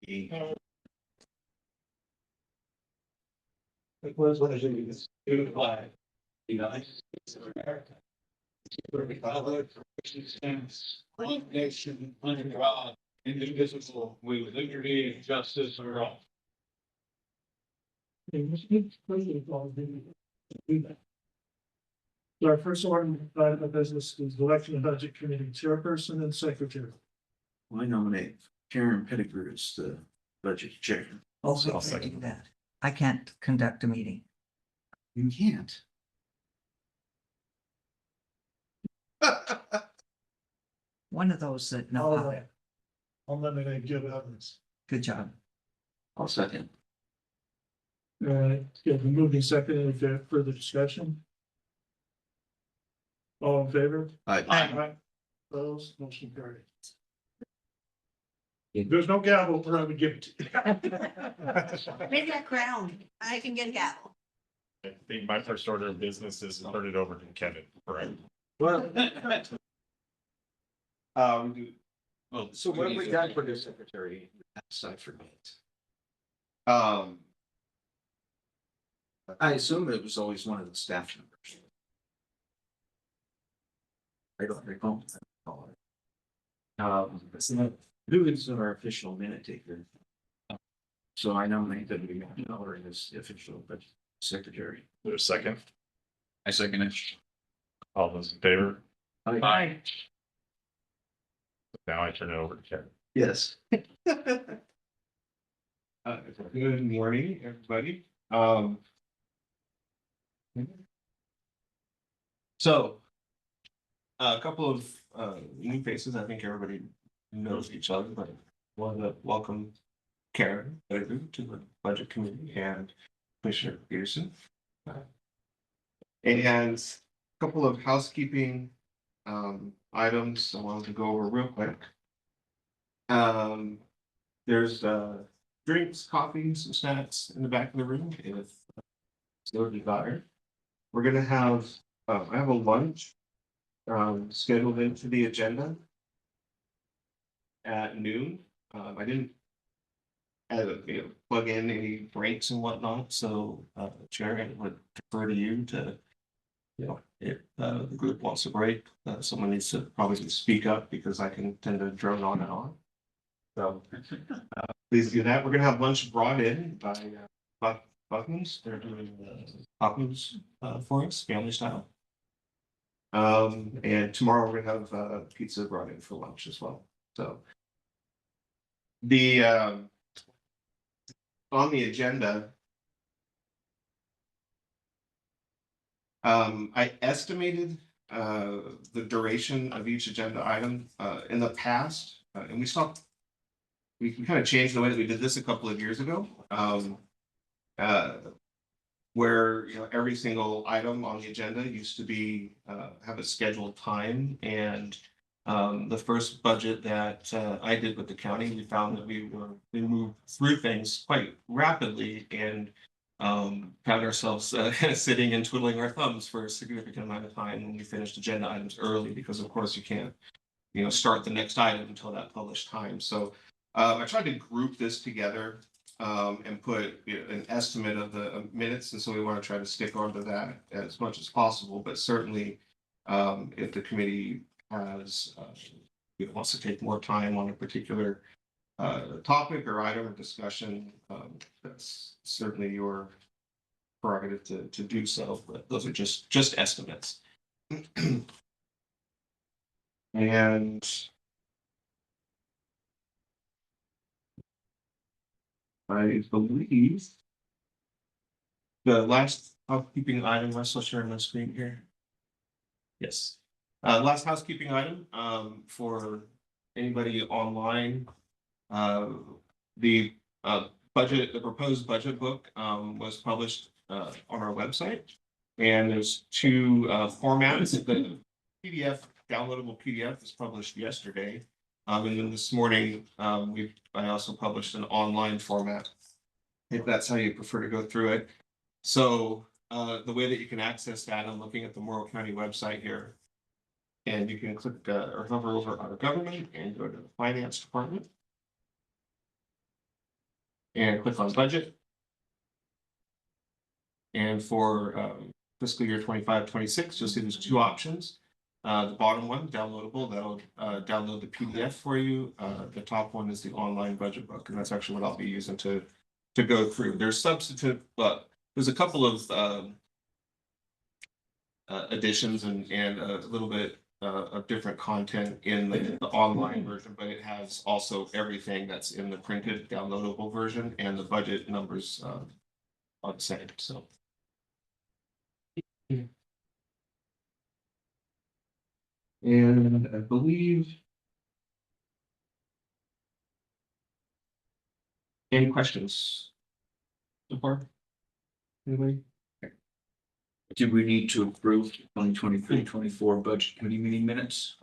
It was what it is. To the flag, the United States of America. To the republic for which it stands, one nation under God, indivisible, with liberty and justice for all. Our first order of business is election of budget committee chairperson and secretary. I nominate Karen Pettigrew as the budget chair. Also, I'll I'll second second that. I can't conduct a meeting. You can't. One of those that know how. I'll nominate Gil Evans. Good job. I'll second. Yeah, we moved in second. Any further discussion? All in favor? Aye. Opposed, motion carried. There's no gavel, we're gonna give it to you. Maybe a crown. I can get a gavel. I think my first order of business is to turn it over to Kevin, correct? Well, Well, so what have we got for the secretary? Aside from it. I assume it was always one of the staff members. I don't recall. Who is our official minute taker? So I nominate that we make her as the official but secretary. there's a second. I second it. All those in favor? Aye. Now I turn it over to Kevin. Yes. Good morning, everybody. So a couple of new faces. I think everybody knows each other, but I want to welcome Karen Pettigrew to the Budget Committee and Commissioner Peterson. And a couple of housekeeping items I wanted to go over real quick. There's drinks, coffee, some snacks in the back of the room if so desired. We're gonna have I have a lunch scheduled into the agenda at noon. I didn't plug in any breaks and whatnot, so Chair, I would defer to you to, if the group wants to break, someone needs to probably speak up because I can tend to drone on and on. So please do that. We're gonna have lunch brought in by Buckman's. They're doing tacos for us, family style. And tomorrow we're gonna have pizza brought in for lunch as well. So the on the agenda, I estimated the duration of each agenda item in the past, and we can kind of change the way that we did this a couple of years ago. Where every single item on the agenda used to be have a scheduled time, and the first budget that I did with the county, we found that we moved through things quite rapidly and found ourselves sitting and twiddling our thumbs for a significant amount of time when we finished agenda items early, because of course you can't start the next item until that published time. So I tried to group this together and put an estimate of the minutes, and so we want to try to stick onto that as much as possible. But certainly, if the committee has wants to take more time on a particular topic or item or discussion, that's certainly your prerogative to do so. But those are just estimates. And I believe the last housekeeping item, I'm still sharing my screen here. Yes. Last housekeeping item for anybody online. The proposed budget book was published on our website, and there's two formats. The PDF, downloadable PDF, was published yesterday. And then this morning, I also published an online format, if that's how you prefer to go through it. So the way that you can access that, I'm looking at the Morrow County website here. And you can click or hover over our government and go to the finance department. and click on budget. And for fiscal year 25-26, you'll see there's two options. The bottom one, downloadable, that'll download the PDF for you. The top one is the online budget book, and that's actually what I'll be using to go through. There's substantive, but there's a couple of additions and a little bit of different content in the online version, but it has also everything that's in the printed downloadable version, and the budget numbers are the same. So. And I believe. Any questions? So far? Anybody? Do we need to approve 2023-24 budget committee meeting minutes?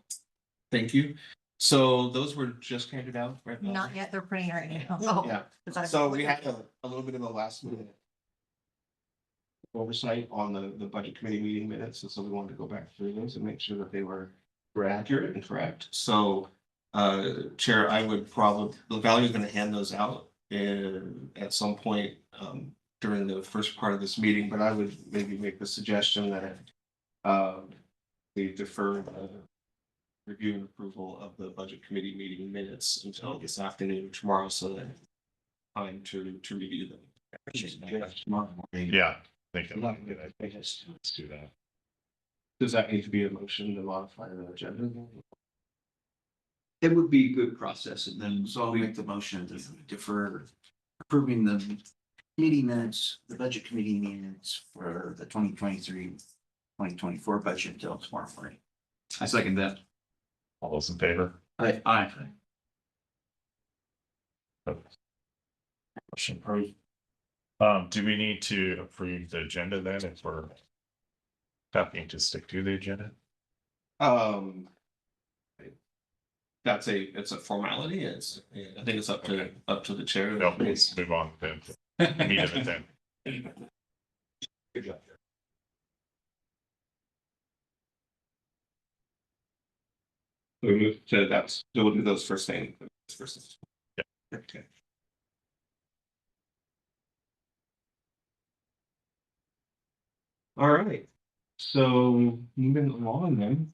Thank you. So those were just handed out right now. Not yet, they're printing right now. Oh, Yeah, Is that a- so we had a little bit of a last minute oversight on the budget committee meeting minutes, and so we wanted to go back through those and make sure that they were accurate and correct. So, Chair, I would probably, Valerie's going to hand those out at some point during the first part of this meeting, but I would maybe make the suggestion that we defer review and approval of the budget committee meeting minutes until this afternoon or tomorrow, so that time to review them. Yeah, I think that would be a good idea. Let's do that. Does that need to be a motion to modify the agenda? It would be a good process, and then so I'll make the motion to defer approving the meeting minutes, the budget committee minutes for the 2023-2024 budget until tomorrow morning. I second that. All those in favor? Aye. Motion approved. Do we need to approve the agenda then if we're happy to stick to the agenda? It's a formality. I think it's up to the chair. No, let's move on then. Meet it then. Good job. We move to that, so we'll do those first thing. Yeah. Okay. All right, so moving along then.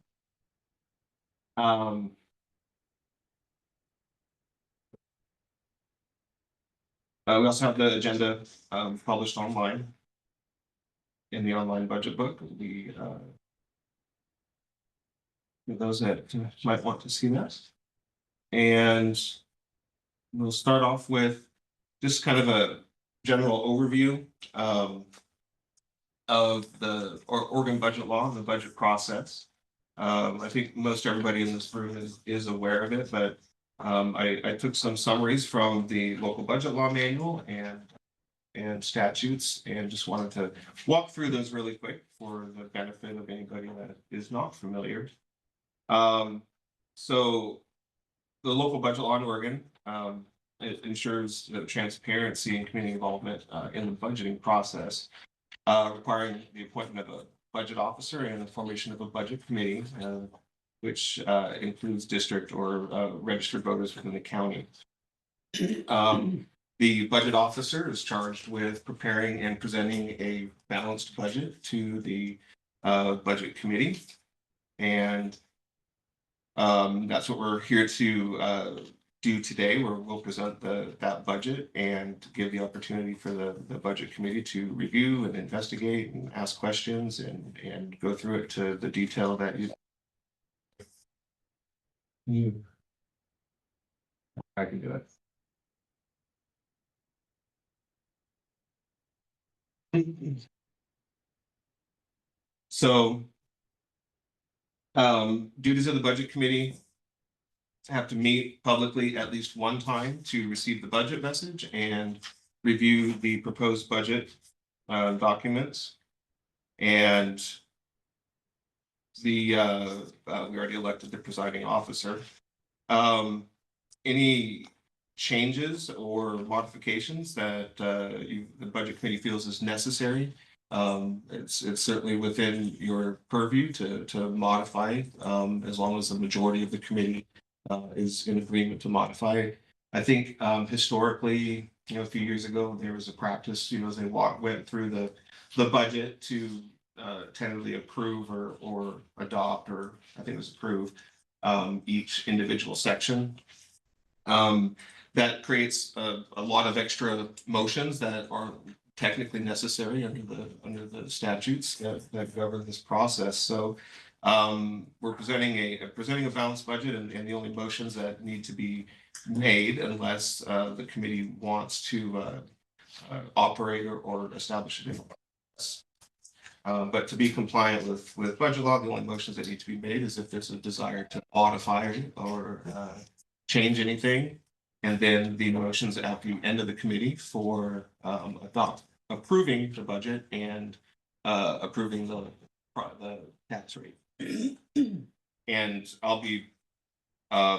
We also have the agenda published online in the online budget book. Those that might want to see that. And we'll start off with just kind of a general overview of the Oregon budget law, the budget process. I think most everybody in this room is aware of it, but I took some summaries from the local budget law manual and statutes, and just wanted to walk through those really quick for the benefit of anybody that is not familiar. So the local budget law in Oregon, it ensures the transparency and community involvement in the budgeting process, requiring the appointment of a budget officer and the formation of a budget committee, which includes district or registered voters within the county. The budget officer is charged with preparing and presenting a balanced budget to the budget committee. And that's what we're here to do today, where we'll present that budget and give the opportunity for the budget committee to review and investigate and ask questions and go through it to the detail that I can do it. So duties of the budget committee have to meet publicly at least one time to receive the budget message and review the proposed budget documents. And we already elected the presiding officer. Any changes or modifications that the budget committee feels is necessary, it's certainly within your purview to modify, as long as the majority of the committee is in agreement to modify. I think historically a few years ago, there was a practice, as they went through the budget to tentatively approve or adopt, or I think it was approve, each individual section. That creates a lot of extra motions that aren't technically necessary under the statutes that govern this process. So we're presenting a balanced budget, and the only motions that need to be made, unless the committee wants to operate or establish a different process. But to be compliant with budget law, the only motions that need to be made is if there's a desire to modify or change anything. And then the motions at the end of the committee for approving the budget and approving the tax rate. And I'll be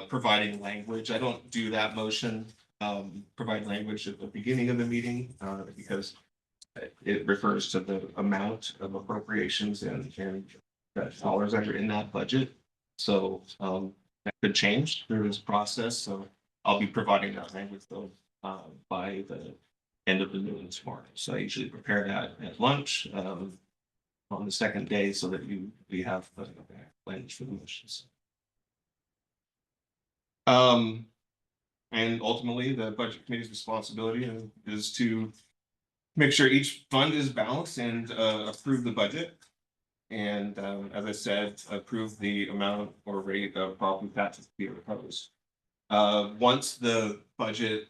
providing language. I don't do that motion, provide language at the beginning of the meeting because it refers to the amount of appropriations and dollars that are in that budget. So that could change through this process. So I'll be providing that language though by the end of the noon tomorrow. So I usually prepare that at lunch on the second day so that we have the language for the motions. And ultimately, the budget committee's responsibility is to make sure each fund is balanced and approve the budget. And as I said, approve the amount or rate of property taxes to be proposed. Once the budget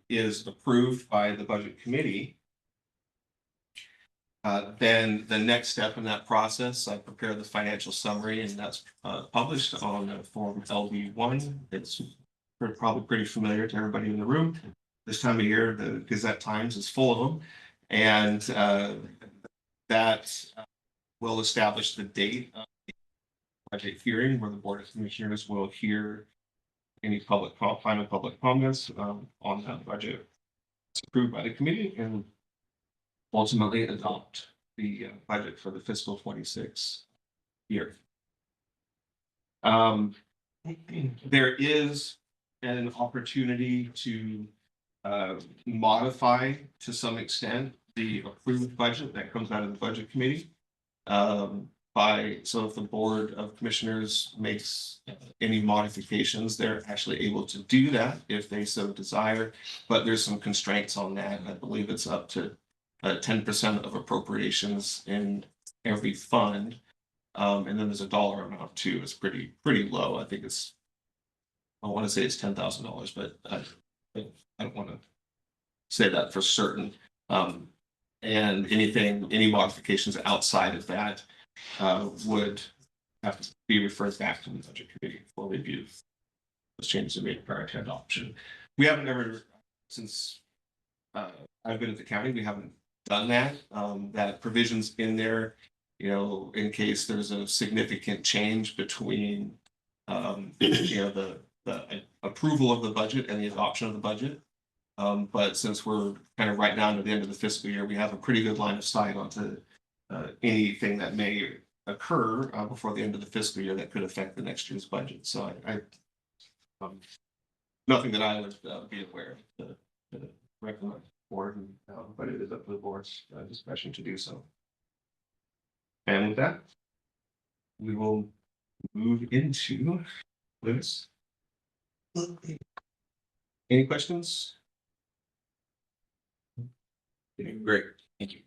is approved by the budget committee, then the next step in that process, I prepare the financial summary, and that's published on Form LB1. It's probably pretty familiar to everybody in the room. This time of year, the Gazette Times is full of them, and that will establish the date of the budget hearing where the Board of Commissioners will hear any final public comments on that budget approved by the committee and ultimately adopt the budget for the fiscal 26 year. There is an opportunity to modify to some extent the approved budget that comes out of the budget committee. So if the Board of Commissioners makes any modifications, they're actually able to do that if they so desire, but there's some constraints on that. I believe it's up to 10% of appropriations in every fund. And then there's a dollar amount too. It's pretty low. I think I want to say it's $10,000, but I don't want to say that for certain. And any modifications outside of that would have to be referred back to the budget committee for review. Those changes are made prior to adoption. We haven't ever, since I've been at the county, we haven't done that. That provision's in there, in case there's a significant change between, the approval of the budget and the adoption of the budget. But since we're kind of right down to the end of the fiscal year, we have a pretty good line of sight onto anything that may occur before the end of the fiscal year that could affect the next year's budget. So I nothing that I would be aware of to recommend the board, but it is up to the board's discretion to do so. And with that, we will move into Lewis. Any questions? Great, thank you.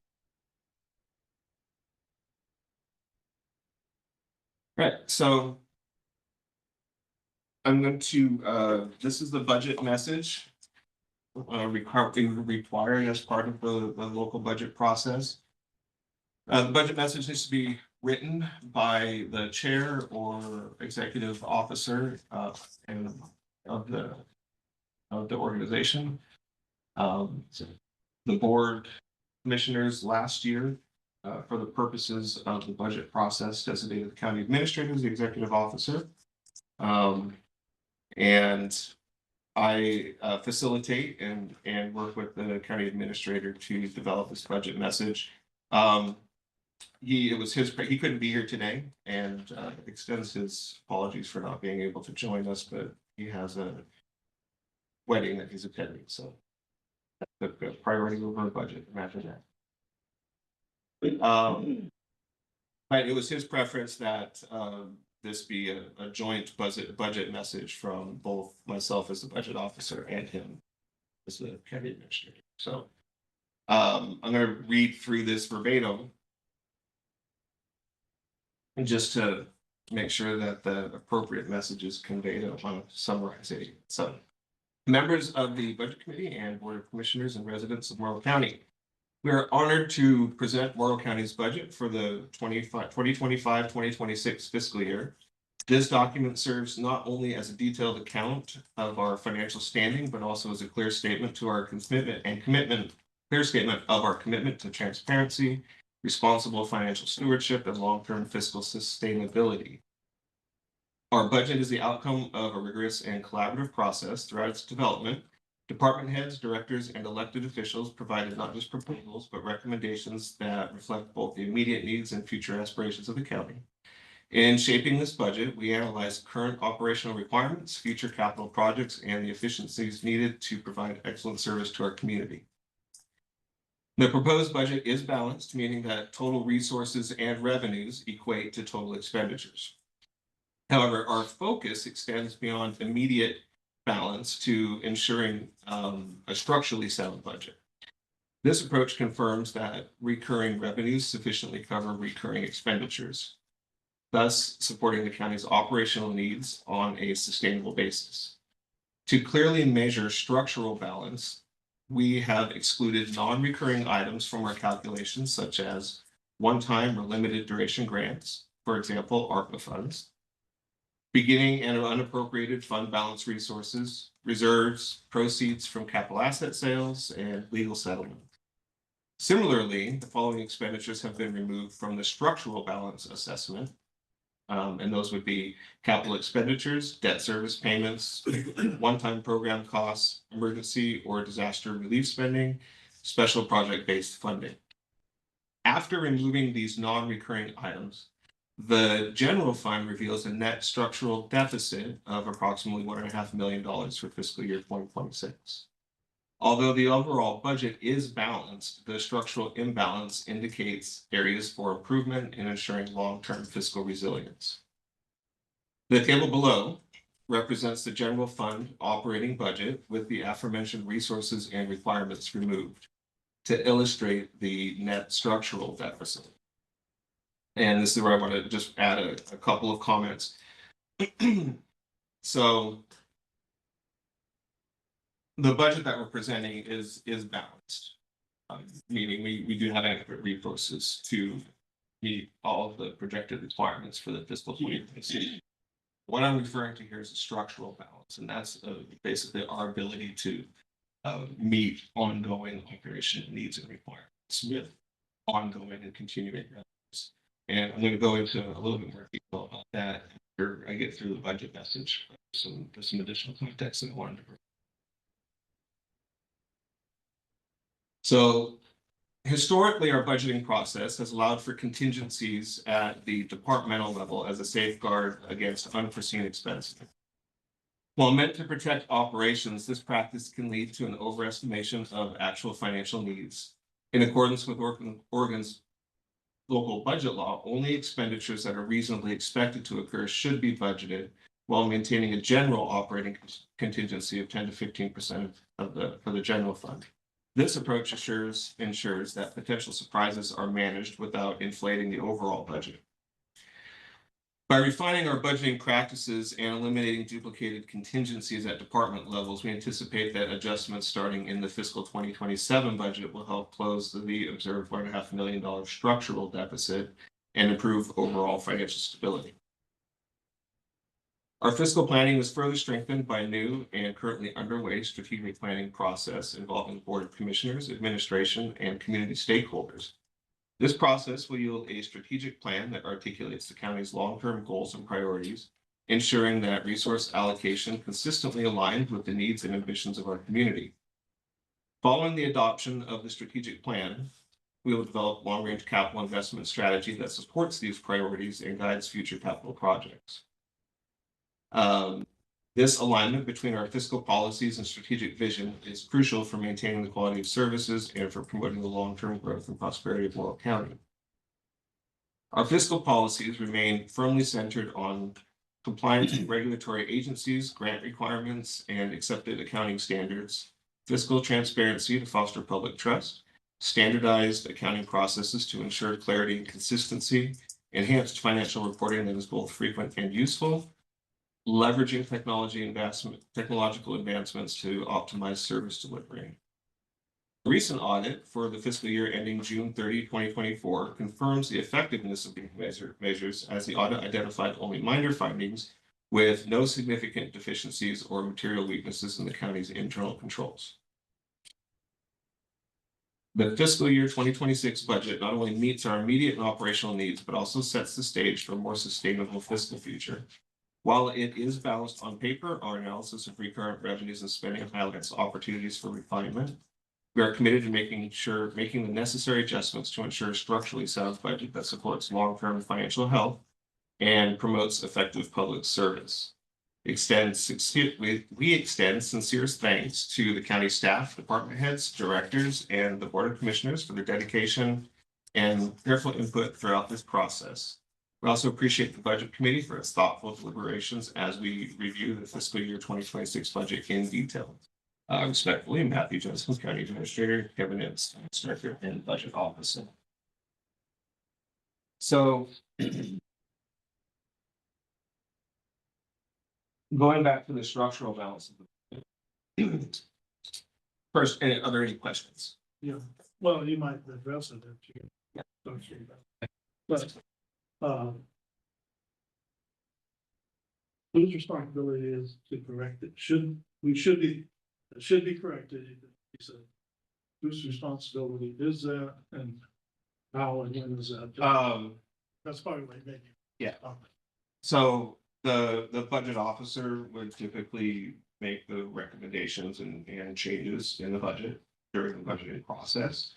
Right, so I'm going to, this is the budget message required as part of the local budget process. The budget message needs to be written by the chair or executive officer of the organization. The board commissioners last year, for the purposes of the budget process, designated the county administrator as the executive officer. And I facilitate and work with the county administrator to develop this budget message. He couldn't be here today and extends his apologies for not being able to join us, but he has a wedding that he's attending, so The priority over budget, imagine that. But it was his preference that this be a joint budget message from both myself as the budget officer and him as the county administrator. So I'm gonna read through this verbatim. And just to make sure that the appropriate message is conveyed, I want to summarize it. So, members of the Budget Committee and Board of Commissioners and residents of Morrow County, we are honored to present Morrow County's budget for the 2025-2026 fiscal year. This document serves not only as a detailed account of our financial standing, but also as a clear statement to our clear statement of our commitment to transparency, responsible financial stewardship, and long-term fiscal sustainability. Our budget is the outcome of a rigorous and collaborative process. Throughout its development, department heads, directors, and elected officials provided not just proposals, but recommendations that reflect both the immediate needs and future aspirations of the county. In shaping this budget, we analyzed current operational requirements, future capital projects, and the efficiencies needed to provide excellent service to our community. The proposed budget is balanced, meaning that total resources and revenues equate to total expenditures. However, our focus extends beyond immediate balance to ensuring a structurally sound budget. This approach confirms that recurring revenues sufficiently cover recurring expenditures, thus supporting the county's operational needs on a sustainable basis. To clearly measure structural balance, we have excluded non-recurring items from our calculations, such as one-time or limited duration grants, for example, ARPA funds, beginning and unappropriated fund balance resources, reserves, proceeds from capital asset sales, and legal settlement. Similarly, the following expenditures have been removed from the structural balance assessment, and those would be capital expenditures, debt service payments, one-time program costs, emergency or disaster relief spending, special project-based funding. After removing these non-recurring items, the general fund reveals a net structural deficit of approximately $1.5 million for fiscal year 2026. Although the overall budget is balanced, the structural imbalance indicates areas for improvement in ensuring long-term fiscal resilience. The table below represents the general fund operating budget with the aforementioned resources and requirements removed to illustrate the net structural deficit. And this is where I want to just add a couple of comments. So the budget that we're presenting is balanced, meaning we do have adequate resources to meet all of the projected requirements for the fiscal 2026. What I'm referring to here is a structural balance, and that's basically our ability to meet ongoing operational needs and requirements with ongoing and continuing revenues. And I'm going to go into a little bit more detail about that after I get through the budget message. There's some additional context that I wanted to provide. So historically, our budgeting process has allowed for contingencies at the departmental level as a safeguard against unforeseen expenses. While meant to protect operations, this practice can lead to an overestimation of actual financial needs. In accordance with Oregon's local budget law, only expenditures that are reasonably expected to occur should be budgeted, while maintaining a general operating contingency of 10 to 15% for the general fund. This approach ensures that potential surprises are managed without inflating the overall budget. By refining our budgeting practices and eliminating duplicated contingencies at department levels, we anticipate that adjustments starting in the fiscal 2027 budget will help close the observed $1.5 million structural deficit and improve overall financial stability. Our fiscal planning is further strengthened by a new and currently underway strategic planning process involving the Board of Commissioners, administration, and community stakeholders. This process will yield a strategic plan that articulates the county's long-term goals and priorities, ensuring that resource allocation consistently aligns with the needs and ambitions of our community. Following the adoption of the strategic plan, we will develop long-range capital investment strategy that supports these priorities and guides future capital projects. This alignment between our fiscal policies and strategic vision is crucial for maintaining the quality of services and for promoting the long-term growth and prosperity of Morrow County. Our fiscal policies remain firmly centered on compliance with regulatory agencies, grant requirements, and accepted accounting standards, fiscal transparency to foster public trust, standardized accounting processes to ensure clarity and consistency, enhanced financial reporting that is both frequent and useful, leveraging technological advancements to optimize service delivery. A recent audit for the fiscal year ending June 30, 2024 confirms the effectiveness of these measures as the audit identified only minor findings with no significant deficiencies or material weaknesses in the county's internal controls. The fiscal year 2026 budget not only meets our immediate and operational needs, but also sets the stage for a more sustainable fiscal future. While it is balanced on paper, our analysis of recurrent revenues and spending highlights opportunities for refinement. We are committed to making the necessary adjustments to ensure a structurally sound budget that supports long-term financial health and promotes effective public service. We extend sincere thanks to the county staff, department heads, directors, and the Board of Commissioners for their dedication and careful input throughout this process. We also appreciate the Budget Committee for its thoughtful deliberations as we review the fiscal year 2026 budget in detail. Respectfully, Matthew Johnson, County Administrator, Kevin Ince, Director and Budget Officer. So going back to the structural balance of the budget. First, are there any questions? Yeah, well, you might address it if you. Don't you? But, whose responsibility is to correct it? It should be corrected. He said, whose responsibility is that and how and when is that? That's probably what maybe. Yeah. So the budget officer would typically make the recommendations and changes in the budget during the budgeting process.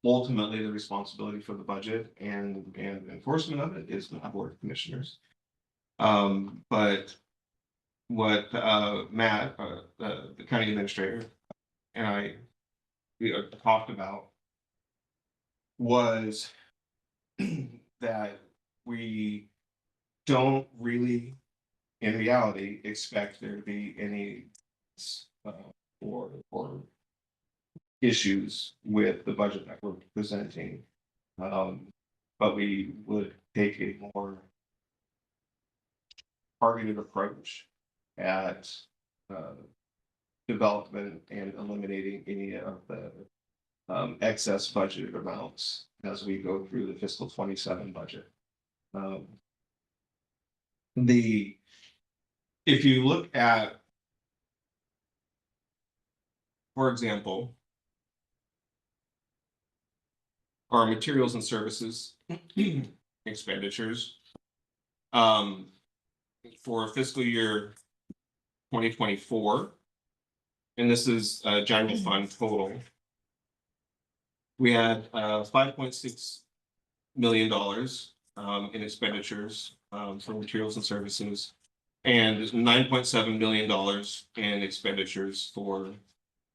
Ultimately, the responsibility for the budget and enforcement of it is the Board of Commissioners. But what Matt, the county administrator, and we talked about was that we don't really, in reality, expect there to be any or issues with the budget that we're presenting. But we would take a more targeted approach at development and eliminating any of the excess budgeted amounts as we go through the fiscal 27 budget. If you look at, for example, our materials and services expenditures for fiscal year 2024, and this is general fund total. We had $5.6 million in expenditures for materials and services, and $9.7 million in expenditures for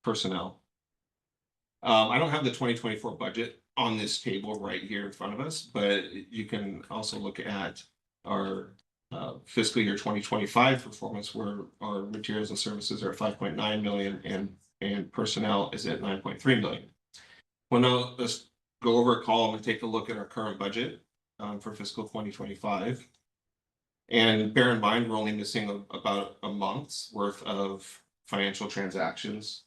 personnel. I don't have the 2024 budget on this table right here in front of us, but you can also look at our fiscal year 2025 performance, where our materials and services are at 5.9 million and personnel is at 9.3 million. Well, now let's go over a column and take a look at our current budget for fiscal 2025. And bear in mind, we're only missing about a month's worth of financial transactions.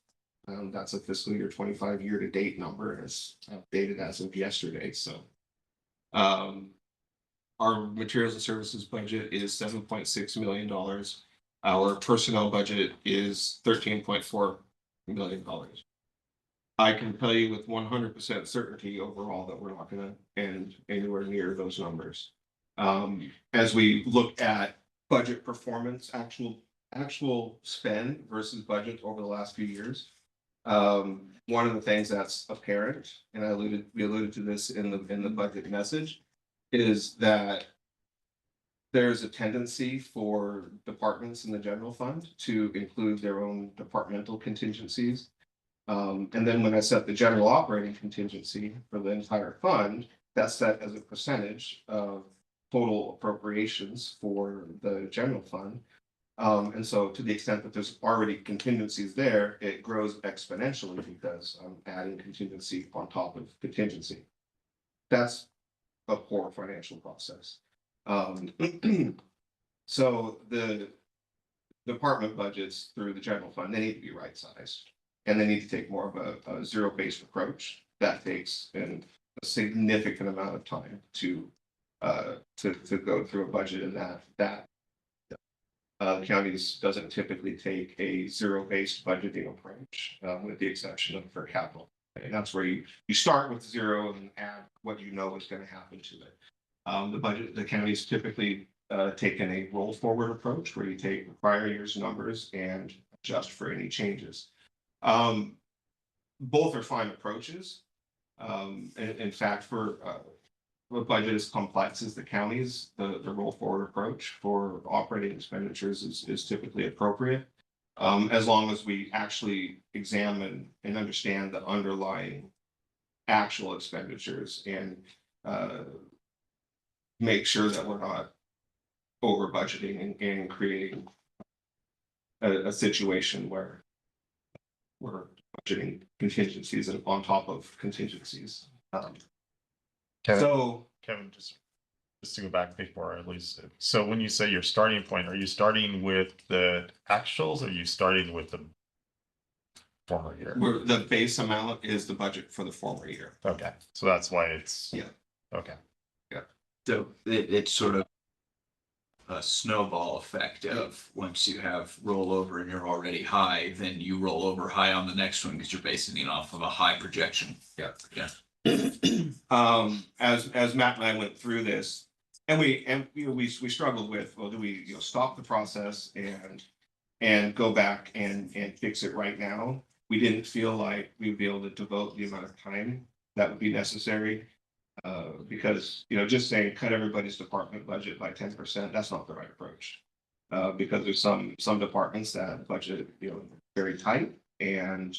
That's a fiscal year 25 year-to-date number, and it's updated as of yesterday. So our materials and services budget is $7.6 million. Our personnel budget is $13.4 million. I can tell you with 100% certainty overall that we're not going to end anywhere near those numbers. As we look at budget performance, actual spend versus budget over the last few years, one of the things that's apparent, and we alluded to this in the budget message, is that there's a tendency for departments in the general fund to include their own departmental contingencies. And then when I set the general operating contingency for the entire fund, that's set as a percentage of total appropriations for the general fund. And so to the extent that there's already contingencies there, it grows exponentially because I'm adding contingency on top of contingency. That's a poor financial process. So the department budgets through the general fund, they need to be right sized. And they need to take more of a zero-based approach. That takes a significant amount of time to go through a budget, and that counties doesn't typically take a zero-based budgeting approach, with the exception of for capital. And that's where you start with zero and add what you know is going to happen to it. The counties typically taken a roll forward approach where you take the prior year's numbers and adjust for any changes. Both are fine approaches. In fact, for a budget as complex as the counties, the roll forward approach for operating expenditures is typically appropriate. As long as we actually examine and understand the underlying actual expenditures and make sure that we're not over budgeting and creating a situation where we're budgeting contingencies and on top of contingencies. Kevin, So Kevin, just to go back before I lose it. So when you say your starting point, are you starting with the actuals or are you starting with the former year? the base amount is the budget for the former year. Okay, so that's why it's. Yeah. Okay. So it's sort of a snowball effect of once you have rollover and you're already high, then you roll over high on the next one because you're basing it off of a high projection. Yeah. Yeah. As Matt and I went through this, and we struggled with, well, do we stop the process and go back and fix it right now? We didn't feel like we'd be able to devote the amount of time that would be necessary. Because just saying cut everybody's department budget by 10%, that's not the right approach. Because there's some departments that budget very tight and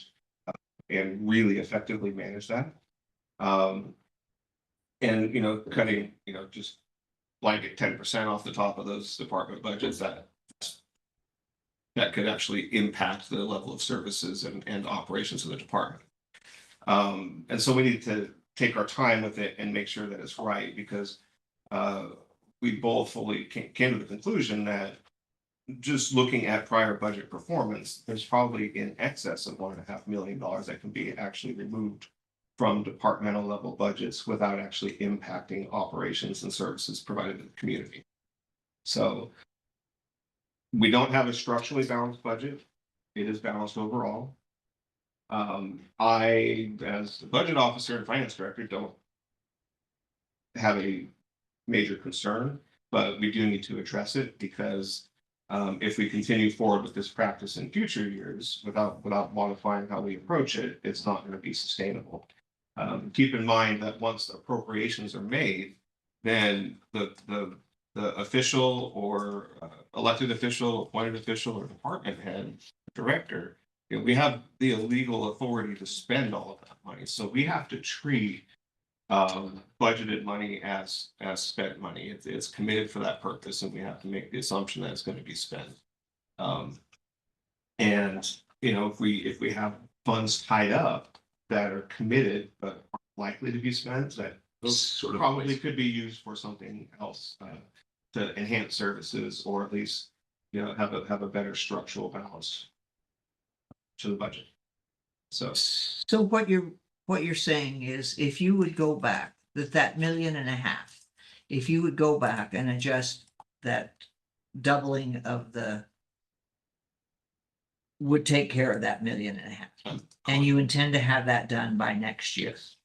really effectively manage that. And cutting just blanket 10% off the top of those department budgets that could actually impact the level of services and operations of the department. And so we need to take our time with it and make sure that it's right, because we both fully came to the conclusion that just looking at prior budget performance, there's probably in excess of $1.5 million that can be actually removed from departmental level budgets without actually impacting operations and services provided to the community. So we don't have a structurally balanced budget. It is balanced overall. I, as the budget officer and finance director, don't have a major concern, but we do need to address it because if we continue forward with this practice in future years without modifying how we approach it, it's not going to be sustainable. Keep in mind that once appropriations are made, then the official or elected official, appointed official, or department head, director, we have the legal authority to spend all of that money. So we have to treat budgeted money as spent money. It's committed for that purpose, and we have to make the assumption that it's going to be spent. And if we have funds tied up that are committed but aren't likely to be spent, that those Sort of probably ways. could be used for something else to enhance services, or at least have a better structural balance to the budget. So So what you're saying is if you would go back, that 1.5 million, if you would go back and adjust that doubling of would take care of that 1.5 million. And you intend to have that done by next year. yes,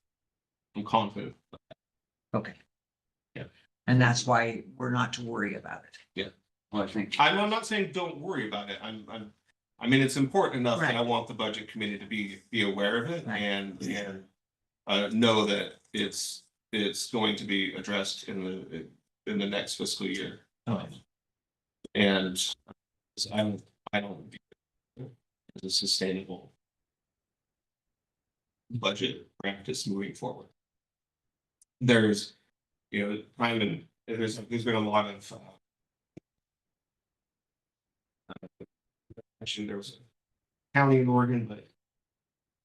I'm confident. Okay. Yeah. And that's why we're not to worry about it. Well, I think I'm not saying don't worry about it. I mean, it's important enough that I Right. want the budget committee to be aware of it Right. and know that it's going to be addressed in the next fiscal year. And I don't view it as a sustainable budget practice moving forward. There's, time and there's been a lot of, actually there was a county in Oregon, but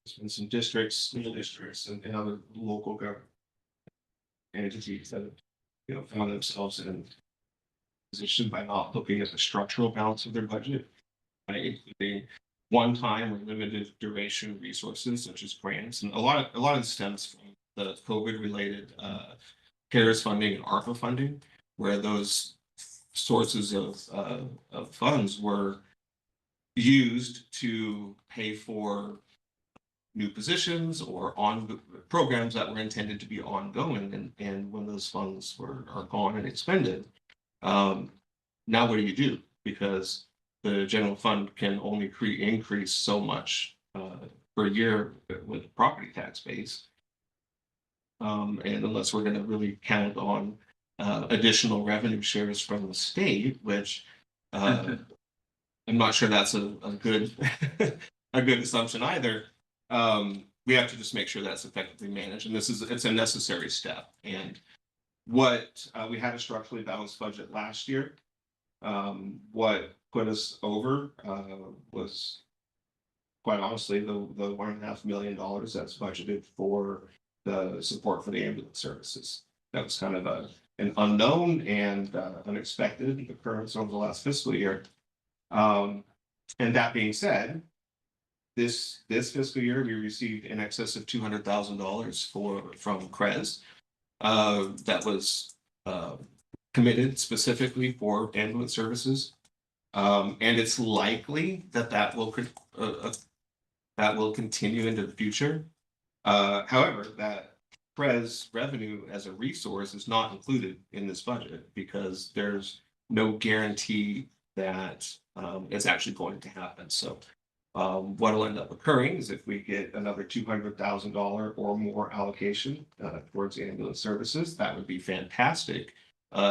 there's been some districts, school districts and other local government entities that have, found themselves in position by not looking at the structural balance of their budget, by including one-time or limited duration resources such as grants, and a lot of this stems from the COVID-related CARES funding and ARPA funding, where those sources of funds were used to pay for new positions or on programs that were intended to be ongoing, and when those funds are gone and expended, now what do? Because the general fund can only increase so much per year with the property tax base. And unless we're gonna really count on additional revenue shares from the state, which I'm not sure that's a good a good assumption either. We have to just make sure that's effectively managed, and it's a necessary step. And what we had a structurally balanced budget last year. What put us over was quite honestly the $1.5 million that's budgeted for the support for the ambulance services. That was kind of an unknown and unexpected occurrence over the last fiscal year. And that being said, this fiscal year we received in excess of $200,000 from CREZ that was committed specifically for ambulance services. And it's likely that will continue into the future. However, that CREZ revenue as a resource is not included in this budget because there's no guarantee that it's actually going to happen. So what will end up occurring is if we get another $200,000 or more allocation towards ambulance services, that would be fantastic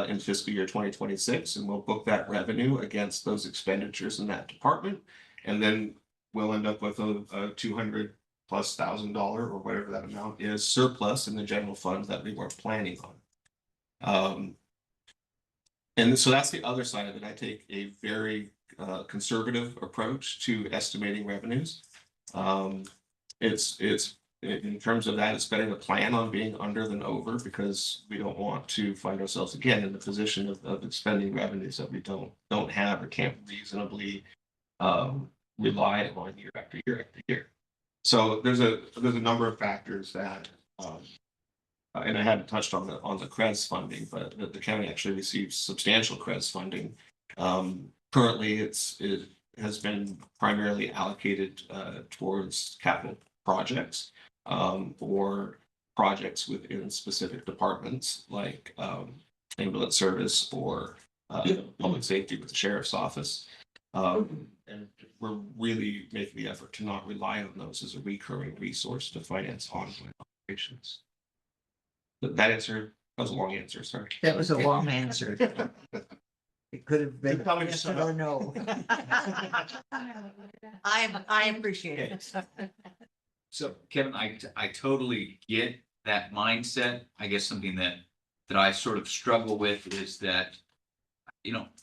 in fiscal year 2026, and we'll book that revenue against those expenditures in that department, and then we'll end up with a $200,000+ or whatever that amount is surplus in the general fund that we weren't planning on. And so that's the other side of it. I take a very conservative approach to estimating revenues. It's in terms of that, it's better to plan on being under than over because we don't want to find ourselves again in the position of expending revenues that we don't have or can't reasonably rely on year after year after year. So there's a number of factors that and I hadn't touched on the CREZ funding, but the county actually receives substantial CREZ funding. Currently, it has been primarily allocated towards capital projects or projects within specific departments like ambulance service or public safety with the sheriff's office. And we're really making the effort to not rely on those as a recurring resource to finance ongoing operations. That was a long answer, sorry. That was a long answer. It could have been Tell me to yes shut or up. no. I appreciate it. So Kevin, I totally get that mindset. I guess something that I sort of struggle with is that,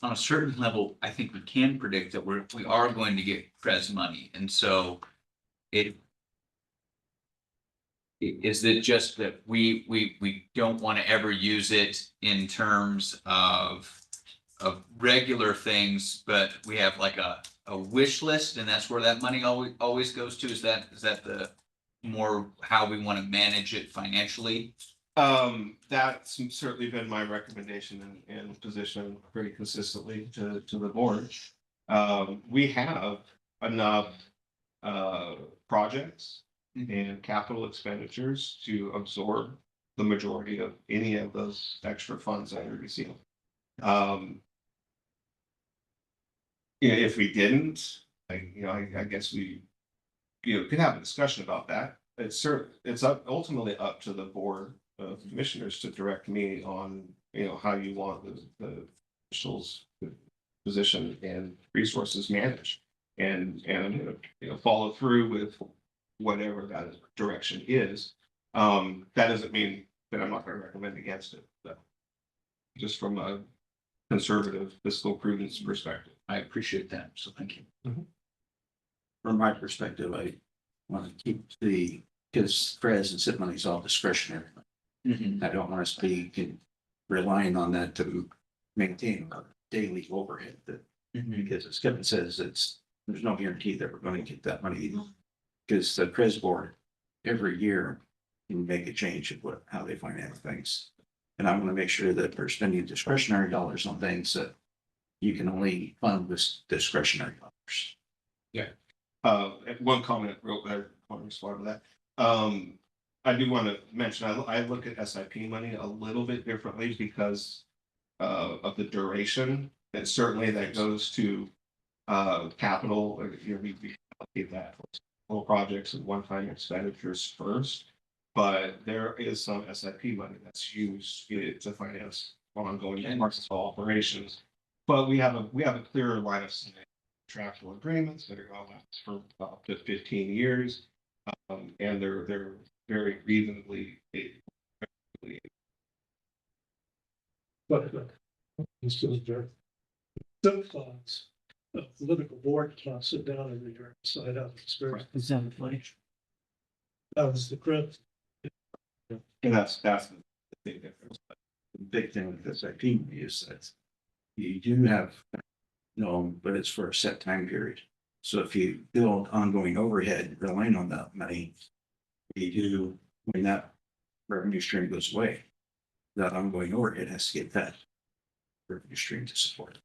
on a certain level, I think we can predict that we are going to get CREZ money. And so is it just that we don't want to ever use it in terms of regular things, but we have like a wish list, and that's where that money always goes to? Is that the more how we want to manage it financially? That's certainly been my recommendation and position pretty consistently to the board. We have enough projects and capital expenditures to absorb the majority of any of those extra funds that we receive. If we didn't, I guess we could have a discussion about that. It's ultimately up to the board of commissioners to direct me on how you want the officials' position and resources manage. And, you know, follow through with whatever that direction is. That doesn't mean that I'm not gonna recommend against it, but just from a conservative fiscal prudence perspective. I appreciate that, so thank you. From my perspective, I want to keep because Fres and SIP money is all discretionary. I don't want us to be relying on that to maintain a daily overhead that, because as Kevin says, there's no guarantee that we're going to get that money. Because the Pres board every year can make a change of how they finance things. And I want to make sure that we're spending discretionary dollars on things that you can only fund with discretionary dollars. One comment real quick, I want to respond to that. I do want to mention, I look at SIP money a little bit differently because of the duration. And certainly that goes to capital, or, you know, we allocate that for all projects and one-time expenditures first. But there is some SIP money that's used to finance ongoing market operations. But we have a clearer line of sight. Contractual agreements that are going last for up to 15 years. And they're very reasonably. But this is there. Some funds, the political board can't sit down every year and decide how to disperse. Exactly. That was the credit. And that's the big difference. The big thing with this IP is that you do have, but it's for a set time period. So if you build ongoing overhead relying on that money, when that revenue stream goes away, that ongoing overhead has to get that revenue stream to support it.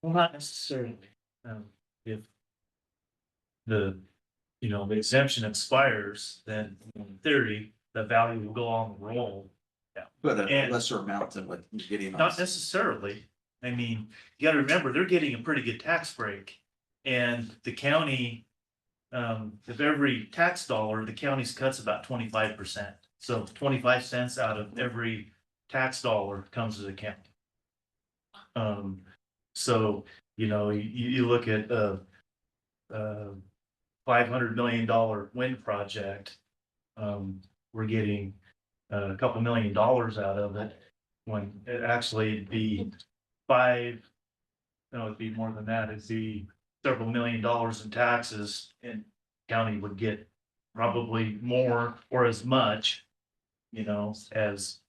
Well, not necessarily. If the, the exemption expires, then in theory, the value will go on the roll. But a And- lesser amount than what you're getting on. Not necessarily. I mean, you gotta remember, they're getting a pretty good tax break. And the county, if every tax dollar, the county's cuts about 25%. So 25 cents out of every tax dollar comes to the county. So, you look at $500 million wind project. We're getting a couple $1 million out of it, when it actually it'd be more than that. It'd be several $1 million in taxes, and county would get probably more or as much, as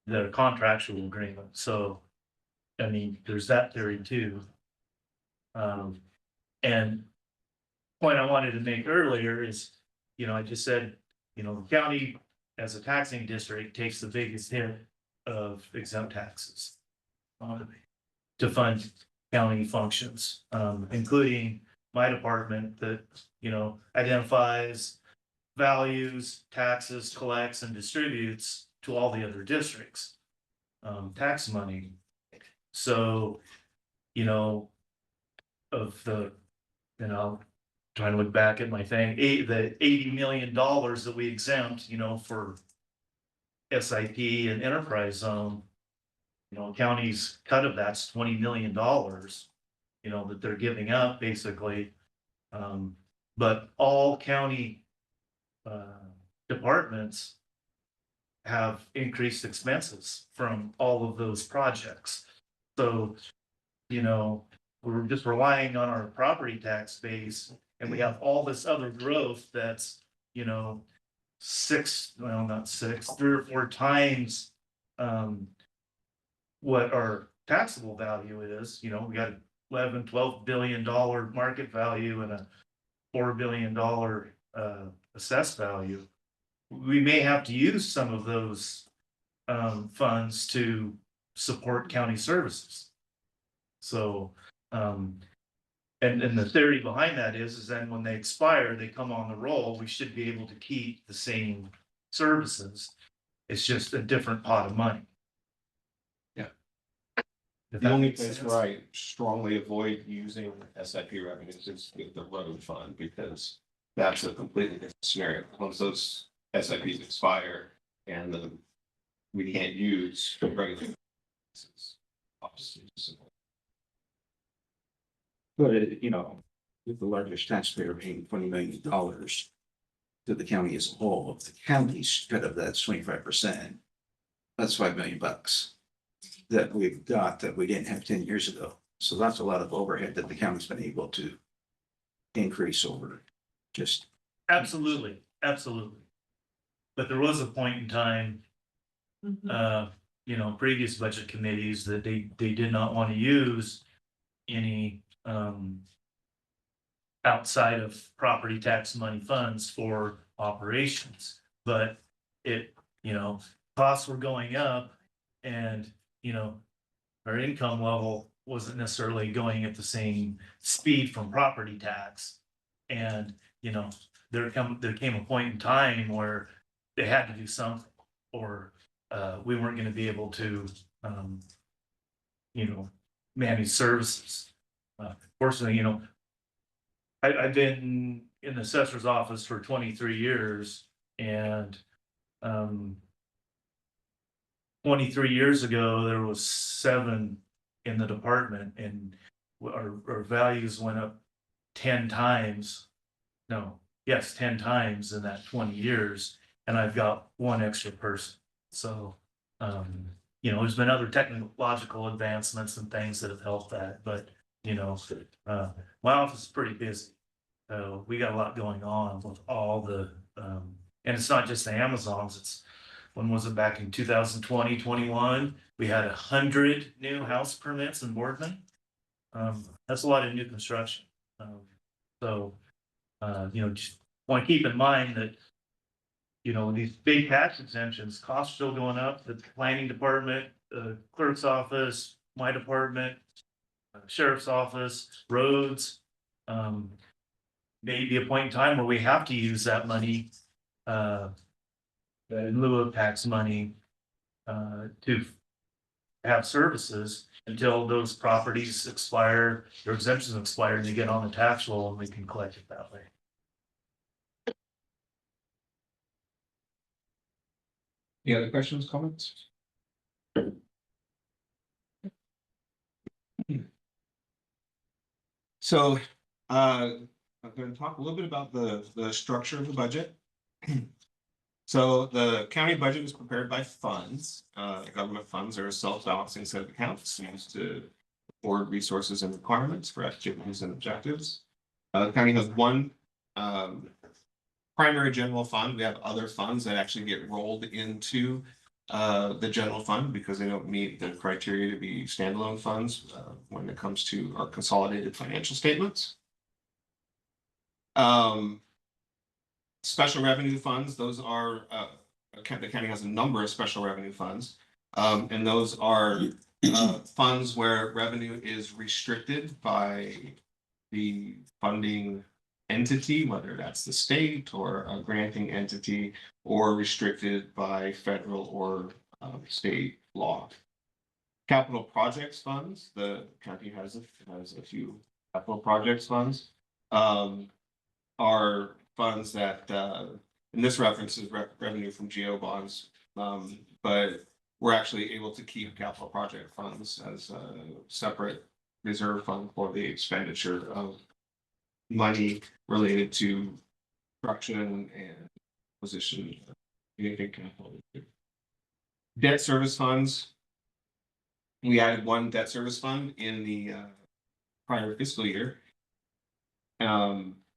the contractual agreement. So, I mean, there's that theory too. And point I wanted to make earlier is, I just said, the county as a taxing district takes the biggest hit of exempt taxes to fund county functions, including my department that, identifies, values, taxes, collects, and distributes to all the other districts, tax money. So, of the, trying to look back at my thing, the $80 million that we exempt, for SIP and enterprise zone, county's cut of that's $20 million, that they're giving up basically. But all county departments have increased expenses from all of those projects. So, we're just relying on our property tax base, and we have all this other growth that's, 3 or 4 times what our taxable value is. We got $11-12 billion market value and a $4 billion assessed value. We may have to use some of those funds to support county services. So, and the theory behind that is then when they expire, they come on the roll, we should be able to keep the same services. It's just a different pot of money. Yeah. If The that only makes place sense. where I strongly avoid using SIP revenues is with the road fund, because that's a completely different scenario. Once those SIPs expire and we can't use the regular. But with the largest taxpayer paying $20 million to the county as a whole, if the county's cut of that's 25%, that's $5 million that we've got that we didn't have 10 years ago. So that's a lot of overhead that the county's been able to increase over just. Absolutely, absolutely. But there was a point in time, previous budget committees that they did not want to use any, outside of property tax money funds for operations. But costs were going up and, our income level wasn't necessarily going at the same speed from property tax. And, there came a point in time where they had to do something, or we weren't gonna be able to, manage services. Fortunately, I've been in the assessor's office for 23 years, and 23 years ago, there was 7 in the department, and our values went up 10 times. No, yes, 10 times in that 20 years, and I've got 1 extra person. So, there's been other technological advancements and things that have helped that, but, my office is pretty busy. We got a lot going on with all the, and it's not just the Amazons, it's, when was it, back in 2020, 21, we had 100 new house permits in Boardman. That's a lot of new construction. So, just want to keep in mind that, these big tax exemptions, costs still going up, the planning department, the clerk's office, my department, sheriff's office, roads. Maybe a point in time where we have to use that money, in lieu of tax money, to have services until those properties expire, their exemptions expire, and they get on the tax roll, and we can collect it that way. Any other questions, comments? So, I'm going to talk a little bit about the structure of the budget. So the county budget is prepared by funds. Government funds are a self-balancing set of accounts used to afford resources and requirements for activities and objectives. The county has one primary general fund. We have other funds that actually get rolled into the general fund because they don't meet the criteria to be standalone funds when it comes to our consolidated financial statements. Special revenue funds, those are the county has a number of special revenue funds, and those are funds where revenue is restricted by the funding entity, whether that's the state or a granting entity, or restricted by federal or state law. Capital projects funds, the county has a few capital projects funds, are funds that, and this references revenue from GO bonds, but we're actually able to keep capital project funds as a separate reserve fund for the expenditure of money related to construction and acquisition of anything capital. Debt service funds. We added 1 debt service fund in the prior fiscal year.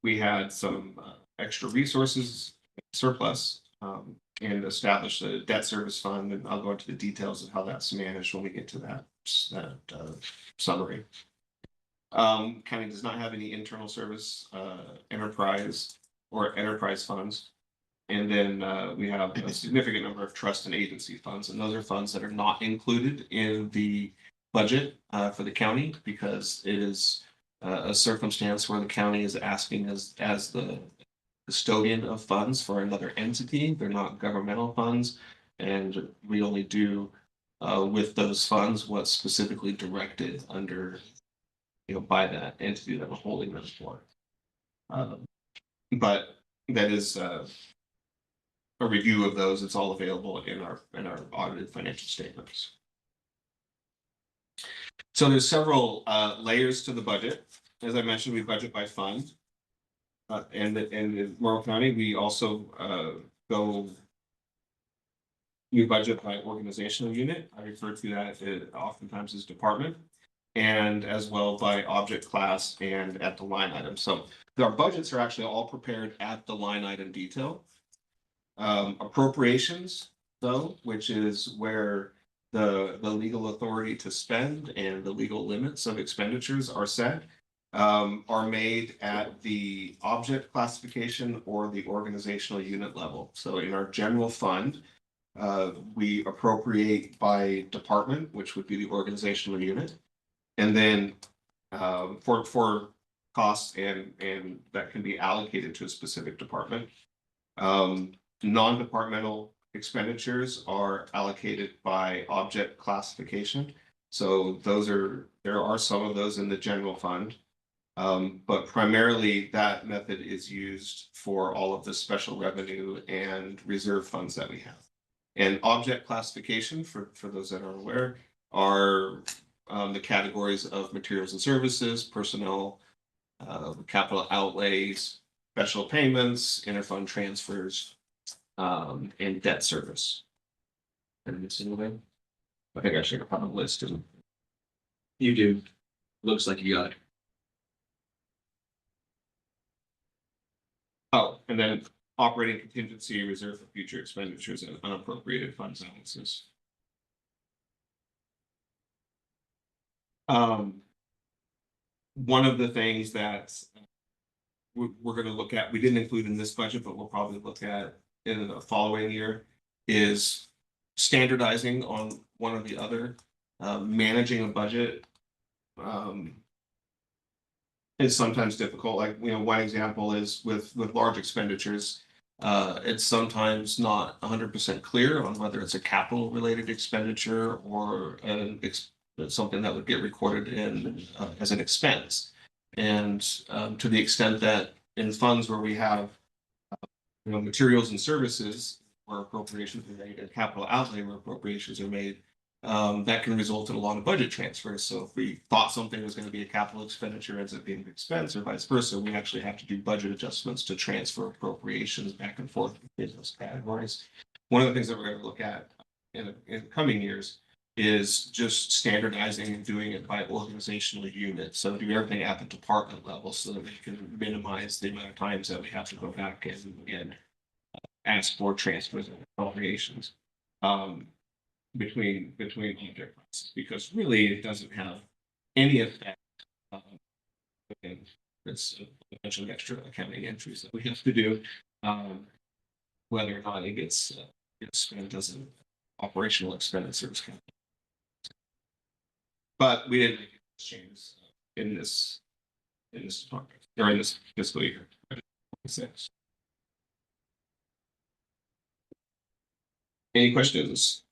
We had some extra resources surplus and established a debt service fund, and I'll go into the details of how that's managed when we get to that summary. County does not have any internal service enterprise or enterprise funds. And then we have a significant number of trust and agency funds, and those are funds that are not included in the budget for the county because it is a circumstance where the county is asking as the custodian of funds for another entity. They're not governmental funds, and we only do with those funds what's specifically directed under, by that entity that we're holding them for. But that is a review of those. It's all available in our audited financial statements. So there's several layers to the budget. As I mentioned, we budget by fund. And in Morrow County, we also go. We budget by organizational unit. I refer to that oftentimes as department. And as well by object class and at the line item. So our budgets are actually all prepared at the line item detail. Appropriations, though, which is where the legal authority to spend and the legal limits of expenditures are set, are made at the object classification or the organizational unit level. So in our general fund, we appropriate by department, which would be the organizational unit. And then for costs and that can be allocated to a specific department. Non-departmental expenditures are allocated by object classification. So there are some of those in the general fund. But primarily that method is used for all of the special revenue and reserve funds that we have. And object classification, for those that are aware, are the categories of materials and services, personnel, capital outlays, special payments, interfund transfers, and debt service. And it's anything. I think I should have put a list of. You do. Looks like you got it. Oh, and then operating contingency reserve for future expenditures and unappropriated funds balances. One of the things that we're going to look at, we didn't include in this budget, but we'll probably look at in the following year, is standardizing on one or the other. Managing a budget is sometimes difficult. Like, one example is with large expenditures. It's sometimes not 100% clear on whether it's a capital related expenditure or something that would get recorded in as an expense. And to the extent that in funds where we have materials and services where appropriations are made and capital outlay where appropriations are made, that can result in a lot of budget transfers. So if we thought something was going to be a capital expenditure ends up being an expense or vice versa, we actually have to do budget adjustments to transfer appropriations back and forth in those categories. One of the things that we're going to look at in coming years is just standardizing and doing it by organizational unit. So do everything at the department level so that we can minimize the amount of times that we have to go back and ask for transfers and appropriations between object classes, because really it doesn't have any effect. And it's a bunch of extra accounting entries that we have to do, whether or not it gets spent as an operational expenditures. But we didn't make any changes in this department during this fiscal year. 26. Any questions?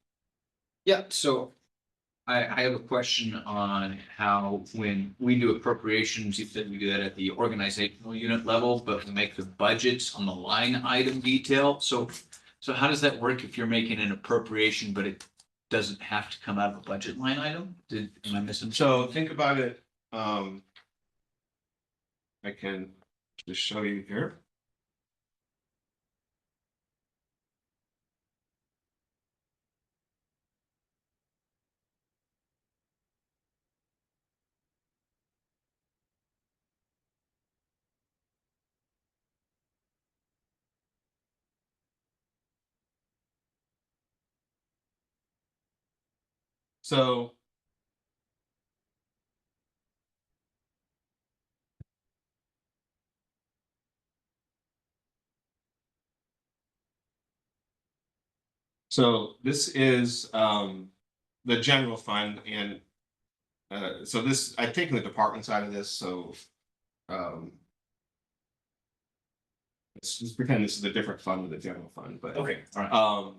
Yeah, so I have a question on how when we do appropriations, you said we do that at the organizational unit level, but we make the budgets on the line item detail. So how does that work if you're making an appropriation, but it doesn't have to come out of a budget line item? Am I missing? So think about it. I can just show you here. So this is the general fund, and so this I've taken the department side of this. So let's just pretend this is a different fund than the general fund. But Okay, all right.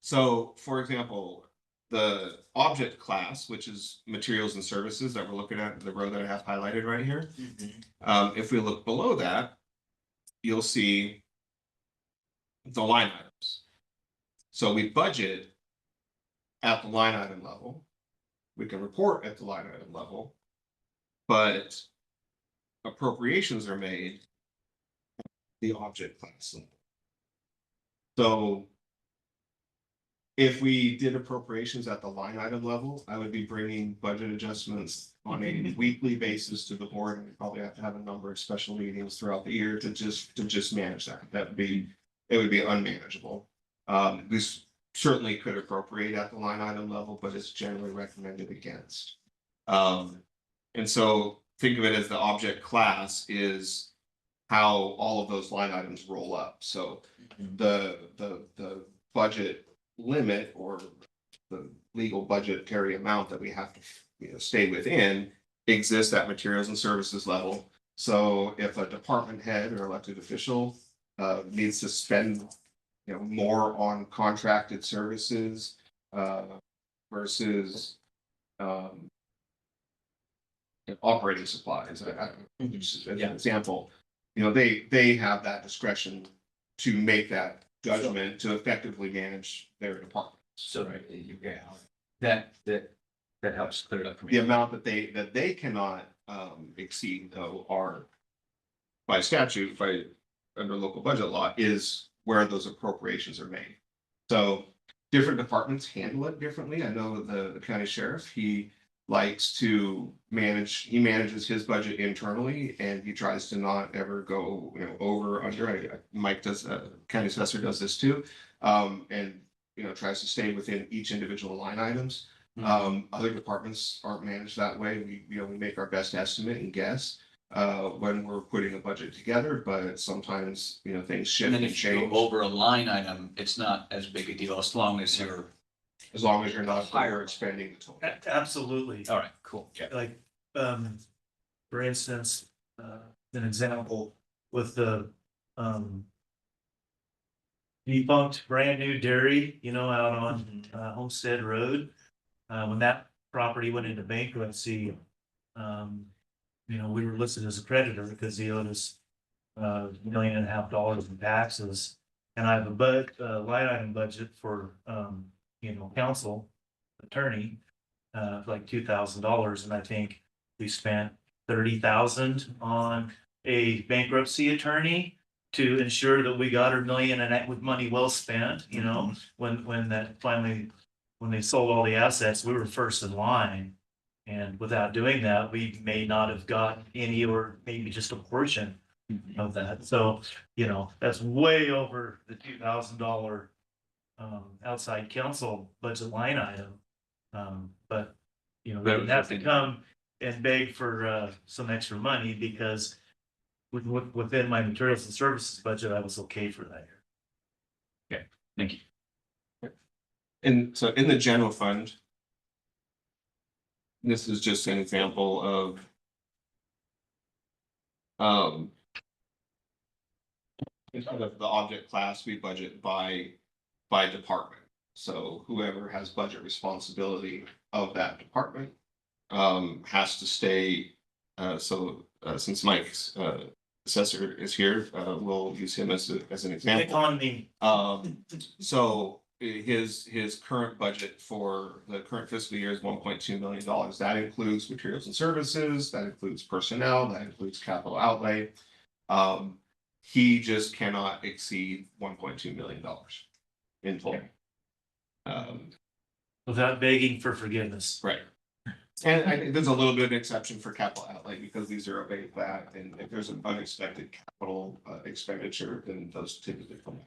So for example, the object class, which is materials and services that we're looking at, the row that I have highlighted right here. If we look below that, you'll see the line items. So we budget at the line item level. we can report at the line item level. But appropriations are made at the object class level. So if we did appropriations at the line item level, I would be bringing budget adjustments on a weekly basis to the board, and we probably have to have a number of special meetings throughout the year to just manage that. It would be unmanageable. This certainly could appropriate at the line item level, but it's generally recommended against. And so think of it as the object class is how all of those line items roll up. So the budget limit or the legal budgetary amount that we have to, stay within exists at materials and services level. So if a department head or elected official needs to spend, more on contracted services versus operating supplies, just as an example, they have that discretion to make that judgment to effectively manage their department. So, that helps clear it up for me. The amount that they cannot exceed though are by statute, under local budget law, is where those appropriations are made. So different departments handle it differently. I know the county sheriff, he likes to manages his budget internally, and he tries to not ever go, over or under. Mike does, county assessor does this too. And, tries to stay within each individual line items. Other departments aren't managed that way. We make our best estimate and guess when we're putting a budget together, but sometimes, things shift And then and if you change. go over a line item, it's not as big a deal as long as you're. As long as you're not higher expending the total. Absolutely. All right, cool. Like, for instance, an example with the, defunct brand new dairy, out on, Homestead Road. When that property went into bankruptcy, we were listed as a creditor because he owed us $1.5 million in taxes. And I have a line item budget for, council attorney, like $2,000, and I think we spent 30,000 on a bankruptcy attorney to ensure that we got our million and that with money well spent, when they sold all the assets, we were first in line. And without doing that, we may not have got any, or maybe just a portion of that. So, that's way over the $2,000 outside council budget line item. But, we didn't have to come and beg for some extra money because within my materials and services budget, I was okay for that year. Thank you. And so in the general fund, this is just an example of instead of the object class, we budget by department. So whoever has budget responsibility of that department has to stay. Since Mike's assessor is here, we'll use him as an Pick example. on me. So his current budget for the current fiscal year is $1.2 million. That includes materials and services, that includes personnel, that includes capital outlay. He just cannot exceed $1.2 million in total. Without begging for forgiveness. Right. And I think there's a little bit of an exception for capital outlay because these are obeyed back, and if there's an unexpected capital expenditure, then those typically come out.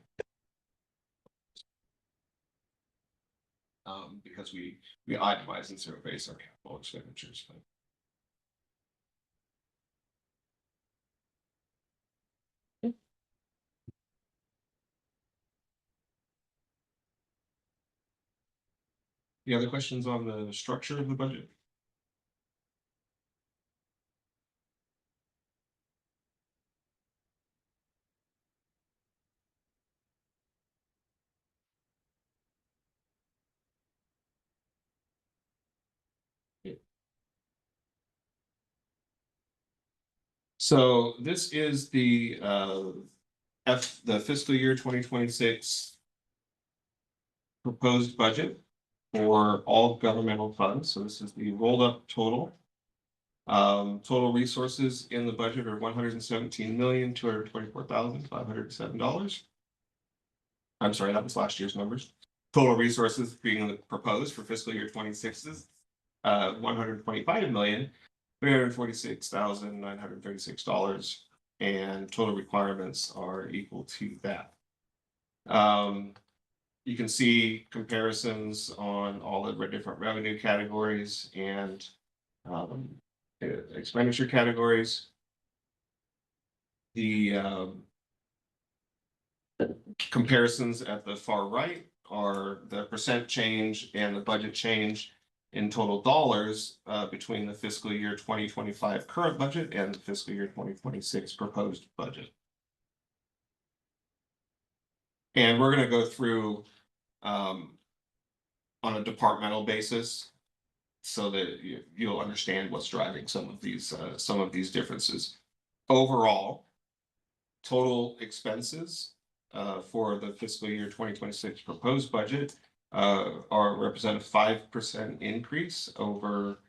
Because we itemize and zero base our capital expenditures. Any other questions on the structure of the budget? So this is the fiscal year 2026 proposed budget. for all governmental funds, so this is the rolled up total. Total resources in the budget are $117,224,507. I'm sorry, that was last year's numbers. Total resources being proposed for fiscal year 26 is $125,346,936, and total requirements are equal to that. You can see comparisons on all the different revenue categories and expenditure categories. The comparisons at the far right are the percent change and the budget change in total dollars between the fiscal year 2025 current budget and the fiscal year 2026 proposed budget. And we're going to go through on a departmental basis so that you'll understand what's driving some of these differences. Overall, total expenses for the fiscal year 2026 proposed budget are represent a 5% increase over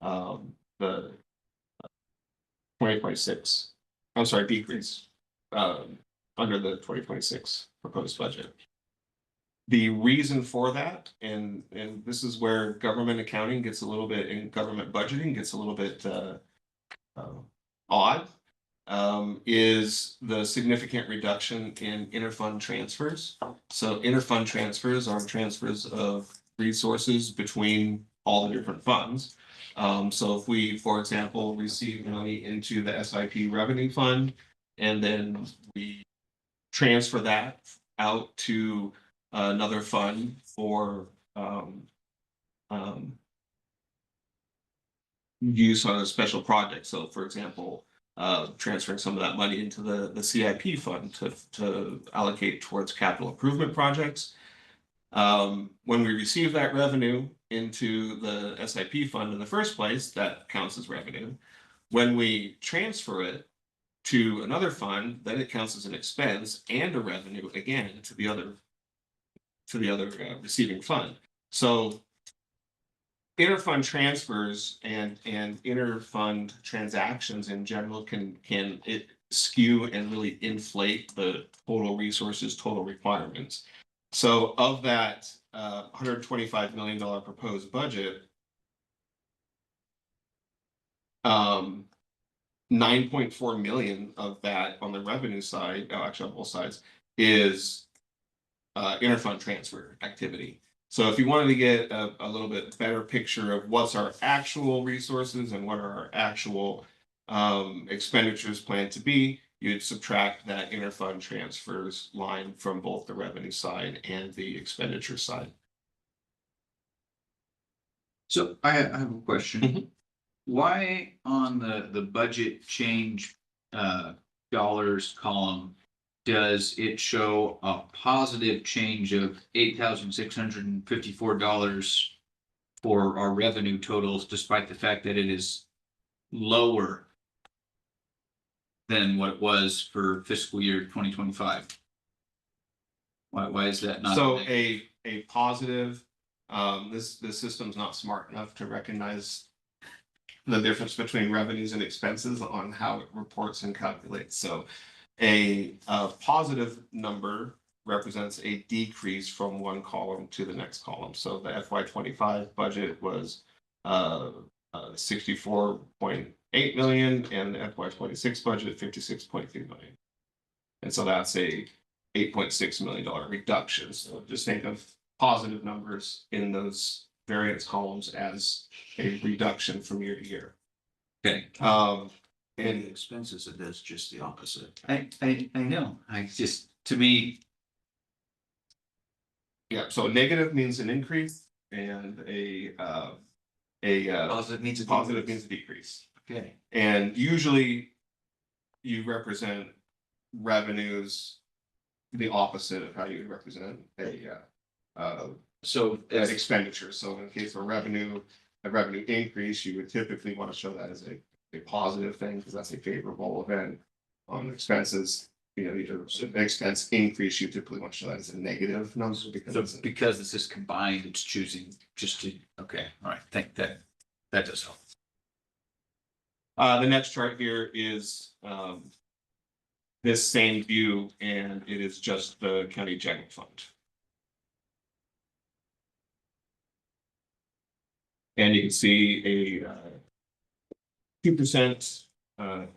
the 2026. I'm sorry, decrease under the 2026 proposed budget. The reason for that, and this is where government accounting gets a little bit, and government budgeting gets a little bit odd, is the significant reduction in interfund transfers. So interfund transfers are transfers of resources between all the different funds. So if we, for example, receive money into the SIP revenue fund, and then we transfer that out to another fund for use on a special project. So for example, transferring some of that money into the CIP fund to allocate towards capital improvement projects. When we receive that revenue into the SIP fund in the first place, that counts as revenue. When we transfer it to another fund, then it counts as an expense and a revenue again to the other receiving fund. So interfund transfers and interfund transactions in general can it skew and really inflate the total resources, total requirements. So of that $125 million proposed budget, 9.4 million of that on the revenue side, actually on both sides, is interfund transfer activity. So if you wanted to get a little bit better picture of what's our actual resources and what are our actual expenditures planned to be, you'd subtract that interfund transfers line from both the revenue side and the expenditure side. So I have a question. Mhm. Why on the budget change dollars column does it show a positive change of $8,654 for our revenue totals, despite the fact that it is lower than what it was for fiscal year 2025? Why is that not? So a positive, this system's not smart enough to recognize the difference between revenues and expenses on how it reports and calculates. So a positive number represents a decrease from one column to the next column. So the FY25 budget was 64.8 million, and the FY26 budget 56.3 million. And so that's a $8.6 million reduction. So just think of positive numbers in those variance columns as a reduction from year to year. Okay. And the expenses, it does just the opposite. I know. I just, to me, Yeah, so negative means an increase, and a Positive means a positive decrease. means a decrease. Okay. And usually you represent revenues the opposite of how you would represent so an as expenditure. So in the case of a revenue increase, you would typically want to show that as a positive thing, because that's a favorable event. On expenses, your expense increase, you typically want to show that as a negative number because So it's because this is combined, it's choosing just to, okay, all right, thank that, that does help. the next chart here is this same view, and it is just the county general fund. And you can see a 2%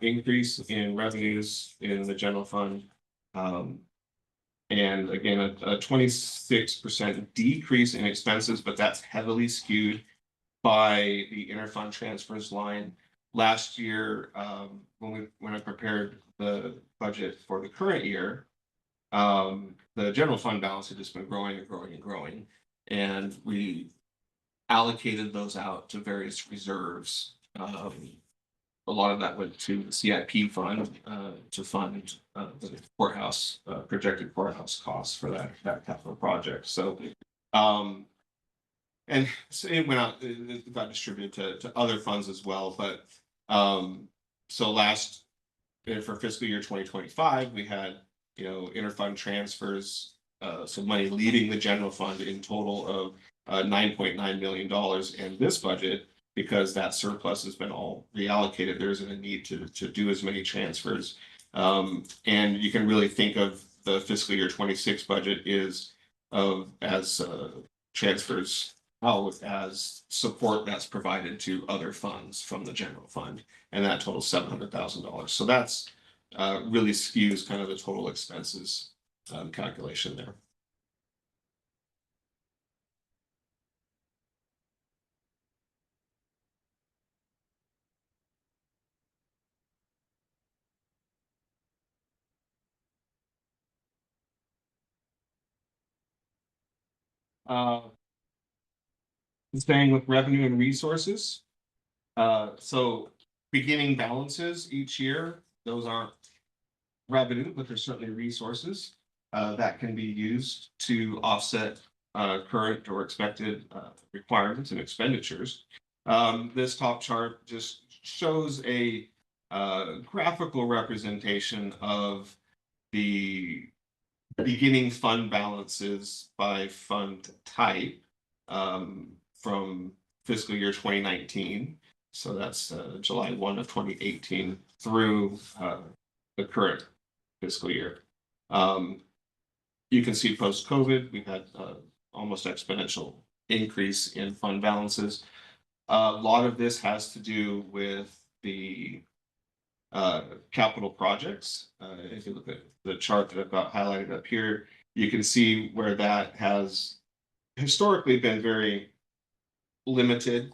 increase in revenues in the general fund. And again, a 26% decrease in expenses, but that's heavily skewed by the interfund transfers line. Last year, when I prepared the budget for the current year, the general fund balance had just been growing and growing and growing. And we allocated those out to various reserves. A lot of that went to the CIP fund to fund the courthouse projected courthouse costs for that capital project. So, and so it went out. It got distributed to other funds as well. But so last for fiscal year 2025, we had interfund transfers, so money leaving the general fund in total of $9.9 million. And this budget, because that surplus has been all reallocated, there isn't a need to do as many transfers. And you can really think of the fiscal year 26 budget as transfers out as support that's provided to other funds from the general fund, and that totals $700,000. So that's really skews kind of the total expenses calculation there. Staying with revenue and resources. So beginning balances each year, those aren't revenue, but they're certainly resources that can be used to offset current or expected requirements and expenditures. This top chart just shows a graphical representation of the beginning fund balances by fund type from fiscal year 2019. So that's July 1 of 2018 through the current fiscal year. You can see post-COVID, we've had almost exponential increase in fund balances. A lot of this has to do with the capital projects. If you look at the chart that I've got highlighted up here, you can see where that has historically been very limited.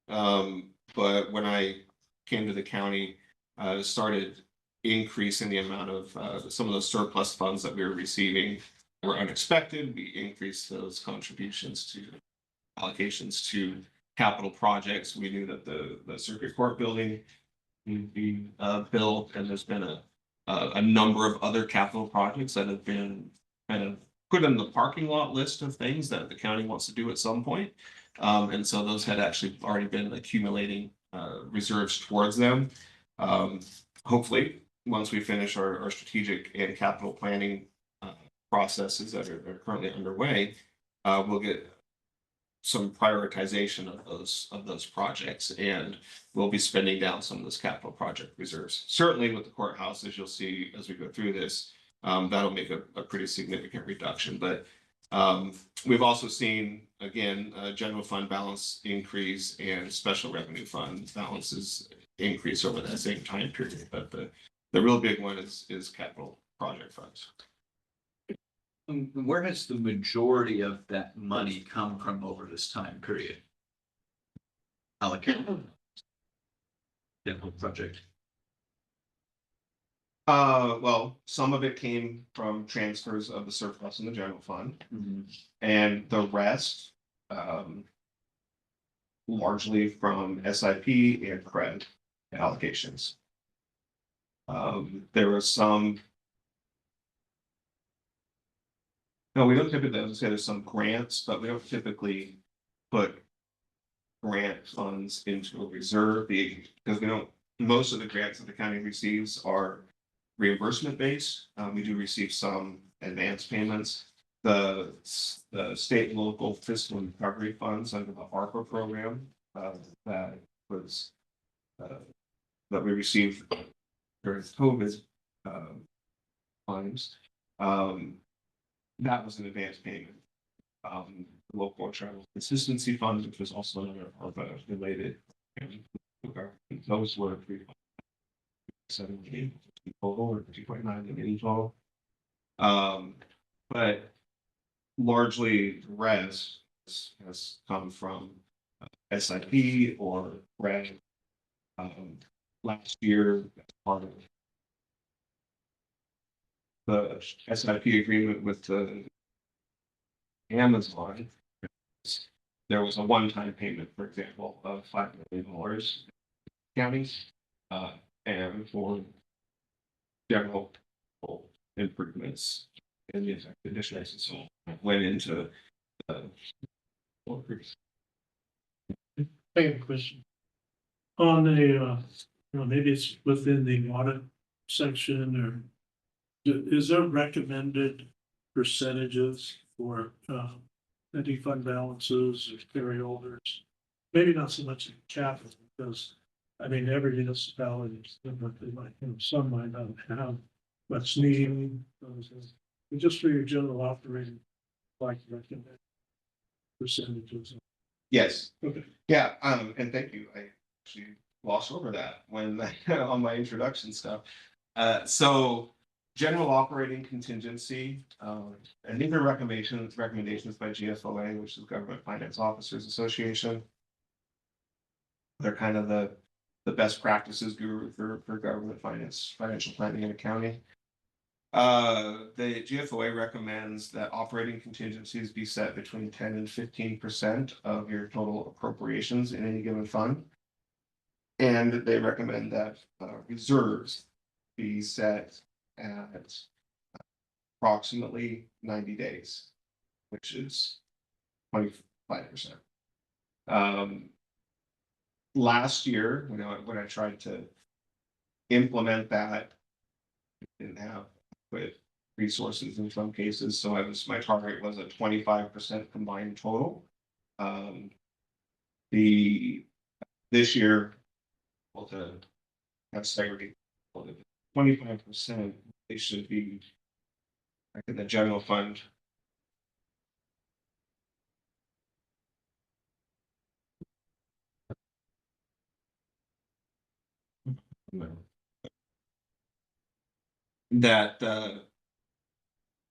But when I came to the county, started increasing the amount of some of those surplus funds that we were receiving were unexpected. We increased those contributions to allocations to capital projects. We knew that the circuit court building would be built, and there's been a number of other capital projects that have been kind of put in the parking lot list of things that the county wants to do at some point. And so those had actually already been accumulating reserves towards them. Hopefully, once we finish our strategic and capital planning processes that are currently underway, we'll get some prioritization of those projects, and we'll be spending down some of those capital project reserves. Certainly with the courthouse, as you'll see as we go through this, that'll make a pretty significant reduction. But we've also seen, again, general fund balance increase and special revenue fund balances increase over that same time period. But the real big one is capital project funds. Where has the majority of that money come from over this time period? Allocated. General project. Well, some of it came from transfers of the surplus in the general fund, and the rest largely from SIP and cred allocations. There was some. No, we don't typically, as I said, there's some grants, but we don't typically put grant funds into a reserve because we don't, most of the grants that the county receives are reimbursement base. We do receive some advance payments. The state and local fiscal recovery funds under the ARPA program, that was, that we received during COVID, times. That was an advance payment. Local travel consistency fund, which was also another ARPA related. Those were 3.7 total, or 2.9 in total. But largely res has come from SIP or RED. Last year, as part of the SIP agreement with the Amazon, there was a one-time payment, for example, of $5 million counties, and for general improvements in the affected districts, and so went into the. I have a question. On a, maybe it's within the audit section, or is there recommended percentages for, any fund balances or carryovers? Maybe not so much in capital, because, I mean, every municipality, but they might, some might not have what's needed. Just for your general operating, like recommend percentages. Yes. Okay. Yeah, and thank you. I actually glossed over that when on my introduction stuff. So general operating contingency, and these are recommendations by GFOA, which is Government Finance Officers Association. They're kind of the best practices guru for government financial planning and accounting. The GFOA recommends that operating contingencies be set between 10 and 15% of your total appropriations in any given fund. And they recommend that reserves be set at approximately 90 days, which is 25%. Last year, when I tried to implement that, didn't have with resources in some cases, so my target was a 25% combined total. This year, well, to have segregated 25%, they should be like in the general fund. That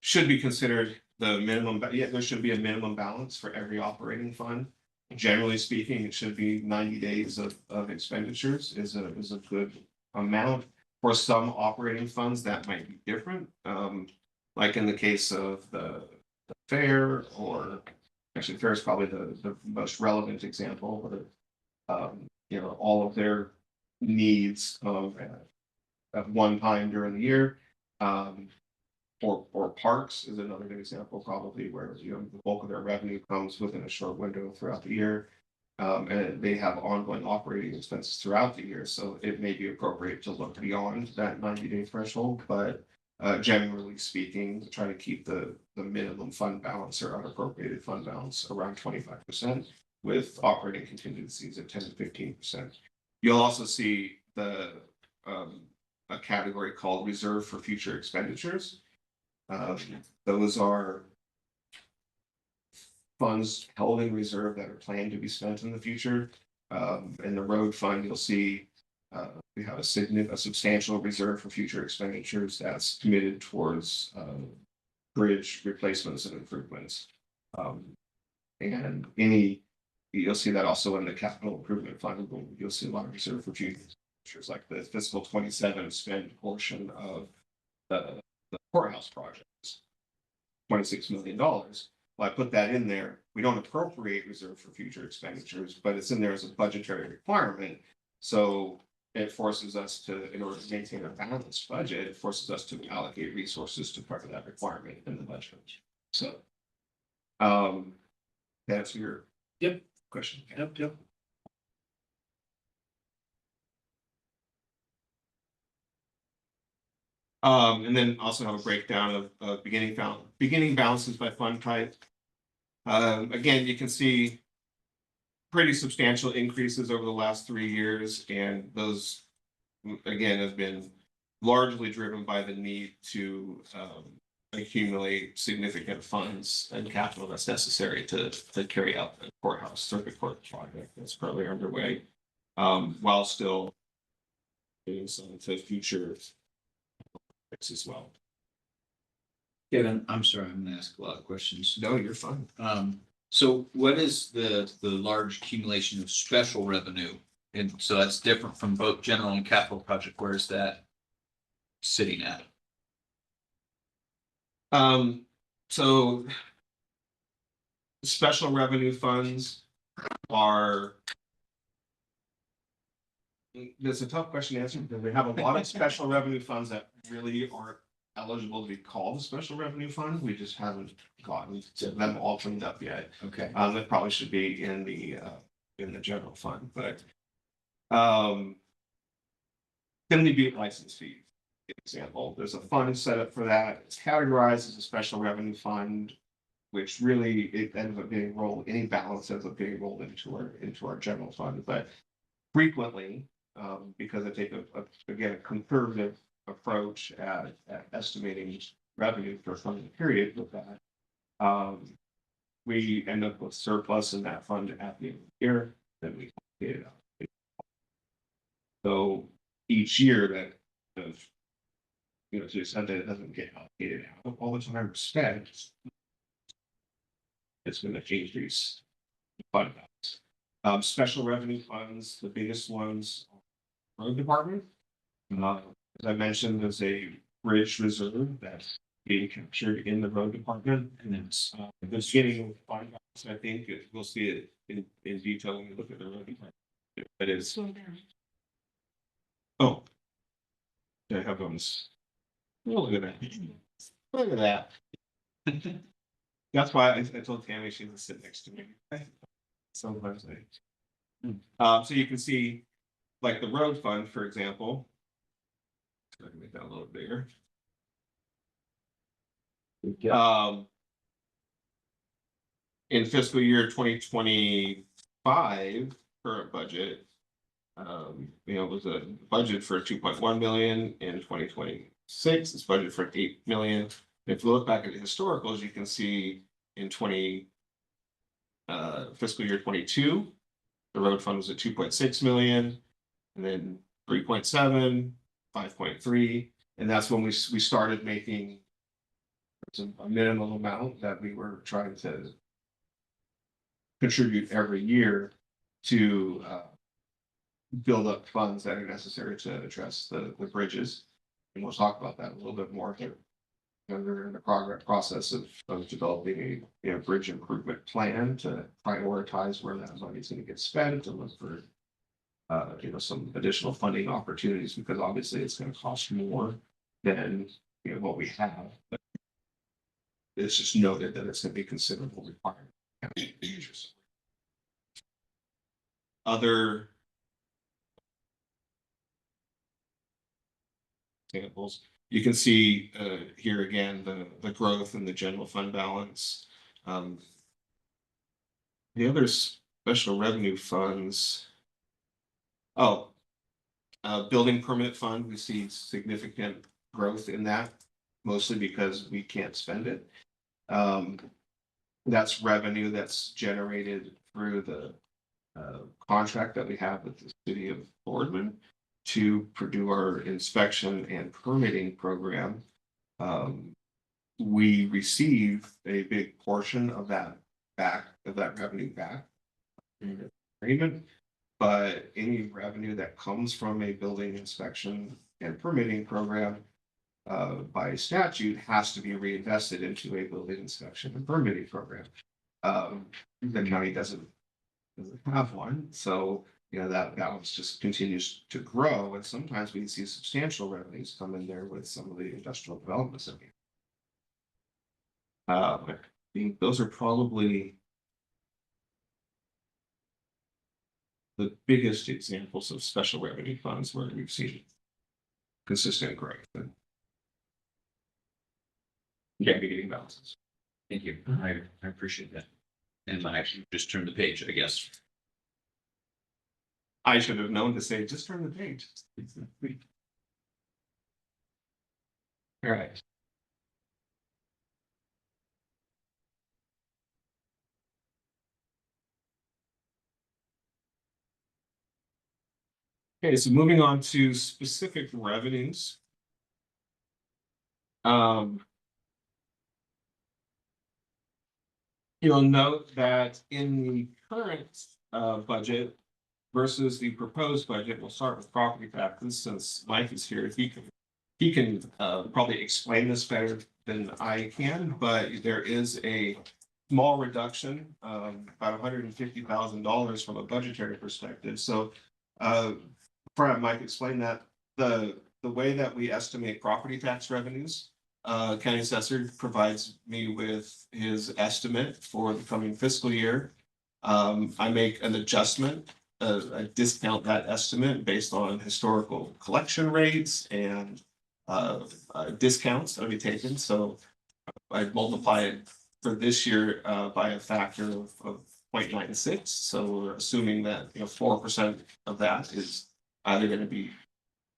should be considered the minimum, but yeah, there should be a minimum balance for every operating fund. Generally speaking, it should be 90 days of expenditures is a good amount. For some operating funds, that might be different. Like in the case of the fair, or actually fair is probably the most relevant example, but all of their needs of at one time during the year. Or parks is another good example, probably, where the bulk of their revenue comes within a short window throughout the year. And they have ongoing operating expenses throughout the year, so it may be appropriate to look beyond that 90-day threshold, but generally speaking, try to keep the minimum fund balance or unappropriated fund balance around 25%, with operating contingencies at 10 to 15%. You'll also see a category called reserve for future expenditures. Those are funds held in reserve that are planned to be spent in the future. In the road fund, you'll see we have a substantial reserve for future expenditures that's committed towards bridge replacements and improvements. And you'll see that also in the capital improvement fund. You'll see a lot of reserve for future expenditures, like the fiscal 27 spend portion of the courthouse projects, $26 million. Well, I put that in there. We don't appropriate reserve for future expenditures, but it's in there as a budgetary requirement. So it forces us to, in order to maintain a balanced budget, it forces us to allocate resources to part of that requirement in the budget. So, that's your question. Yep. And then also have a breakdown of beginning balances by fund type. Again, you can see pretty substantial increases over the last 3 years, and those again have been largely driven by the need to accumulate significant funds and capital that's necessary to carry out the courthouse circuit court project that's currently underway, while still doing some to future as well. Kevin, I'm sorry, I'm gonna ask a lot of questions. No, you're fine. So what is the large accumulation of special revenue? And so that's different from both general and capital project. Where is that sitting at? So special revenue funds are. It's a tough question to answer because we have a lot of special revenue funds that really aren't eligible to be called a special revenue fund. We just haven't gotten to them all cleaned up yet. Okay. That probably should be in the general fund, but chimney butte license fee, for example, there's a fund set up for that. It's categorized as a special revenue fund, which really it ends up being rolled, any balance ends up being rolled into our general fund, but frequently, because I take again a conservative approach at estimating revenue for a funding period with that, we end up with surplus in that fund at the end of the year, then we get it out. So each year that to the extent that it doesn't get allocated out all the time spent, it's going to increase the fund balance. Special revenue funds, the biggest ones, road department. As I mentioned, there's a bridge reserve that's being captured in the road department, and it's the beginning of the fund balance. I think we'll see it in detail when we look at the road department. But it's oh, I have those. Oh, look at that! Look at that! That's why I told Tammy she would sit next to me. Sometimes so you can see, like the road fund, for example. I can make that a little bigger. In fiscal year 2025, current budget, it was a budget for 2.1 million. In 2026, it's budgeted for 8 million. If you look back at the historicals, you can see in fiscal year 22, the road fund was at 2.6 million, and then 3.7, 5.3, and that's when we started making a minimum amount that we were trying to contribute every year to build up funds that are necessary to address the bridges. And we'll talk about that a little bit more here. We're in the process of developing a bridge improvement plan to prioritize where that money is going to get spent and look for some additional funding opportunities, because obviously it's going to cost more than what we have. But it's just noted that it's going to be considerable requirement. Other examples, you can see here again the growth in the general fund balance. The other special revenue funds. Building permit fund, we see significant growth in that, mostly because we can't spend it. That's revenue that's generated through the contract that we have with the city of Boardman to do our inspection and permitting program. We receive a big portion of that revenue back in the agreement, but any revenue that comes from a building inspection and permitting program by statute has to be reinvested into a building inspection and permitting program. The county doesn't have one, so that balance just continues to grow, and sometimes we see substantial revenues come in there with some of the industrial developments that we have. I think those are probably the biggest examples of special revenue funds where we've seen consistent growth. Yeah, beginning balances. Thank you. I appreciate that. And I actually just turned the page, I guess. I should have known to say, just turn the page. All right. Okay, so moving on to specific revenues. You'll note that in the current budget versus the proposed budget, we'll start with property taxes since Mike is here. He can probably explain this better than I can, but there is a small reduction, about $150,000 from a budgetary perspective. So before I might explain that, the way that we estimate property tax revenues, county assessor provides me with his estimate for the coming fiscal year. I make an adjustment, I discount that estimate based on historical collection rates and discounts that will be taken. So I multiply it for this year by a factor of 0.96. So we're assuming that 4% of that is either going to be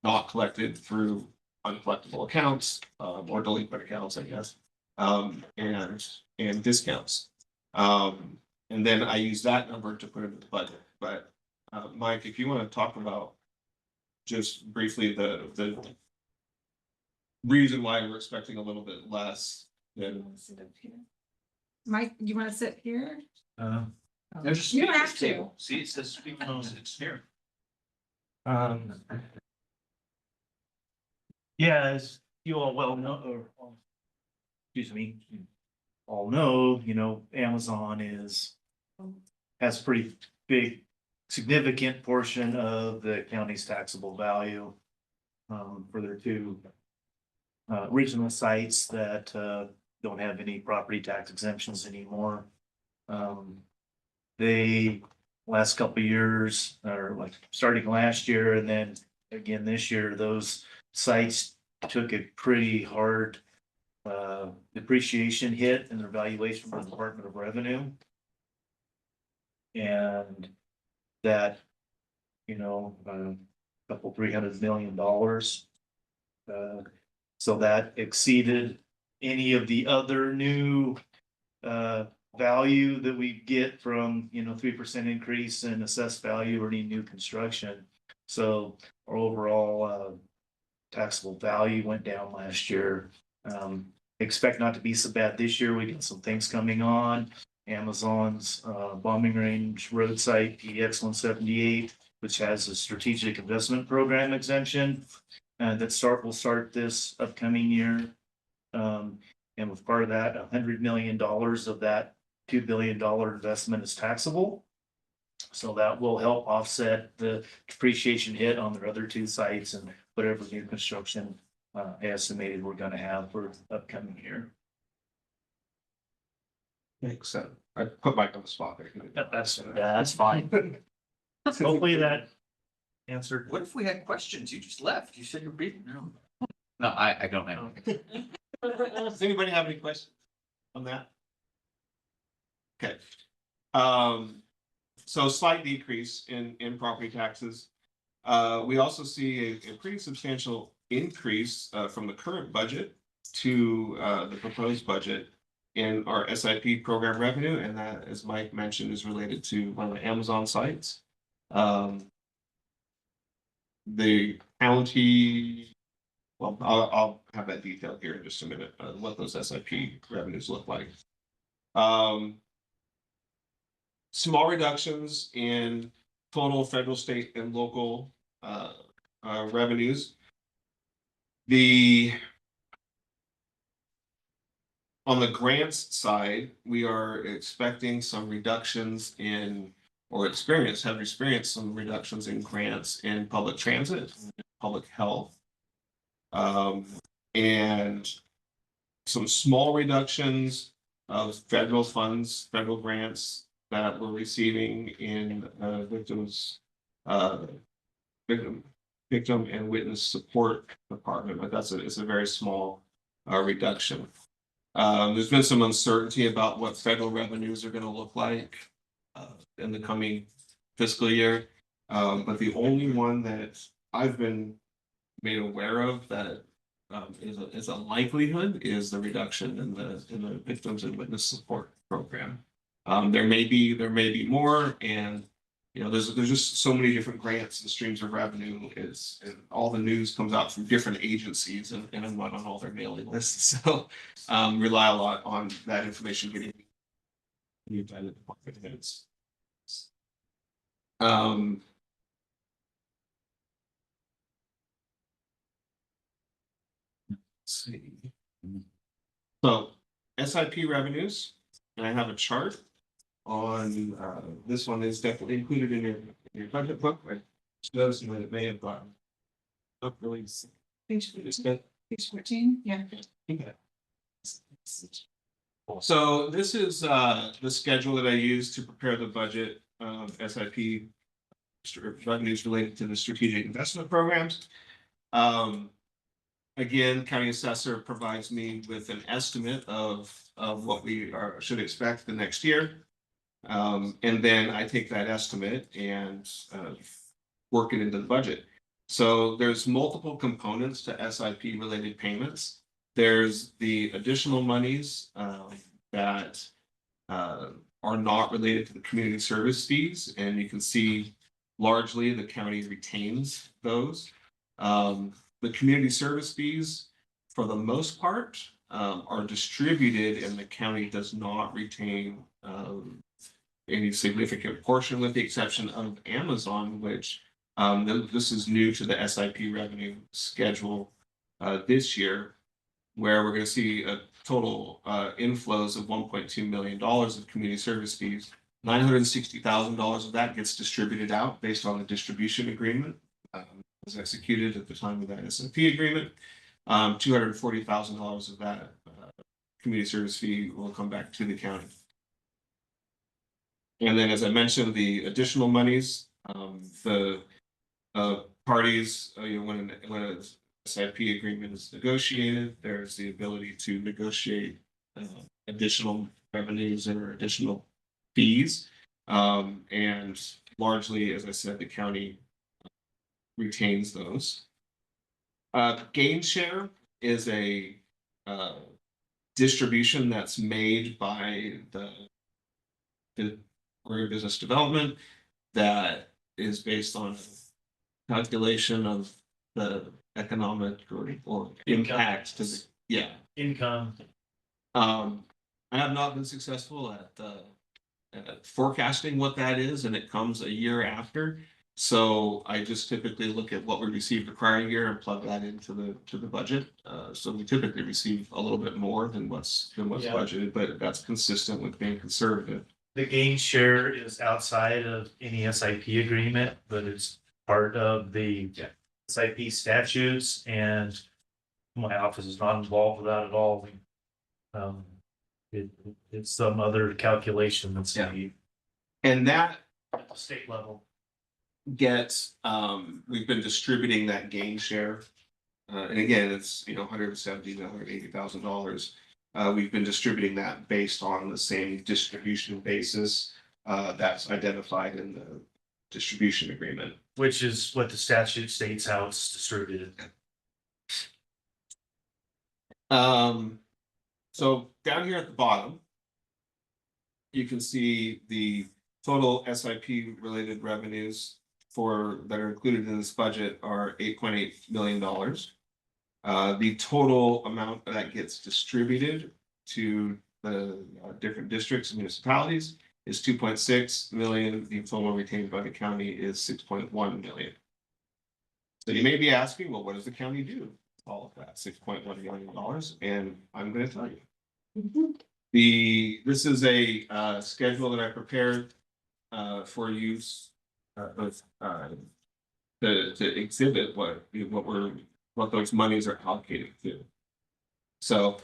not collected through uncollectible accounts or delinquent accounts, I guess, and discounts. And then I use that number to put into the budget. But Mike, if you want to talk about just briefly the reason why we're expecting a little bit less than. Mike, you wanna sit here? There's a You don't speakers have to. table. See, it says speakers, it's here. Yeah, as you all well know, or, excuse me, you all know, Amazon has pretty big, significant portion of the county's taxable value for their two regional sites that don't have any property tax exemptions anymore. They last couple of years, or like starting last year and then again this year, those sites took a pretty hard depreciation hit in their valuation from the Department of Revenue. And that, couple $300 million. So that exceeded any of the other new value that we get from 3% increase in assessed value or any new construction. So our overall taxable value went down last year. Expect not to be so bad this year. We got some things coming on. Amazon's bombing range road site PX 178, which has a strategic investment program exemption that will start this upcoming year. And with part of that, $100 million of that $2 billion investment is taxable. So that will help offset the depreciation hit on their other two sites and whatever new construction estimated we're gonna have for the upcoming year. Makes sense. I put Mike on the spot there. That's fine. Hopefully that answered. What if we had questions? You just left. You said you're beating. No, I don't know. Does anybody have any questions on that? Okay. So slight decrease in property taxes. We also see a pretty substantial increase from the current budget to the proposed budget in our SIP program revenue, and that, as Mike mentioned, is related to one of the Amazon sites. The county, well, I'll have that detail here in just a minute, what those SIP revenues look like. Small reductions in total federal, state, and local revenues. On the grants side, we are expecting some reductions in, or have experienced some reductions in grants in public transit, public health. And some small reductions of federal funds, federal grants that we're receiving in victim and witness support department, but it's a very small reduction. There's been some uncertainty about what federal revenues are gonna look like in the coming fiscal year. But the only one that I've been made aware of that is a likelihood is the reduction in the victims and witness support program. There may be more, and you know, there's just so many different grants and streams of revenue is, and all the news comes out from different agencies, and I'm not on all their mailing lists, so rely a lot on that information getting by the department heads. Um, let's see. So SIP revenues, and I have a chart on, this one is definitely included in your budget book, but those who may have gotten. Not really. Page It's good. page 14, yeah. Okay. So this is the schedule that I use to prepare the budget SIP revenues related to the strategic investment programs. Again, county assessor provides me with an estimate of what we should expect the next year. And then I take that estimate and work it into the budget. So there's multiple components to SIP related payments. There's the additional monies that are not related to the community service fees, and you can see largely the county retains those. The community service fees, for the most part, are distributed, and the county does not retain any significant portion, with the exception of Amazon, which this is new to the SIP revenue schedule this year, where we're going to see a total inflows of $1.2 million of community service fees. $960,000 of that gets distributed out based on the distribution agreement was executed at the time of that SIP agreement. $240,000 of that community service fee will come back to the county. And then, as I mentioned, the additional monies, the parties, when a SIP agreement is negotiated, there's the ability to negotiate additional revenues or additional fees. And largely, as I said, the county retains those. Gain share is a distribution that's made by the Morrow Business Development that is based on calculation of the economic or impact to the, yeah. Income. I have not been successful at forecasting what that is, and it comes a year after. So I just typically look at what we received the prior year and plug that into the budget. So we typically receive a little bit more than what's budgeted, but that's consistent with being conservative. The gain share is outside of any SIP agreement, but it's part of the SIP statutes, and my office is not involved with that at all. It's some other calculation that's made And that at the state level. gets, we've been distributing that gain share. And again, it's, $170,000 to $180,000. We've been distributing that based on the same distribution basis that's identified in the distribution agreement. Which is what the statute states how it's distributed. So down here at the bottom, you can see the total SIP related revenues that are included in this budget are $8.8 million. The total amount that gets distributed to the different districts and municipalities is 2.6 million. The total retained by the county is 6.1 million. So you may be asking, well, what does the county do with all of that $6.1 million? And I'm going to tell you. This is a schedule that I prepared for use to exhibit what those monies are allocated to. So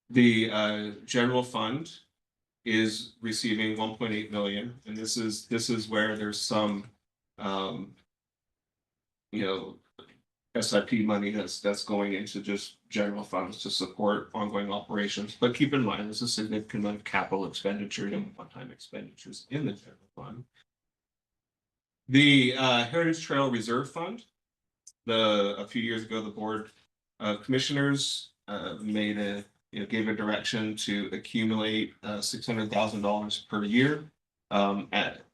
the general fund is receiving 1.8 million, and this is where there's some SIP money that's going into just general funds to support ongoing operations. But keep in mind, there's a significant amount of capital expenditure and one-time expenditures in the general fund. The Heritage Trail Reserve Fund, a few years ago, the Board of Commissioners gave a direction to accumulate $600,000 per year.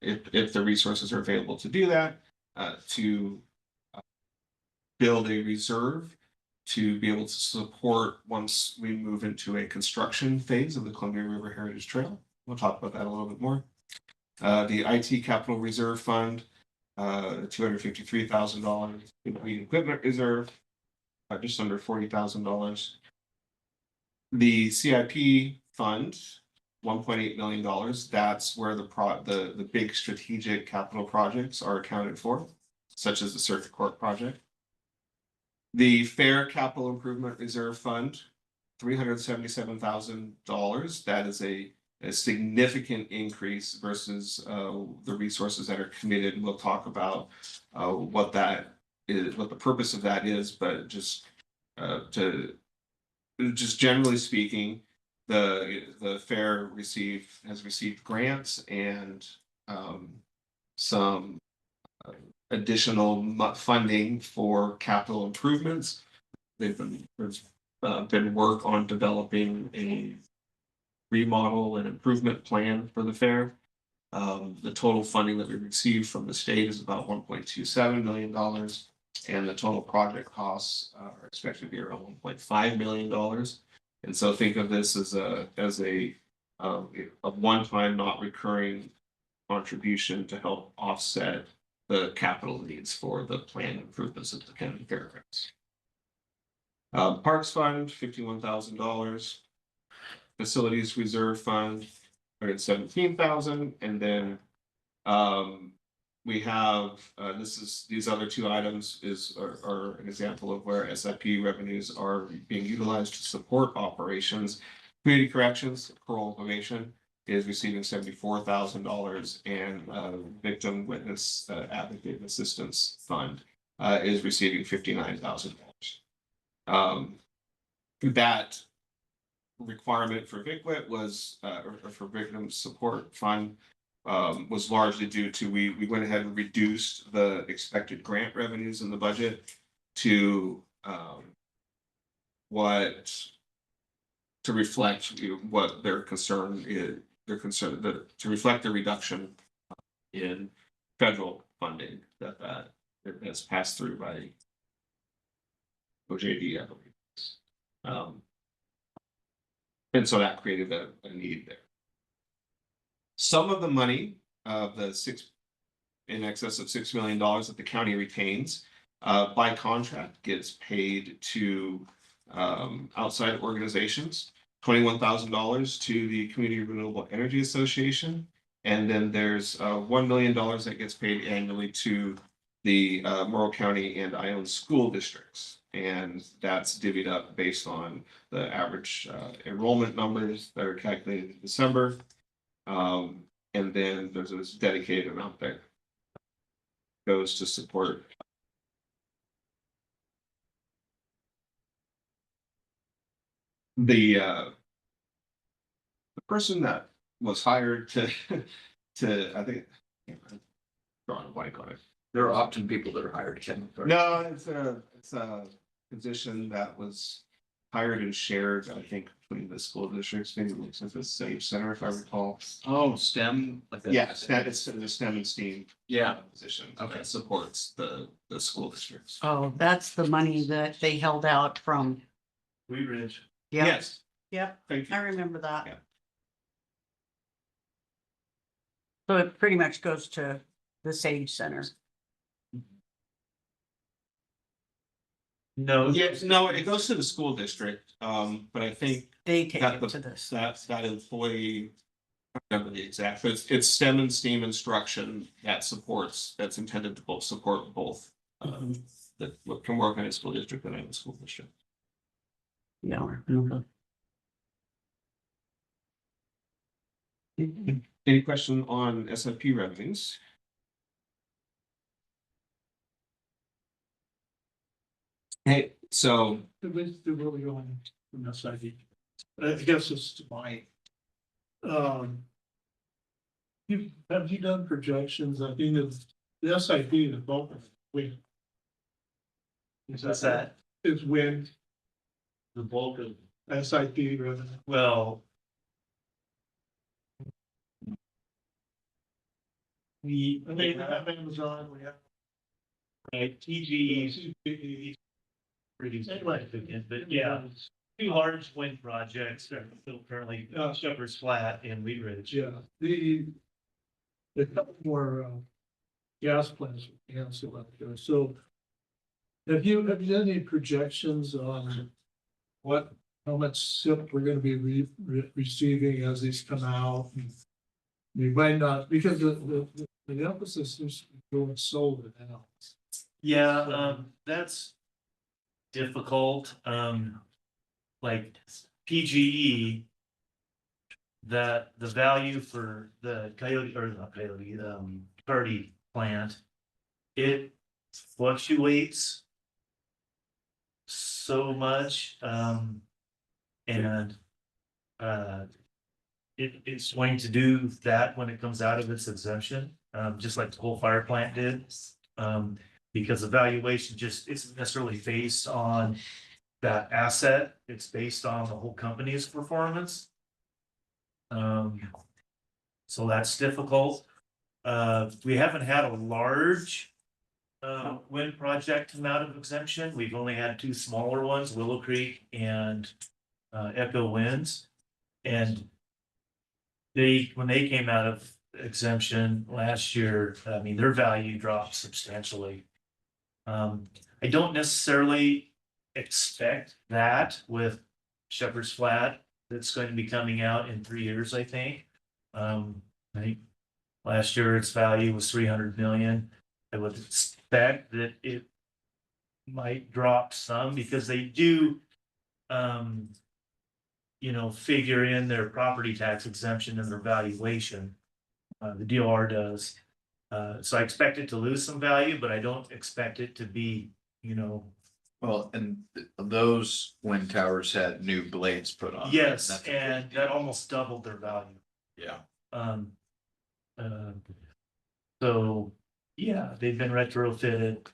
If the resources are available to do that, to build a reserve to be able to support once we move into a construction phase of the Columbia River Heritage Trail. We'll talk about that a little bit more. The IT Capital Reserve Fund, $253,000. The Equipment Reserve, just under $40,000. The CIP Fund, $1.8 million. That's where the big strategic capital projects are accounted for, such as the Circuit Court project. The Fair Capital Improvement Reserve Fund, $377,000. That is a significant increase versus the resources that are committed. We'll talk about what that is, what the purpose of that is, but just generally speaking, the fair has received grants and some additional funding for capital improvements. There's been work on developing a remodel and improvement plan for the fair. The total funding that we received from the state is about $1.27 million, and the total project costs are expected to be around $1.5 million. And so think of this as a one-time, not recurring contribution to help offset the capital needs for the planned improvements at the county fairgrounds. Parks Fund, $51,000. Facilities Reserve Fund, $117,000, and then we have these other two items are an example of where SIP revenues are being utilized to support operations. Community Corrections, parole probation is receiving $74,000, and Victim Witness Advocate Assistance Fund is receiving $59,000. That requirement for VicWit was or for Victim Support Fund was largely due to we went ahead and reduced the expected grant revenues in the budget to reflect what their concern is. To reflect the reduction in federal funding that has passed through by OJD, I believe. And so that created a need there. Some of the money of in excess of $6 million that the county retains by contract gets paid to outside organizations. $21,000 to the Community Renewable Energy Association, and then there's $1 million that gets paid annually to the Morrow County and Ione school districts, and that's divvied up based on the average enrollment numbers that are calculated in December. And then there's this dedicated amount that goes to support the person that was hired to I think I'm drawing a blank on it. There are often people that are hired to. No, it's a position that was hired and shared, I think, between the school districts, maybe it's the Sage Center, if I recall. Oh, STEM, like that. Yeah, it's the STEM and STEAM Yeah. position Okay. that supports the school districts. Oh, that's the money that they held out from. We Ridge. Yeah, Yes, yep, thank I you. remember that. Yeah. So it pretty much goes to the Sage Center. No. Yes, no, it goes to the school district, but I think They take that it to this. that employee, I don't remember the exact, but it's STEM and STEAM instruction that's intended to support both that can work in a school district and in a school district. Yeah. I remember. Any question on SIP revenues? Hey, so Did we really go on from this idea? I guess it's to my. Have you done projections? I think of the SIP, the bulk of wind. What's that? Is wind, The bulk of, SIP revenue. well. We, I mean, we have Amazon, we have. TGE is pretty significant, but yeah, two large wind projects are still currently Shepherd's Flat and Wheat Ridge. Yeah, the couple more, gas plants we cancel out there, so. Have you done any projections on how much SIP we're gonna be receiving as these come out? We might not, because the emphasis is going solar now. Yeah, that's difficult, like PGE. That the value for the Coyote, or not Coyote, Purdy plant, it fluctuates so much, and it's going to do that when it comes out of its exemption, just like the coal fire plant did. Because the valuation just isn't necessarily based on that asset, it's based on the whole company's performance. So that's difficult. We haven't had a large wind project come out of exemption. We've only had two smaller ones, Willow Creek and Echo Winds. And when they came out of exemption last year, I mean, their value dropped substantially. I don't necessarily expect that with Shepherd's Flat that's going to be coming out in 3 years, I think. I think last year its value was 300 million. I would expect that it might drop some because they do, figure in their property tax exemption in their valuation. The DOR does. So I expect it to lose some value, but I don't expect it to be, Well, and those wind towers had new blades put on. yes, That's a and big that deal. almost doubled their value. Yeah, Um, so, yeah, they've been retrofitted.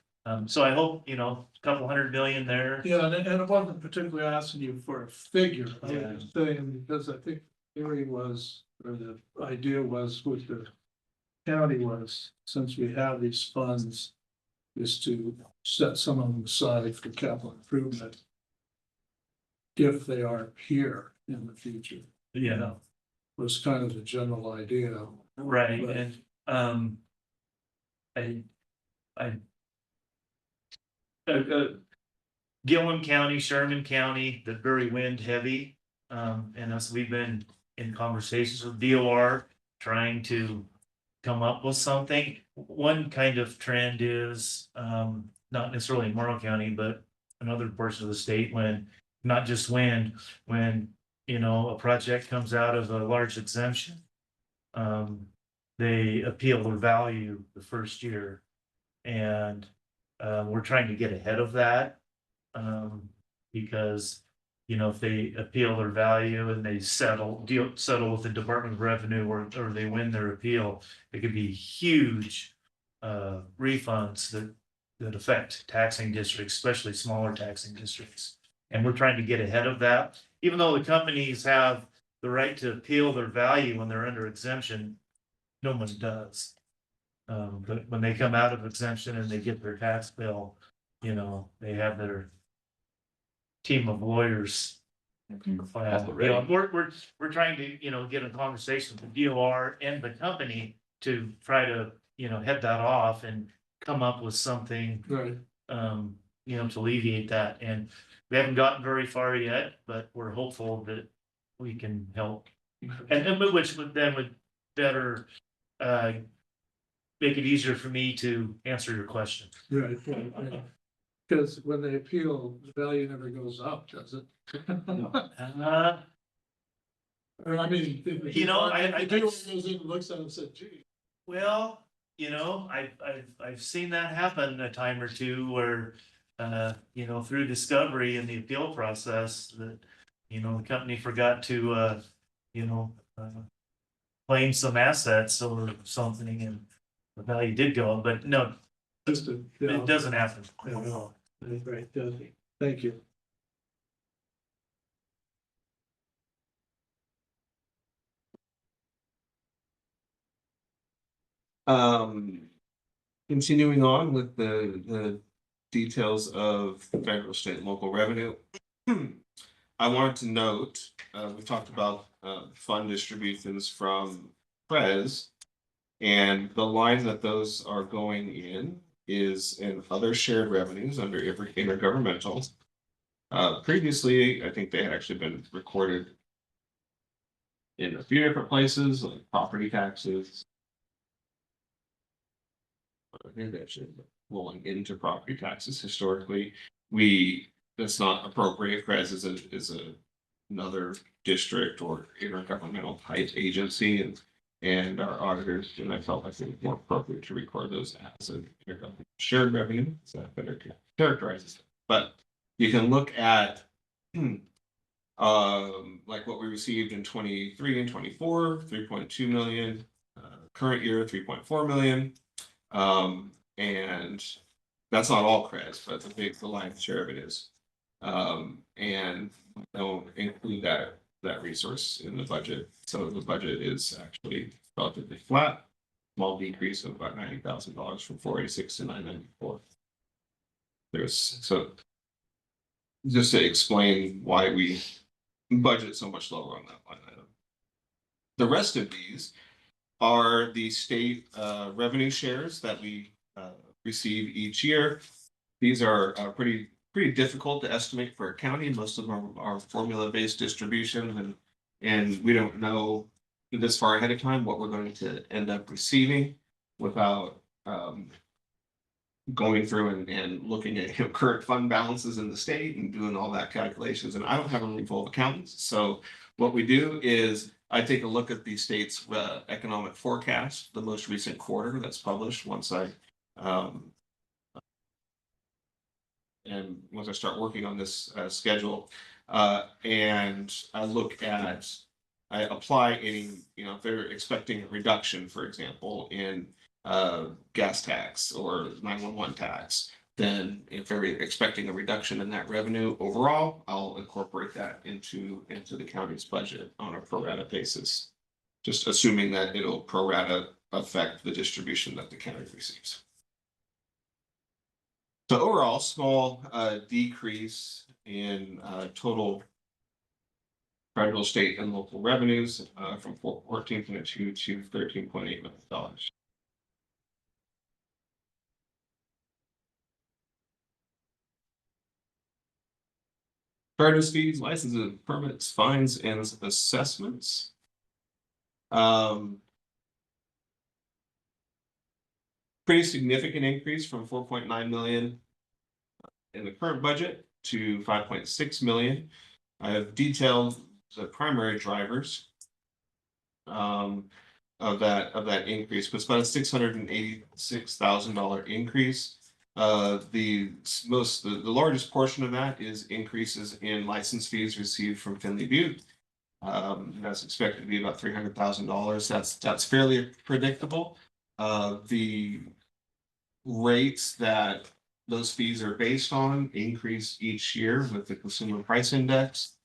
So I hope, a couple $100 million there. Yeah, and I wasn't particularly asking you for a figure, I Yeah. was just saying, because I think the theory was, or the idea was with the county was, since we have these funds, is to set some of them aside for capital improvement if they are here in the future. Yeah, Was kind of the general idea. right, Right. and, Gillum County, Sherman County, they're very wind heavy. And as we've been in conversations with DOR, trying to come up with something. One kind of trend is, not necessarily in Morrow County, but in other parts of the state, when, not just wind, when, a project comes out of a large exemption. They appeal their value the first year. And, we're trying to get ahead of that. Because, if they appeal their value and they settle with the Department of Revenue or they win their appeal, it could be huge refunds that affect taxing districts, especially smaller taxing districts. And we're trying to get ahead of that, even though the companies have the right to appeal their value when they're under exemption, no one does. But when they come out of exemption and they get their tax bill, they have their team of lawyers. We're trying to, get a conversation with the DOR and the company to try to, head that off and come up with something, Right. to alleviate that. And we haven't gotten very far yet, but we're hopeful that we can help. And which would better, make it easier for me to answer your question. Right. Because when they appeal, the value never goes up, does it? Or I mean. I goes in and looks at it and said, gee. well, I've seen that happen a time or two where, you know, through discovery in the appeal process that, you know, the company forgot to, you know, claim some assets or something and the value did go up, but no, Just to. it doesn't happen. No, right, doesn't. Thank you. Um, continuing on with the details of federal, state, and local revenue. I wanted to note, we talked about, fund distributions from Prez. And the line that those are going in is in other shared revenues under every intergovernmental. Previously, I think they had actually been recorded in a few different places, like property taxes. I think they actually rolling into property taxes historically. That's not appropriate. CREZ is another district or intergovernmental type agency, and our auditors, and I felt like it was more appropriate to record those as an intergovernmental shared revenue, so that better characterizes it. But you can look at like what we received in 23 and 24, 3.2 million, current year 3.4 million. And that's not all CREZ, but the lion's share of it is. And don't include that resource in the budget. So the budget is actually relatively flat, small decrease of about $90,000 from 486 to 994. So just to explain why we budget so much lower on that line item. The rest of these are the state revenue shares that we receive each year. These are pretty difficult to estimate for a county. Most of them are formula-based distributions, and we don't know this far ahead of time what we're going to end up receiving without going through and looking at current fund balances in the state and doing all that calculations. And I don't have a room full of accountants. So what we do is I take a look at the state's economic forecast, the most recent quarter that's published once I start working on this schedule, and I apply any, if they're expecting a reduction, for example, in gas tax or 911 tax, then if they're expecting a reduction in that revenue overall, I'll incorporate that into the county's budget on a pro rata basis, just assuming that it'll pro rata affect the distribution that the county receives. So overall, small decrease in total federal, state, and local revenues from $14.2 to $13.8 million. Charges, fees, licenses, permits, fines, and assessments. Pretty significant increase from 4.9 million in the current budget to 5.6 million. I have detailed the primary drivers of that increase, but it's about a $686,000 increase. The largest portion of that is increases in license fees received from Finley Butte. That's expected to be about $300,000. That's fairly predictable. The rates that those fees are based on increase each year with the consumer price index.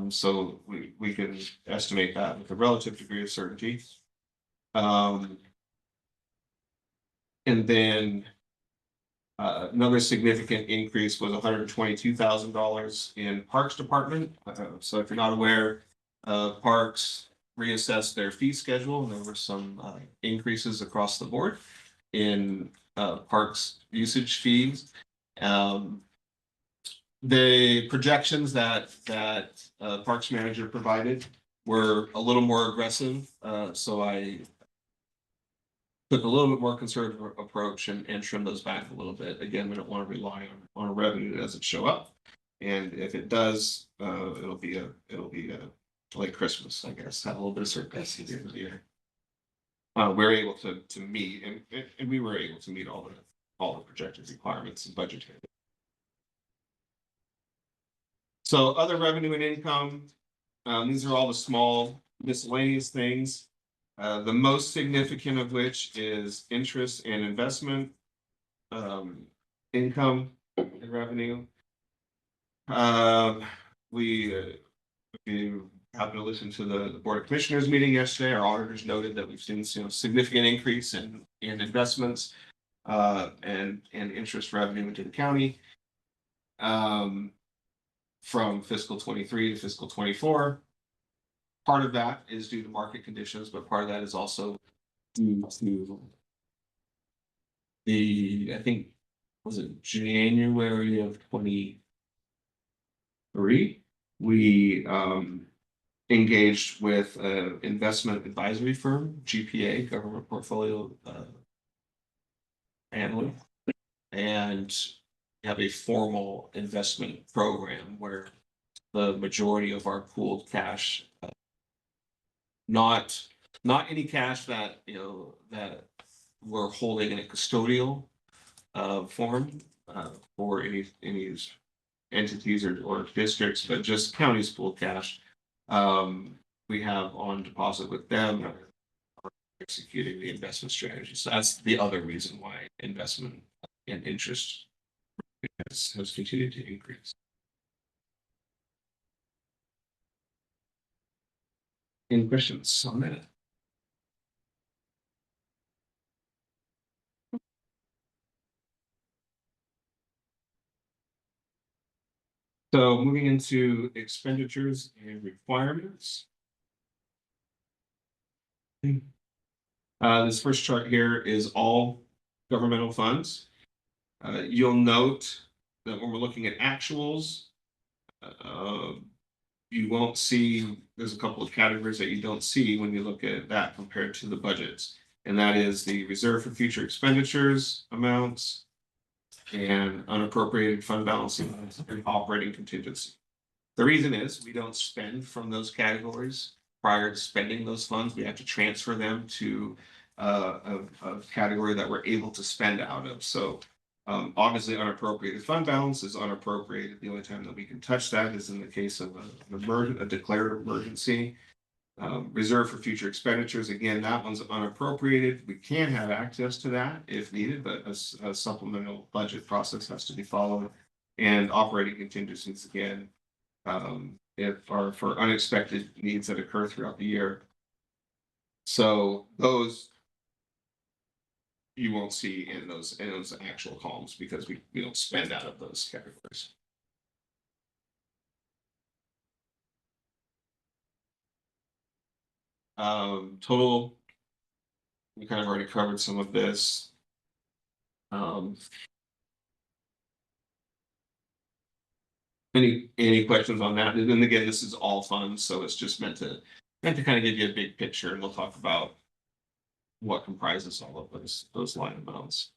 So we can estimate that with a relative degree of certainty. And then another significant increase was $122,000 in Parks Department. So if you're not aware, Parks reassessed their fee schedule, and there were some increases across the board in parks usage fees. The projections that Parks Manager provided were a little more aggressive, so I took a little bit more conservative approach and trim those back a little bit. Again, we don't want to rely on a revenue that doesn't show up, and if it does, it'll be like Christmas, I guess, have a little bit of surplus at the end of the year. We're able to meet, and we were able to meet all the projected requirements and budgetary. So other revenue and income, these are all the small miscellaneous things. The most significant of which is interest and investment. Income and revenue. We happened to listen to the Board of Commissioners meeting yesterday. Our auditors noted that we've seen significant increase in investments and interest revenue into the county. From fiscal 23 to fiscal 24. Part of that is due to market conditions, but part of that is also due to I think, was it January of 23? We engaged with an investment advisory firm, GPA, Government Portfolio Analyst, and have a formal investment program where the majority of our pooled cash, not any cash that that we're holding in a custodial form for any entities or districts, but just counties pooled cash. We have on deposit with them, executing the investment strategy. So that's the other reason why investment and interest has continued to increase. Any questions on that? So moving into expenditures and requirements. This first chart here is all governmental funds. You'll note that when we're looking at actuals, you won't see, there's a couple of categories that you don't see when you look at that compared to the budgets. And that is the reserve for future expenditures amounts and unappropriated fund balances and operating contingency. The reason is we don't spend from those categories prior to spending those funds. We have to transfer them to a category that we're able to spend out of. So obviously unappropriated fund balance is unappropriated. The only time that we can touch that is in the case of a declared emergency. Reserve for future expenditures, again, that one's unappropriated. We can have access to that if needed, but a supplemental budget process has to be followed. And operating contingencies, again, are for unexpected needs that occur throughout the year. So those you won't see in those actual columns because we don't spend out of those categories. Total, we kind of already covered some of this. Any questions on that? And again, this is all funds, so it's just meant to kind of give you a big picture, and we'll talk about what comprises all of those line amounts.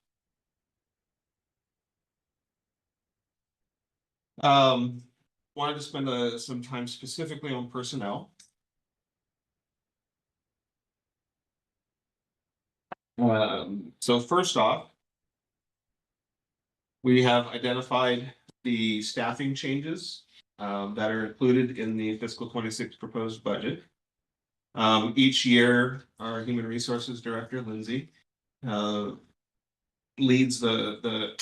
Wanted to spend some time specifically on personnel. So first off, we have identified the staffing changes that are included in the fiscal 26 proposed budget. Each year, our human resources director, Lindsay, leads the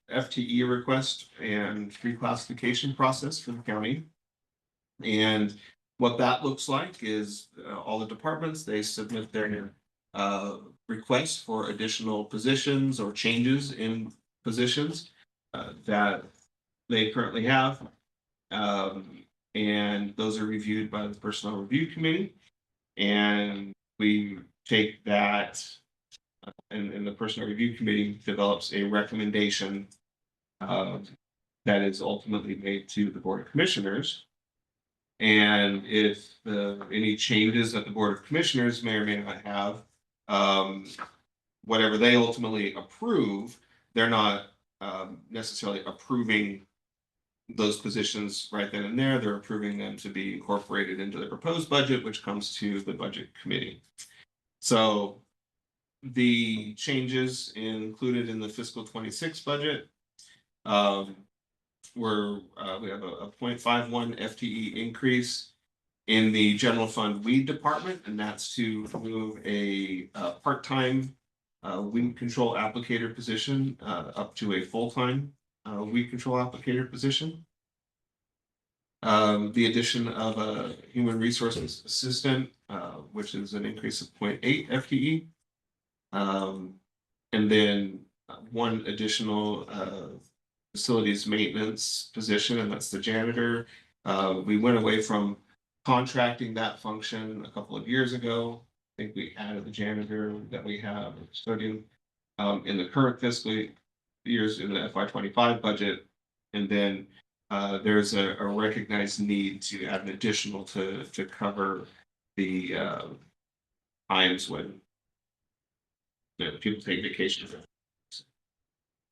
FTE request and reclassification process for the county. And what that looks like is all the departments, they submit their requests for additional positions or changes in positions that they currently have. And those are reviewed by the Personnel Review Committee. And we take that and the Personnel Review Committee develops a recommendation that is ultimately made to the Board of Commissioners. And if any changes that the Board of Commissioners may or may not have, whatever they ultimately approve, they're not necessarily approving those positions right then and there. They're approving them to be incorporated into the proposed budget, which comes to the Budget Committee. So the changes included in the fiscal 26 budget, we have a 0.51 FTE increase in the general fund weed department, and that's to move a part-time weed control applicator position up to a full-time weed control applicator position. The addition of a human resources assistant, which is an increase of 0.8 FTE. And then one additional facilities maintenance position, and that's the janitor. We went away from contracting that function a couple of years ago. I think we added the janitor that we have custodian in the current fiscal years in the FY25 budget. And then there's a recognized need to add an additional to cover the times when people take vacation.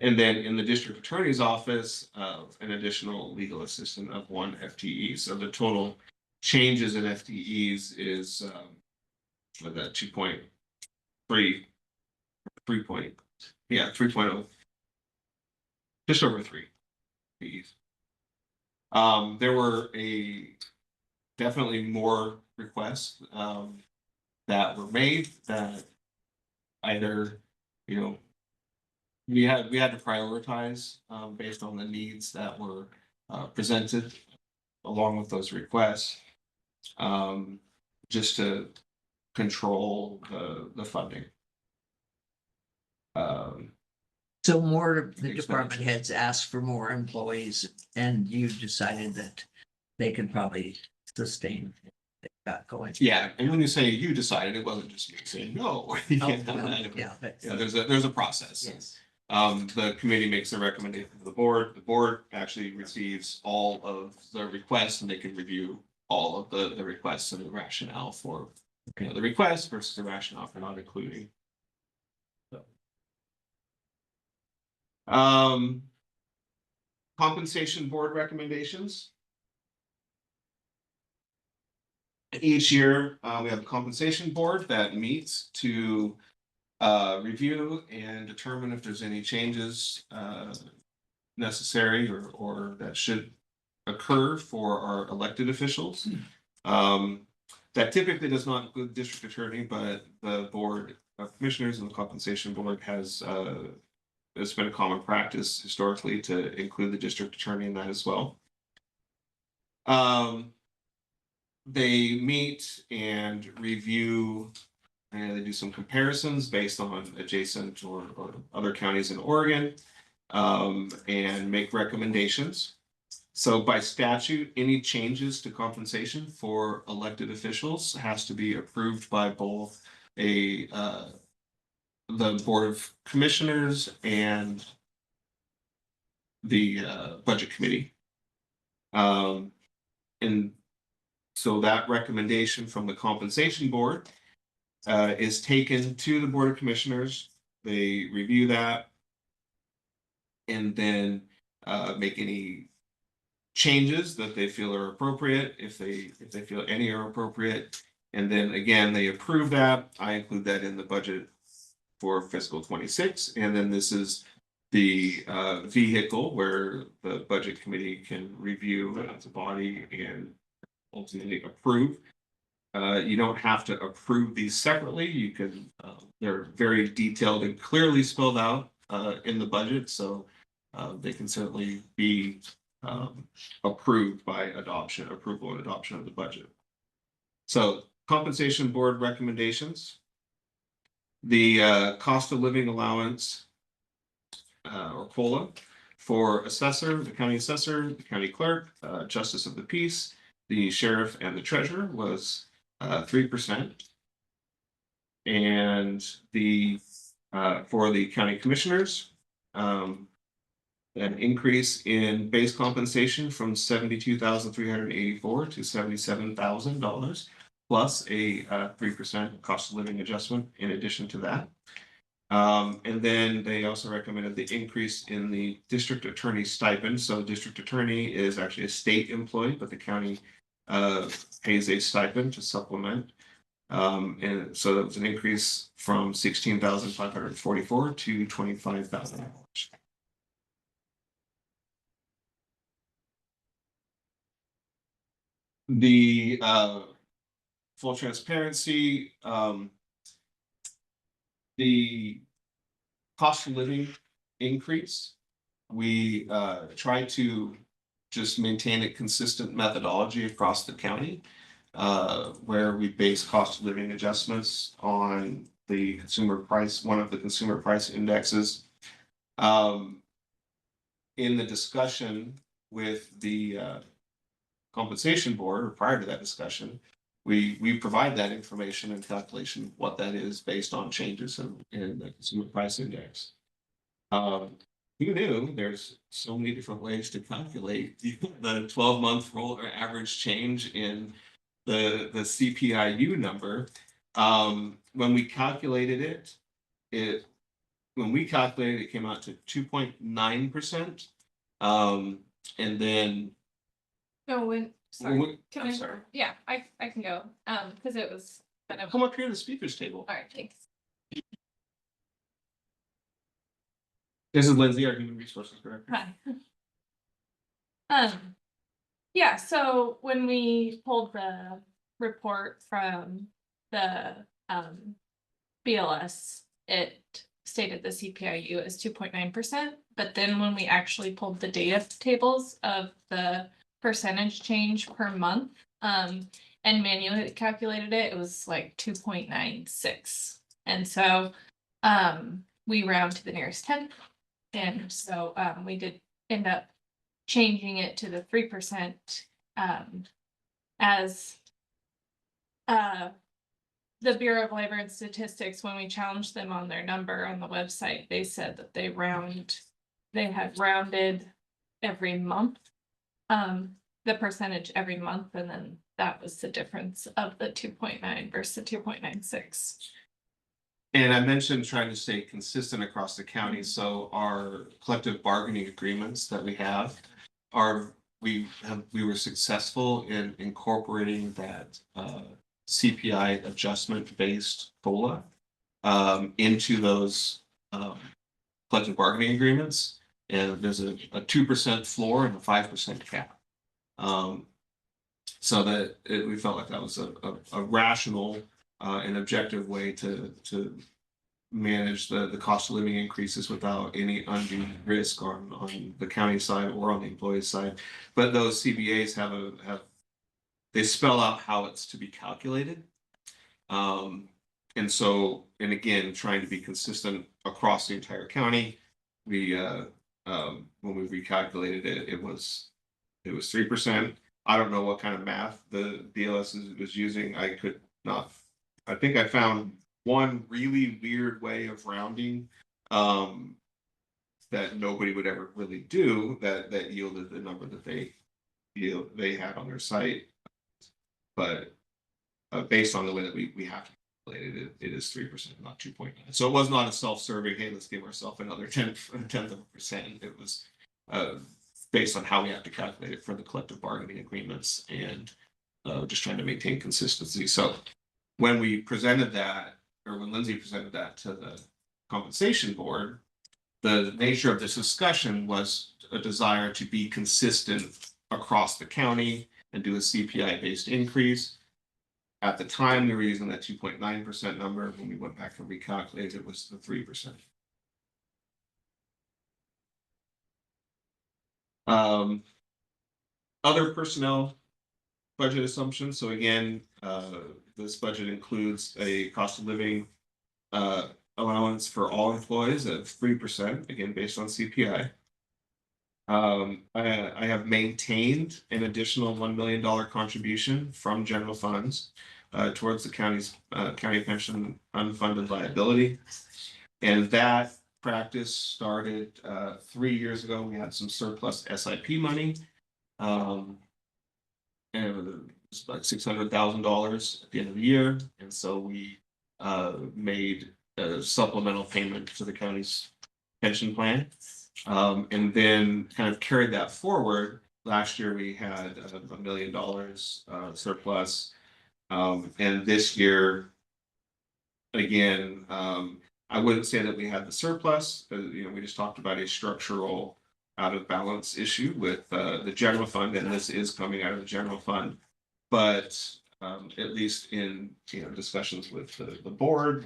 And then in the district attorney's office, an additional legal assistant of 1 FTE. So the total changes in FTEs is that 2.3, 3.0, just over 3 FTEs. There were definitely more requests that were made that either, we had to prioritize based on the needs that were presented along with those requests, just to control the funding. So more of the department heads asked for more employees, and you decided that they could probably sustain that going. Yeah, and when you say you decided, it wasn't just me saying no. You Oh, can't have well, that. yeah, but Yeah, there's a process. yes. The committee makes a recommendation to the board. The board actually receives all of the requests, and they can review all of the requests and the rationale for the request versus the rationale for not including. Compensation board recommendations. Each year, we have a compensation board that meets to review and determine if there's any changes necessary or that should occur for our elected officials. That typically does not include the district attorney, but the board of commissioners and the compensation board has it's been a common practice historically to include the district attorney in that as well. They meet and review, and they do some comparisons based on adjacent or other counties in Oregon, and make recommendations. So by statute, any changes to compensation for elected officials has to be approved by both the Board of Commissioners and the Budget Committee. And so that recommendation from the Compensation Board is taken to the Board of Commissioners. They review that and then make any changes that they feel are appropriate, if they feel any are appropriate. And then again, they approve that. I include that in the budget for fiscal 26. And then this is the vehicle where the Budget Committee can review as a body and ultimately approve. You don't have to approve these separately. You can, they're very detailed and clearly spelled out in the budget. So they can certainly be approved by approval and adoption of the budget. So compensation board recommendations. The cost of living allowance or COLA for assessor, the county assessor, the county clerk, justice of the peace, the sheriff, and the treasurer was 3%. And the for the county commissioners, an increase in base compensation from $72,384 to $77,000, plus a 3% cost of living adjustment in addition to that. And then they also recommended the increase in the district attorney stipend. So district attorney is actually a state employee, but the county pays a stipend to supplement. And so that was an increase from $16,544 to $25,000. The full transparency, the cost of living increase. We try to just maintain a consistent methodology across the county, where we base cost of living adjustments on the consumer price, one of the consumer price indexes. In the discussion with the compensation board, or prior to that discussion, we provide that information and calculation, what that is based on changes in the consumer price index. Who knew there's so many different ways to calculate the 12-month roll or average change in the CPIU number. When we calculated it came out to 2.9%. And then No, sorry. when Can I'm I- sorry. Yeah, I can go, because it was kind of, Come up here to the speakers table. all right, thanks. This is Lindsay, our human resources director. Hi. Yeah, so when we pulled the report from the BLS, it stated the CPIU as 2.9%, but then when we actually pulled the data tables of the percentage change per month, and manually calculated it, it was like 2.96. And so we round to the nearest 10th. And so we did end up changing it to the 3%, as the Bureau of Labor and Statistics, when we challenged them on their number on the website, they said that they had rounded every month, the percentage every month, and then that was the difference of the 2.9 versus the 2.96. And I mentioned trying to stay consistent across the county, so our collective bargaining agreements that we have we were successful in incorporating that CPI adjustment based COLA into those collective bargaining agreements, and there's a 2% floor and a 5% cap. So that we felt like that was a rational and objective way to manage the cost of living increases without any undue risk on the county side or on the employee side. But those CBAs they spell out how it's to be calculated. And again, trying to be consistent across the entire county, when we recalculated it, it was 3%. I don't know what kind of math the BLS was using. I think I found one really weird way of rounding that nobody would ever really do that yielded the number that they had on their site. But based on the way that we have to calculate it, it is 3%, not 2.9. So it was not a self-serving, hey, let's give ourselves another tenth of a percent. It was based on how we have to calculate it for the collective bargaining agreements, and just trying to maintain consistency. So when we presented that, or when Lindsay presented that to the compensation board, the nature of this discussion was a desire to be consistent across the county and do a CPI based increase. At the time, we were using that 2.9% number. When we went back and recalculated, it was the 3%. Other personnel budget assumptions. So again, this budget includes a cost of living allowance for all employees of 3%, again, based on CPI. I have maintained an additional $1 million contribution from general funds towards the county's county pension unfunded liability. And that practice started 3 years ago. We had some surplus SIP money. And it was like $600,000 at the end of the year. And so we made a supplemental payment to the county's pension plan. And then kind of carried that forward. Last year we had $1 million surplus. And this year, again, I wouldn't say that we had the surplus. We just talked about a structural out of balance issue with the general fund, and this is coming out of the general fund. But at least in, discussions with the board,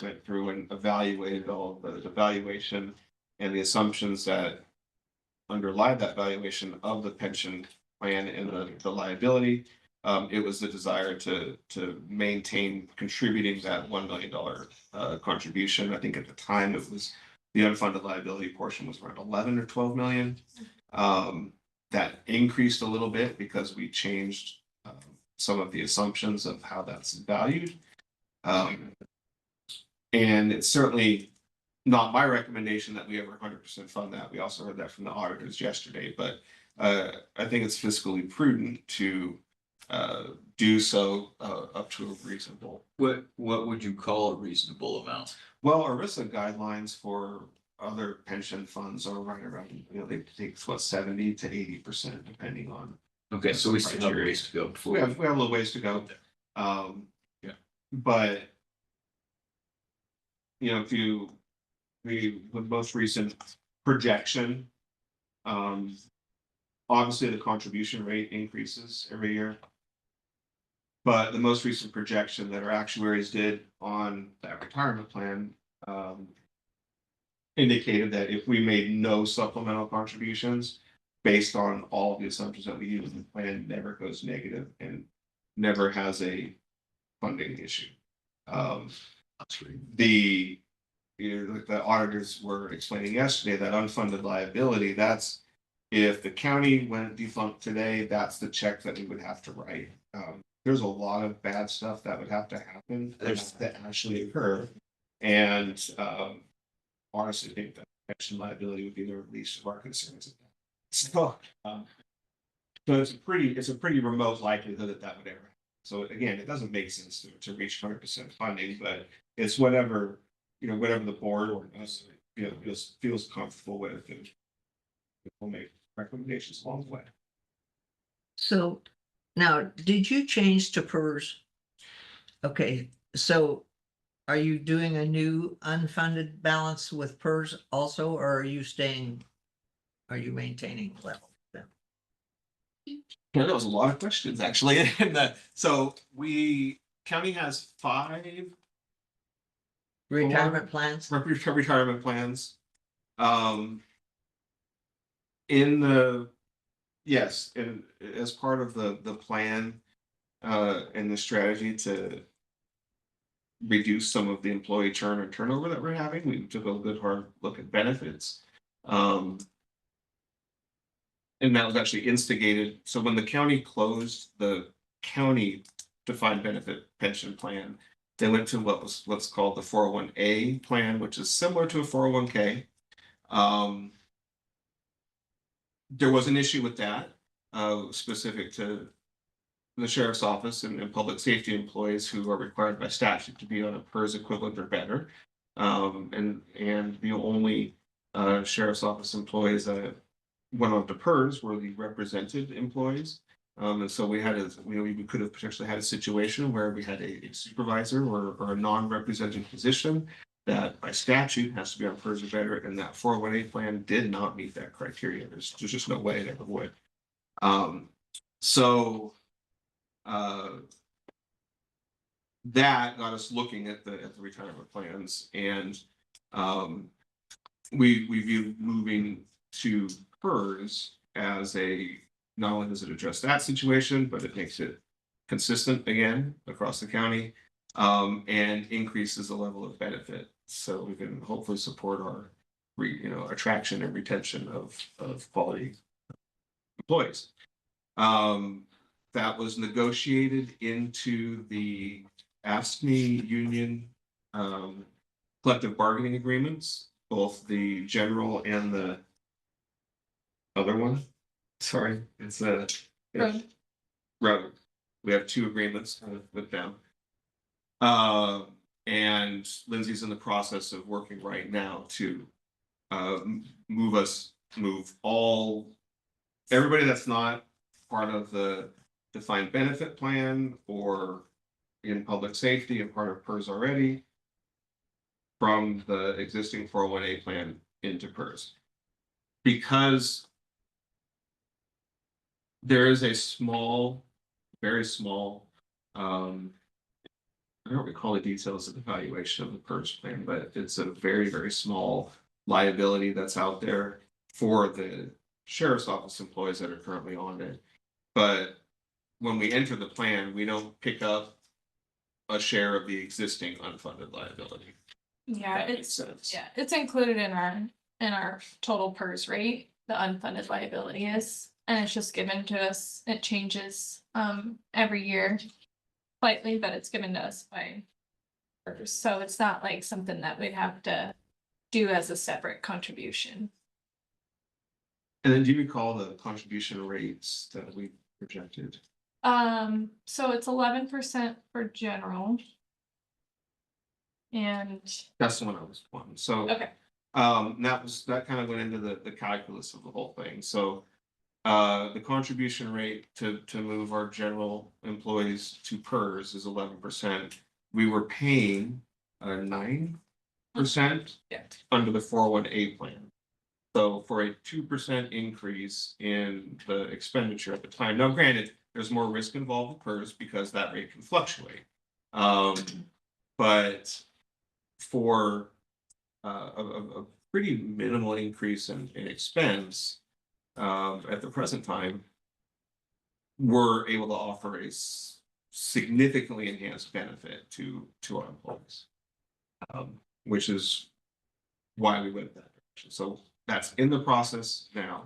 went through and evaluated all the valuation and the assumptions that underlie that valuation of the pension plan and the liability. It was the desire to maintain contributing that $1 million contribution. I think at the time it was the unfunded liability portion was around 11 or 12 million. That increased a little bit because we changed some of the assumptions of how that's valued. And it's certainly not my recommendation that we ever 100% fund that. We also heard that from the auditors yesterday, but I think it's fiscally prudent to do so up to a reasonable. What would you call a reasonable amount? Well, ERISA guidelines for other pension funds are right around, they take 70 to 80% depending on. Okay, so we still have a ways to go before. We have a little ways to go. Yeah. But if the most recent projection, obviously the contribution rate increases every year. But the most recent projection that our actuaries did on that retirement plan indicated that if we made no supplemental contributions based on all of the assumptions that we use, the plan never goes negative and never has a funding issue. Like the auditors were explaining yesterday, that unfunded liability, that's if the county went defunct today, that's the check that we would have to write. There's a lot of bad stuff that would have to happen that actually occur. And honestly, I think that pension liability would be the least of our concerns. So it's a pretty remote likelihood that would ever happen. So again, it doesn't make sense to reach 100% funding, but it's whatever the board feels comfortable with, and we'll make recommendations along the way. So now, did you change to PERS? Okay, so are you doing a new unfunded balance with PERS also, or are you maintaining level? Yeah, that was a lot of questions actually. And so county has 5 Retirement plans? retirement plans. Yes, and as part of the plan and the strategy to reduce some of the employee churn or turnover that we're having, we took a good hard look at benefits. And that was actually instigated. So when the county closed the county defined benefit pension plan, they went to what's called the 401A plan, which is similar to a 401k. There was an issue with that, specific to the sheriff's office and public safety employees who are required by statute to be on a PERS equivalent or better. And the only sheriff's office employees that went on to PERS were the represented employees. And so we could have potentially had a situation where we had a supervisor or a non-represented position that by statute has to be on PERS or better, and that 401A plan did not meet that criteria. There's just no way it ever would. That got us looking at the retirement plans, and we view moving to PERS as not only does it address that situation, but it makes it consistent again across the county, and increases the level of benefit, so we can hopefully support our attraction and retention of quality employees. That was negotiated into the AFSCME union collective bargaining agreements, both the general and the other one. Sorry, it's Road. We have 2 agreements with them. And Lindsay's in the process of working right now to move everybody that's not part of the defined benefit plan or in public safety and part of PERS already from the existing 401A plan into PERS. Because there is a small very small. I don't recall the details of the valuation of the PERS plan, but it's a very, very small liability that's out there for the sheriff's office employees that are currently on it. But when we enter the plan, we don't pick up a share of the existing unfunded liability. Yeah, That makes it's, sense. yeah, it's included in our total PERS rate, the unfunded liability is, and it's just given to us, it changes every year. Slightly, but it's given to us by PERS, so it's not like something that we'd have to do as a separate contribution. And then do you recall the contribution rates that we projected? So it's 11% for general. And, That's the one I was on, so. okay, That kind of went into the calculus of the whole thing, so. The contribution rate to move our general employees to PERS is 11%. We were paying 9% yeah, under the 401A plan. So for a 2% increase in the expenditure at the time, now granted, there's more risk involved with PERS because that rate can fluctuate. But for a pretty minimal increase in expense, at the present time, we're able to offer a significantly enhanced benefit to our employees. Which is why we went that direction. So that's in the process now.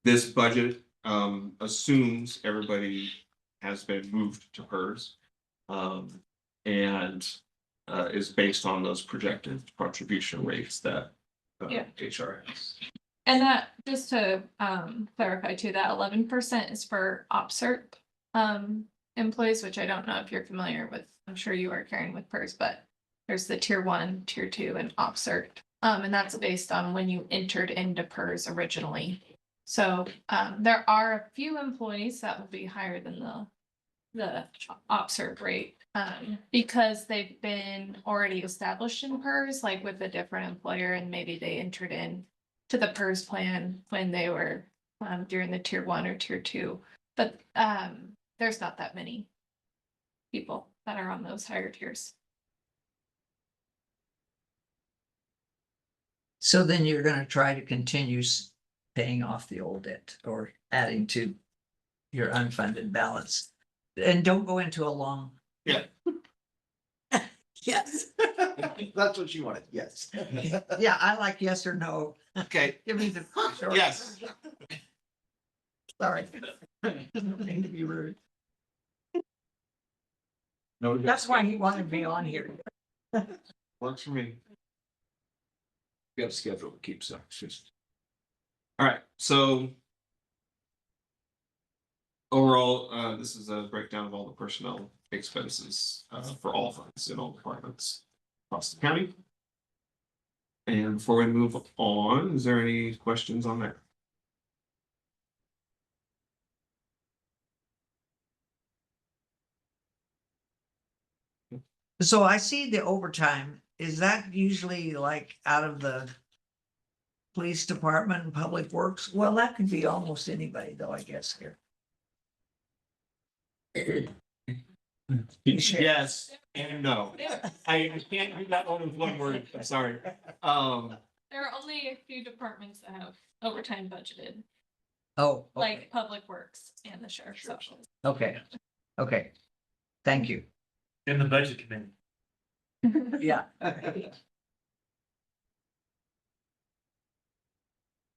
This budget assumes everybody has been moved to PERS. And is based on those projected contribution rates that Yeah. HR has. and that, just to clarify too, that 11% is for OPSERP employees, which I don't know if you're familiar with. I'm sure you are, Karen, with PERS, but there's the tier 1, tier 2, and OPSERP. And that's based on when you entered into PERS originally. So there are a few employees that will be higher than the OPSERP rate, because they've been already established in PERS, like with a different employer, and maybe they entered in to the PERS plan when they were during the tier 1 or tier 2. But there's not that many people that are on those higher tiers. So then you're gonna try to continue paying off the old debt or adding to your unfunded balance. And don't go into a long. Yeah. Yes. That's what you wanted, yes. Yeah, I like yes or no. Okay, Give me the. short- yes. Sorry. Didn't mean to be rude. No, That's why he wanted me on here. Works for me. we have a schedule to keep, so it's just. All right, so. Overall, this is a breakdown of all the personnel expenses for all funds in all departments across the county. And before we move on, is there any questions on that? So I see the overtime. Is that usually like out of the police department and public works? Well, that could be almost anybody though, I guess here. Yes and no. I can't do that one with one word, I'm sorry. There are only a few departments that have overtime budgeted, Oh, like Public Works and the Sheriff's Office. okay, okay. Thank you. In the budget committee. Yeah.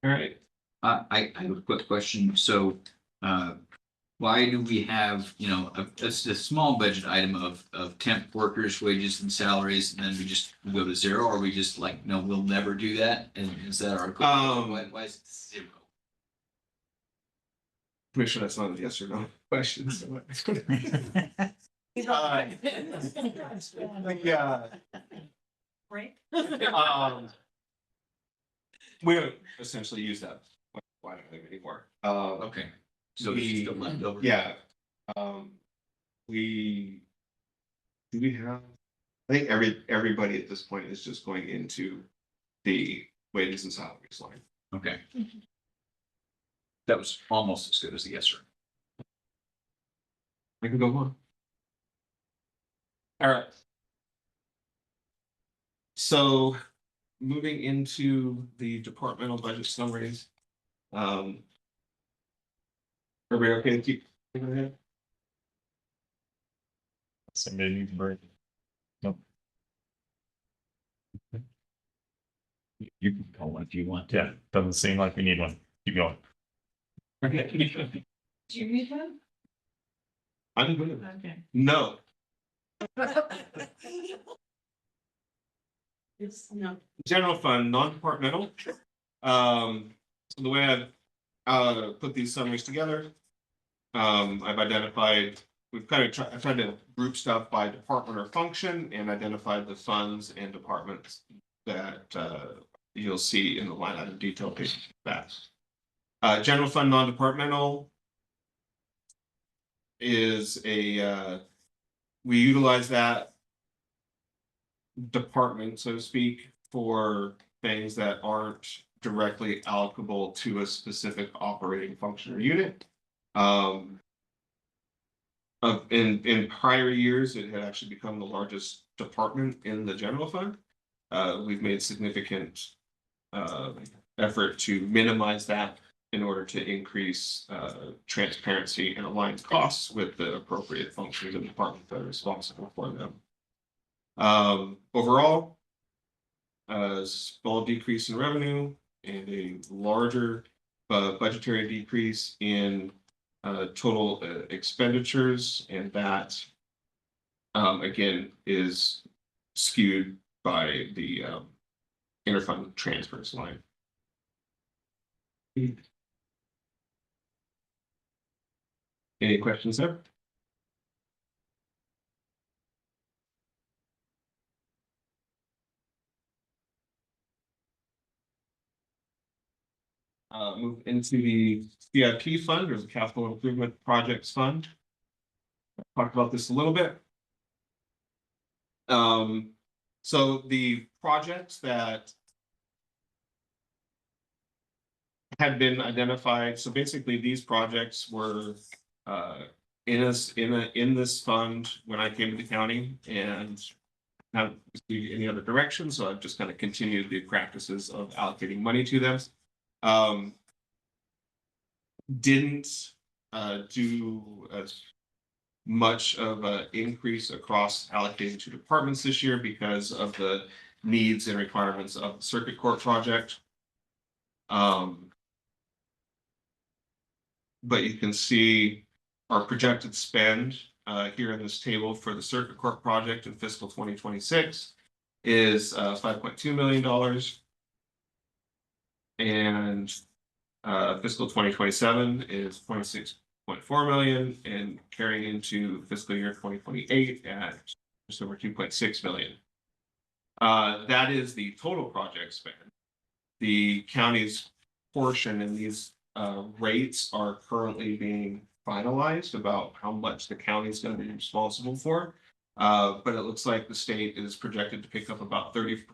All right, I have a quick question. So, why do we have, it's a small budget item of temp workers' wages and salaries, and then we just go to zero, or we just like, no, we'll never do that? And is that our? Why is it zero? Commissioner, that's not a yes or no question. So. We don't essentially use that. Why don't we anymore? Okay, so it's We- still left over. Yeah. We. Do we have? I think everybody at this point is just going into the wages and salaries line. Okay. That was almost as good as the yes sir. I can go on. All right. So moving into the departmental budget summaries. Are we okay to keep going ahead? Somebody needs a break. Nope. You can call if you want to. Yeah, doesn't seem like we need one. Keep going. Okay. Do you read them? I'm good. Okay. No, It's, no. general fund, non-departmental. So the way I've put these summaries together, I've identified, I tried to group stuff by department or function and identified the funds and departments that you'll see in the line item detail page back. General fund non-departmental is we utilize that department, so to speak, for things that aren't directly allocable to a specific operating function or unit. In prior years, it had actually become the largest department in the general fund. We've made significant effort to minimize that in order to increase transparency and align costs with the appropriate functions and departments that are responsible for them. Overall, a small decrease in revenue and a larger budgetary decrease in total expenditures, and that again is skewed by the interfund transfers line. Any questions there? Move into the CIP fund, or the Capital Improvement Projects Fund. Talked about this a little bit. So the projects that had been identified, so basically these projects were in this fund when I came to the county, and not any other direction, so I've just kind of continued the practices of allocating money to them. Didn't do as much of an increase across allocating to departments this year because of the needs and requirements of the circuit court project. But you can see our projected spend here in this table for the circuit court project in fiscal 2026 is $5.2 million. And fiscal 2027 is 26.4 million, and carrying into fiscal year 2028 at just over 2.6 million. That is the total project spend. The county's portion in these rates are currently being finalized about how much the county is going to be responsible for. But it looks like the state is projected to pick up about 34%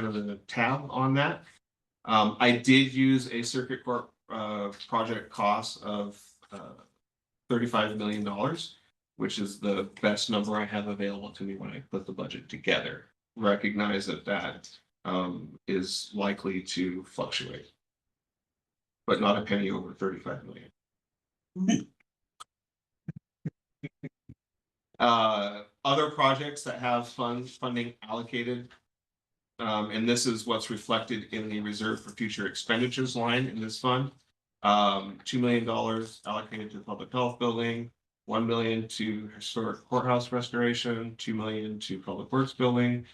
of the tab on that. I did use a circuit court project cost of $35 million, which is the best number I have available to me when I put the budget together. Recognize that that is likely to fluctuate, but not a penny over 35 million. Other projects that have funding allocated, and this is what's reflected in the reserve for future expenditures line in this fund. $2 million allocated to the public health building, $1 million to historic courthouse restoration, $2 million to public works building,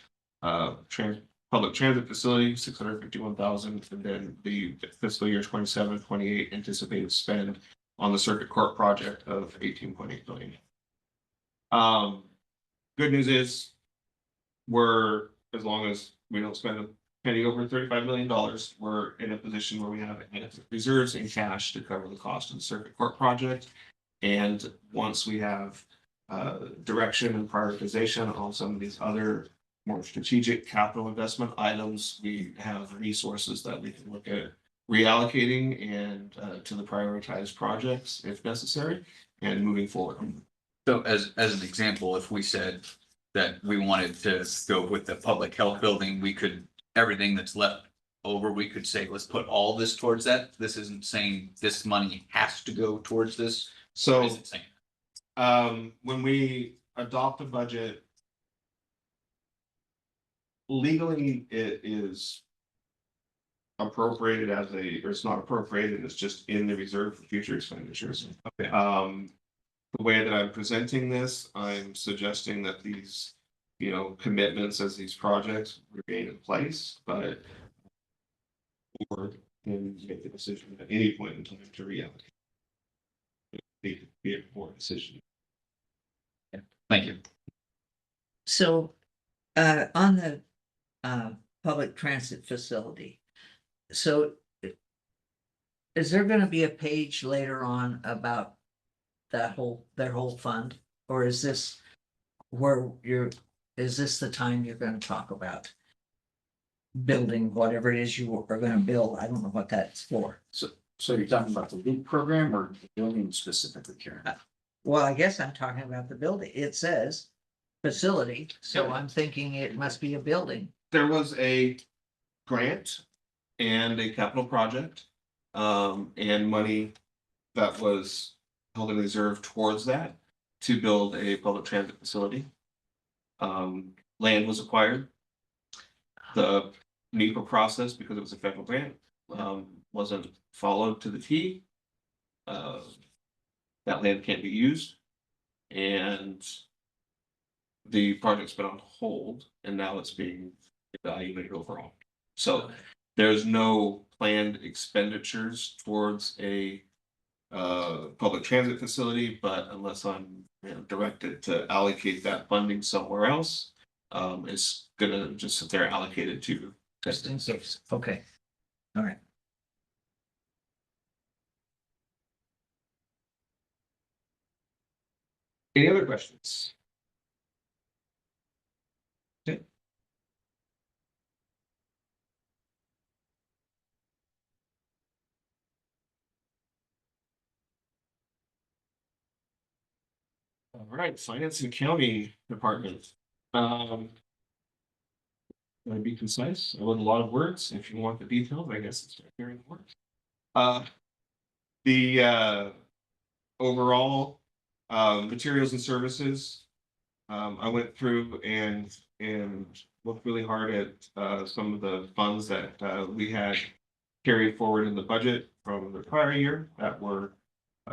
public transit facility, 651,000, and then the fiscal year 27-28 anticipated spend on the circuit court project of 18.8 billion. Good news is we're, as long as we don't spend a penny over $35 million, we're in a position where we have reserves in cash to cover the cost of the circuit court project. And once we have direction and prioritization on some of these other more strategic capital investment items, we have resources that we can look at reallocating and to the prioritized projects if necessary, and moving forward. So as an example, if we said that we wanted to go with the public health building, we could, everything that's left over, we could say, let's put all this towards that. This isn't saying this money has to go towards this. So, Is it saying? when we adopt a budget, legally, it is appropriated as a, or it's not appropriated, it's just in the reserve for future expenditures. Okay. The way that I'm presenting this, I'm suggesting that these, commitments as these projects remain in place, but or can make the decision at any point in time to reallocate. Be a board decision. Thank you. So, on the, public transit facility. So. Is there gonna be a page later on about their whole fund? Or is this where is this the time you're gonna talk about? Building whatever it is you are gonna build? I don't know what that's for. So you're talking about the LEAP program or the building specifically, Karen? Well, I guess I'm talking about the building. It says facility, so Yeah. I'm thinking it must be a building. There was a grant and a capital project, and money that was held in reserve towards that to build a public transit facility. Land was acquired. The NEPA process, because it was a federal grant, wasn't followed to the T. That land can't be used. And the project's been on hold and now it's being evaluated overall. So there's no planned expenditures towards a public transit facility, but unless I'm directed to allocate that funding somewhere else, it's gonna just sit there allocated to Just in case. Okay. All right. Any other questions? Okay. All right, Finance and County Department. Gonna be concise, I want a lot of words. If you want the details, I guess it's right here in the words. The overall materials and services. I went through and looked really hard at some of the funds that we had carried forward in the budget from the prior year that were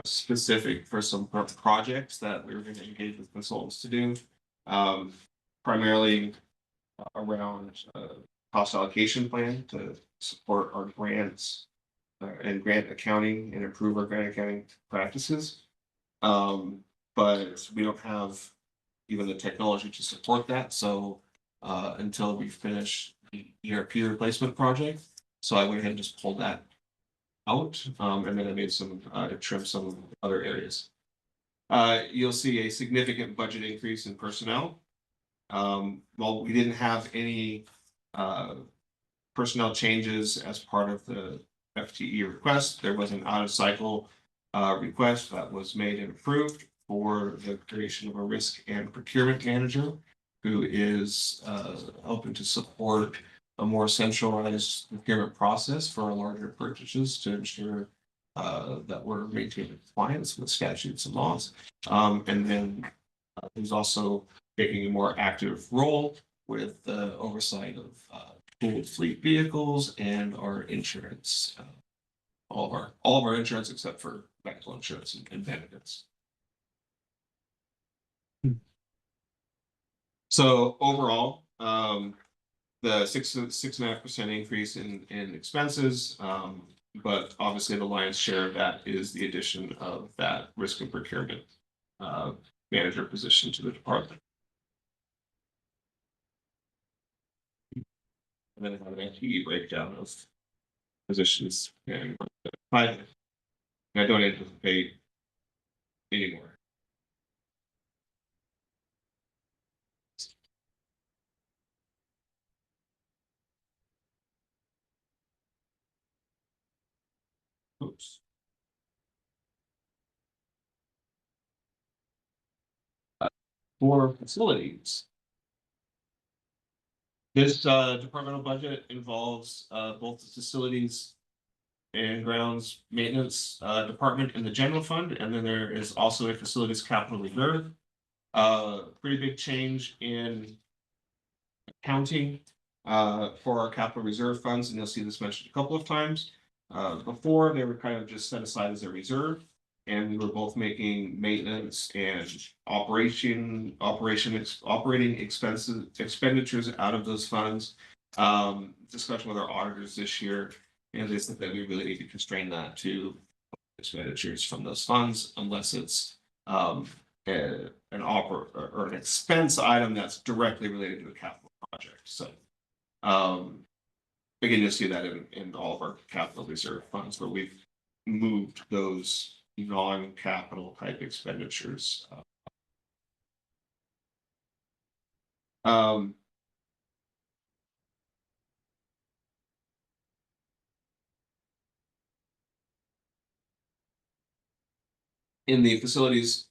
specific for some projects that we were going to engage with consultants to do. Primarily around cost allocation plan to support our grants and grant accounting and improve our grant accounting practices. But we don't have even the technology to support that. So until we finish the ERP replacement project, so I went ahead and just pulled that out, and then I made some trim some other areas. You'll see a significant budget increase in personnel. While we didn't have any personnel changes as part of the FTE request, there was an out of cycle request that was made and approved for the creation of a risk and procurement manager who is helping to support a more centralized procurement process for our larger purchases to ensure that we're maintaining compliance with statutes and laws. And then there's also taking a more active role with the oversight of pooled fleet vehicles and our insurance. All of our insurance except for medical insurance and benefits. So overall, the 6.5% increase in expenses, but obviously the lion's share of that is the addition of that risk and procurement manager position to the department. And then I have an FTE breakdown of positions and I don't anticipate anymore. Oops. For facilities. This departmental budget involves both the facilities and grounds maintenance department in the general fund, and then there is also a facilities capital reserve. Pretty big change in accounting for our capital reserve funds, and you'll see this mentioned a couple of times. Before, they were kind of just set aside as a reserve, and we were both making maintenance and operating expenditures out of those funds. Discussion with our auditors this year, and they said that we really need to constrain that to expenditures from those funds unless it's an or an expense item that's directly related to a capital project. So again, you'll see that in all of our capital reserve funds where we've moved those non-capital type expenditures. In the facilities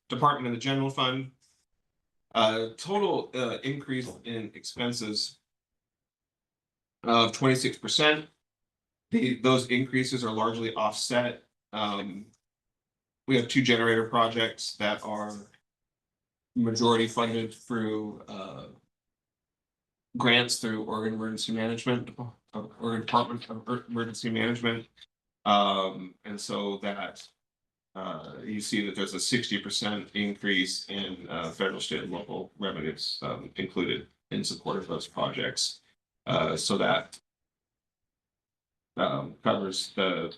department of the general fund, total increase in expenses of 26%. Those increases are largely offset. We have 2 generator projects that are majority funded through grants through Oregon Emergency Management, Oregon Department of Emergency Management. And so that you see that there's a 60% increase in federal, state, and local revenues included in support of those projects. So that covers the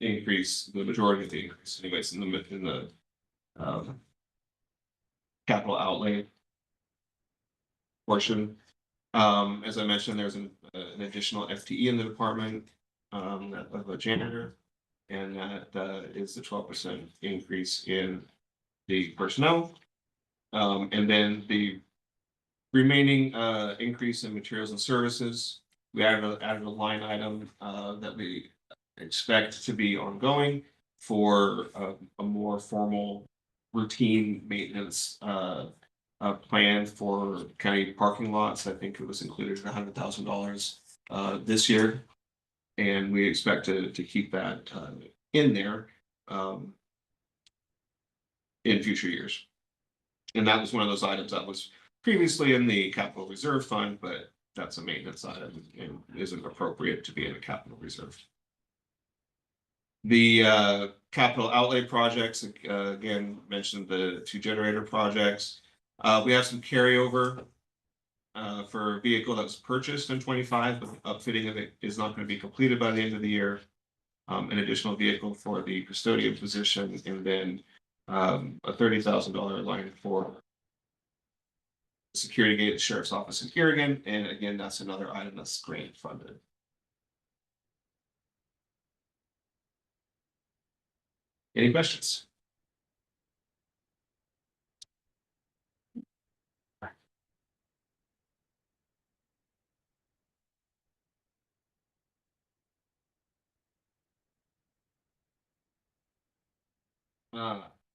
increase, the majority of the increase, anyways, in the capital outlay portion. As I mentioned, there's an additional FTE in the department of a janitor, and that is the 12% increase in the personnel. And then the remaining increase in materials and services, we added a line item that we expect to be ongoing for a more formal routine maintenance plan for county parking lots. I think it was included at $100,000 this year, and we expect to keep that in there in future years. And that was one of those items that was previously in the capital reserve fund, but that's a maintenance item and isn't appropriate to be in a capital reserve. The capital outlay projects, again, mentioned the 2 generator projects. We have some carryover for a vehicle that was purchased in 25, but upfitting of it is not going to be completed by the end of the year. An additional vehicle for the custodian position, and then a $30,000 line for the security gate at the sheriff's office in Kerrigan. And again, that's another item that's grant funded. Any questions?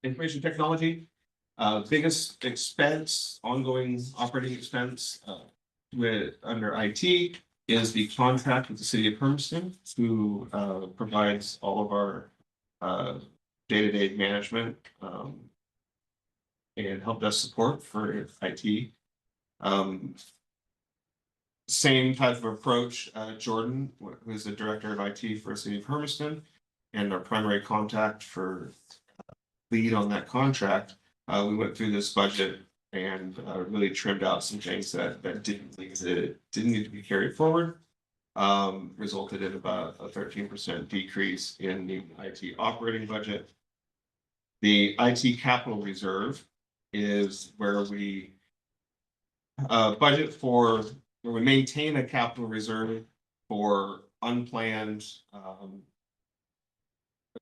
Information technology, biggest expense, ongoing operating expense with under IT is the contract with the city of Hermiston, who provides all of our day-to-day management and help desk support for IT. Same type of approach, Jordan, who is the director of IT for the city of Hermiston, and our primary contact for lead on that contract. We went through this budget and really trimmed out some things that didn't need to be carried forward. Resulted in about a 13% decrease in the IT operating budget. The IT capital reserve is where we budget for, where we maintain a capital reserve for unplanned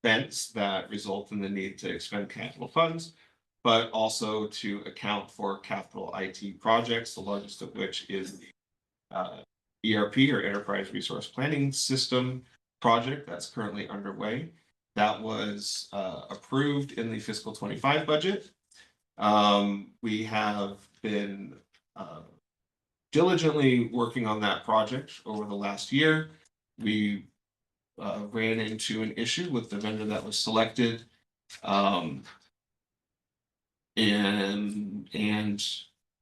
events that result in the need to expend capital funds, but also to account for capital IT projects, the largest of which is the ERP, or Enterprise Resource Planning System project that's currently underway. That was approved in the fiscal 25 budget. We have been diligently working on that project over the last year. We ran into an issue with the vendor that was selected. And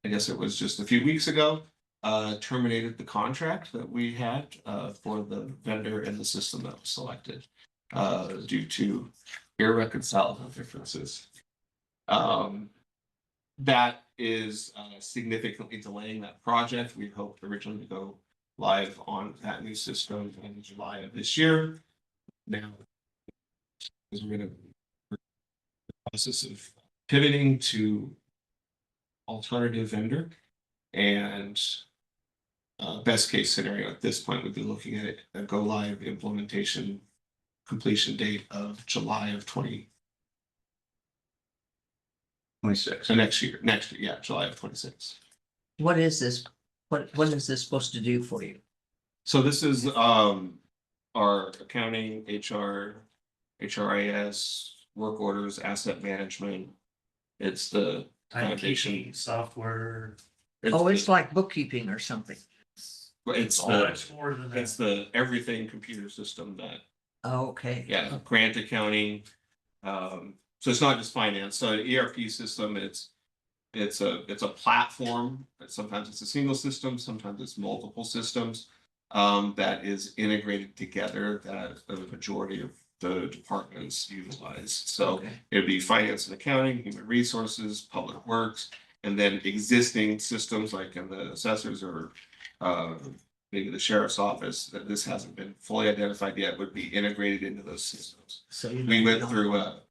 I guess it was just a few weeks ago, terminated the contract that we had for the vendor and the system that was selected due to irreconcilable differences. That is significantly delaying that project. We hoped originally to go live on that new system in July of this year. Now, as we're in the process of pivoting to alternative vendor, and best case scenario at this point would be looking at a go live implementation completion date of July of 26. so next year, yeah, July of 26. What is this? What is this supposed to do for you? So this is our accounting, HR, HRIS, work orders, asset management. It's the foundation. Timekeeping software. Oh, it's the- like bookkeeping or something. it's Oh, the it's more than it's that. the everything computer system that Okay. yeah, grant accounting. So it's not just finance. So an ERP system, it's a platform. Sometimes it's a single system, sometimes it's multiple systems that is integrated together that the majority of the departments utilize. So Okay. it'd be finance and accounting, human resources, public works, and then existing systems like in the assessors or maybe the sheriff's office that this hasn't been fully identified yet would be integrated into those systems. So We went through a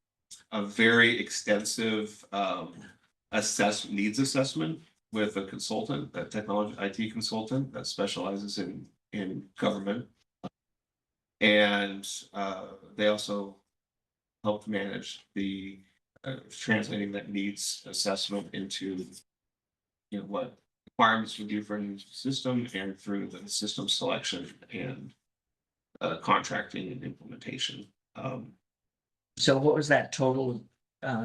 very extensive needs assessment with a consultant, a technology IT consultant that specializes in government. And they also helped manage the translating that needs assessment into what requirements we do for a new system and through the system selection and contracting and implementation. So what was that total?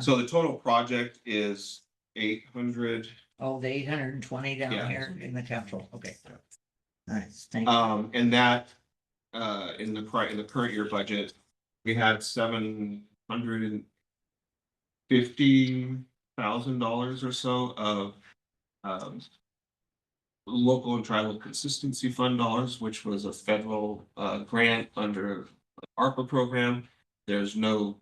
So the total project is 800. Oh, the 820 down Yeah. here in the capital. Okay. All right. Thank you. And that in the current year budget, we had $750,000 or so of local and tribal consistency fund dollars, which was a federal grant under the ARPA program. There's no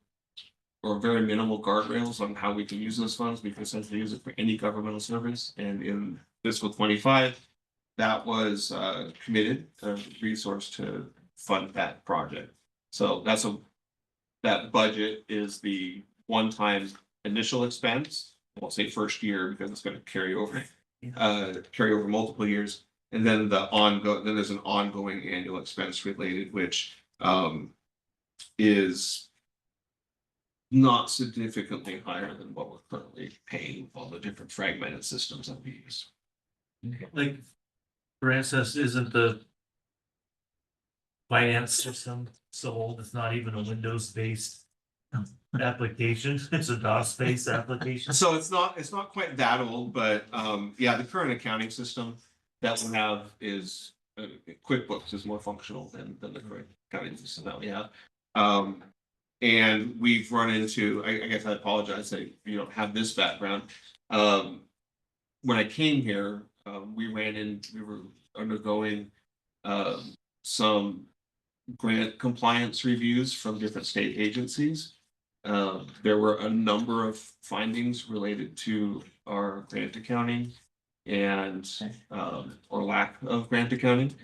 or very minimal guardrails on how we can use those funds. We can essentially use it for any governmental service. And in fiscal 25, that was committed resource to fund that project. So that budget is the one-time initial expense. I won't say first year because it's going to carry over multiple years. And then then there's an ongoing annual expense related, which is not significantly higher than what we're currently paying with all the different fragmented systems that we use. Like, for instance, isn't the finance system so old, it's not even a Windows-based application, it's a DOS-based application? So it's not quite that old, but yeah, the current accounting system that we have is QuickBooks is more functional than the current accounting system that we have. And we've run into, I guess I apologize that you don't have this background. When I came here, we were undergoing some grant compliance reviews from different state agencies. There were a number of findings related to our grant accounting and or lack of grant accounting.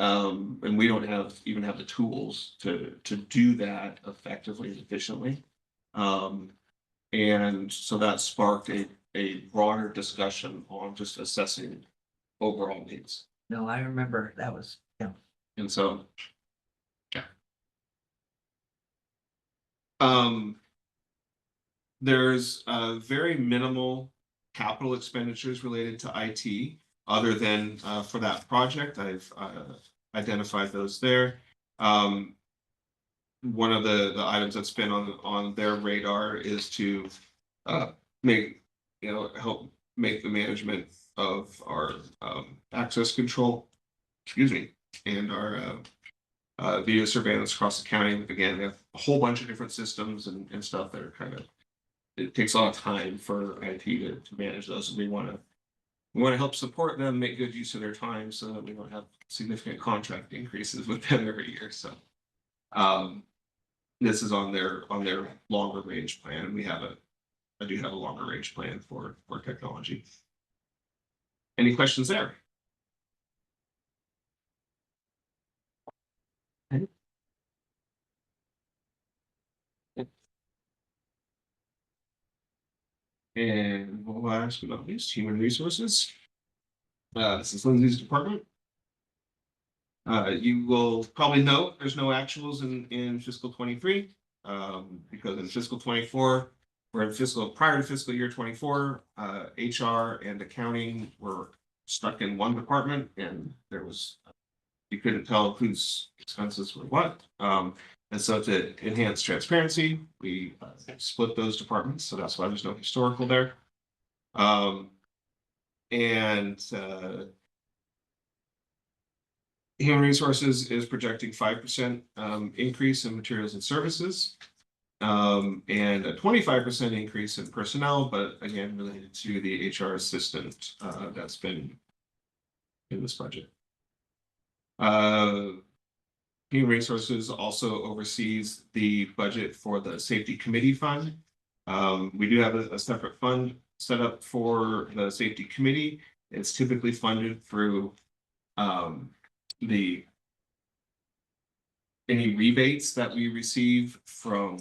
And we don't even have the tools to do that effectively and efficiently. And so that sparked a broader discussion on just assessing overall needs. No, I remember that was, yeah. And so, yeah. There's very minimal capital expenditures related to IT, other than for that project. I've identified those there. One of the items that's been on their radar is to help make the management of our access control, excuse me, and our video surveillance across the county. Again, they have a whole bunch of different systems and stuff that are kind of, it takes a lot of time for IT to manage those. And we want to help support them, make good use of their time so that we don't have significant contract increases with them every year. So this is on their longer range plan. I do have a longer range plan for technology. Any questions there? And last but not least, human resources. This is Lindsay's department. You will probably note there's no actuals in fiscal 23, because in fiscal 24, or in prior to fiscal year 24, HR and accounting were stuck in one department, and you couldn't tell whose expenses were what. And so to enhance transparency, we split those departments. So that's why there's no historical there. And human resources is projecting 5% increase in materials and services, and a 25% increase in personnel, but again, related to the HR assistant that's been in this budget. Human Resources also oversees the budget for the Safety Committee Fund. We do have a separate fund set up for the Safety Committee. It's typically funded through any rebates that we receive from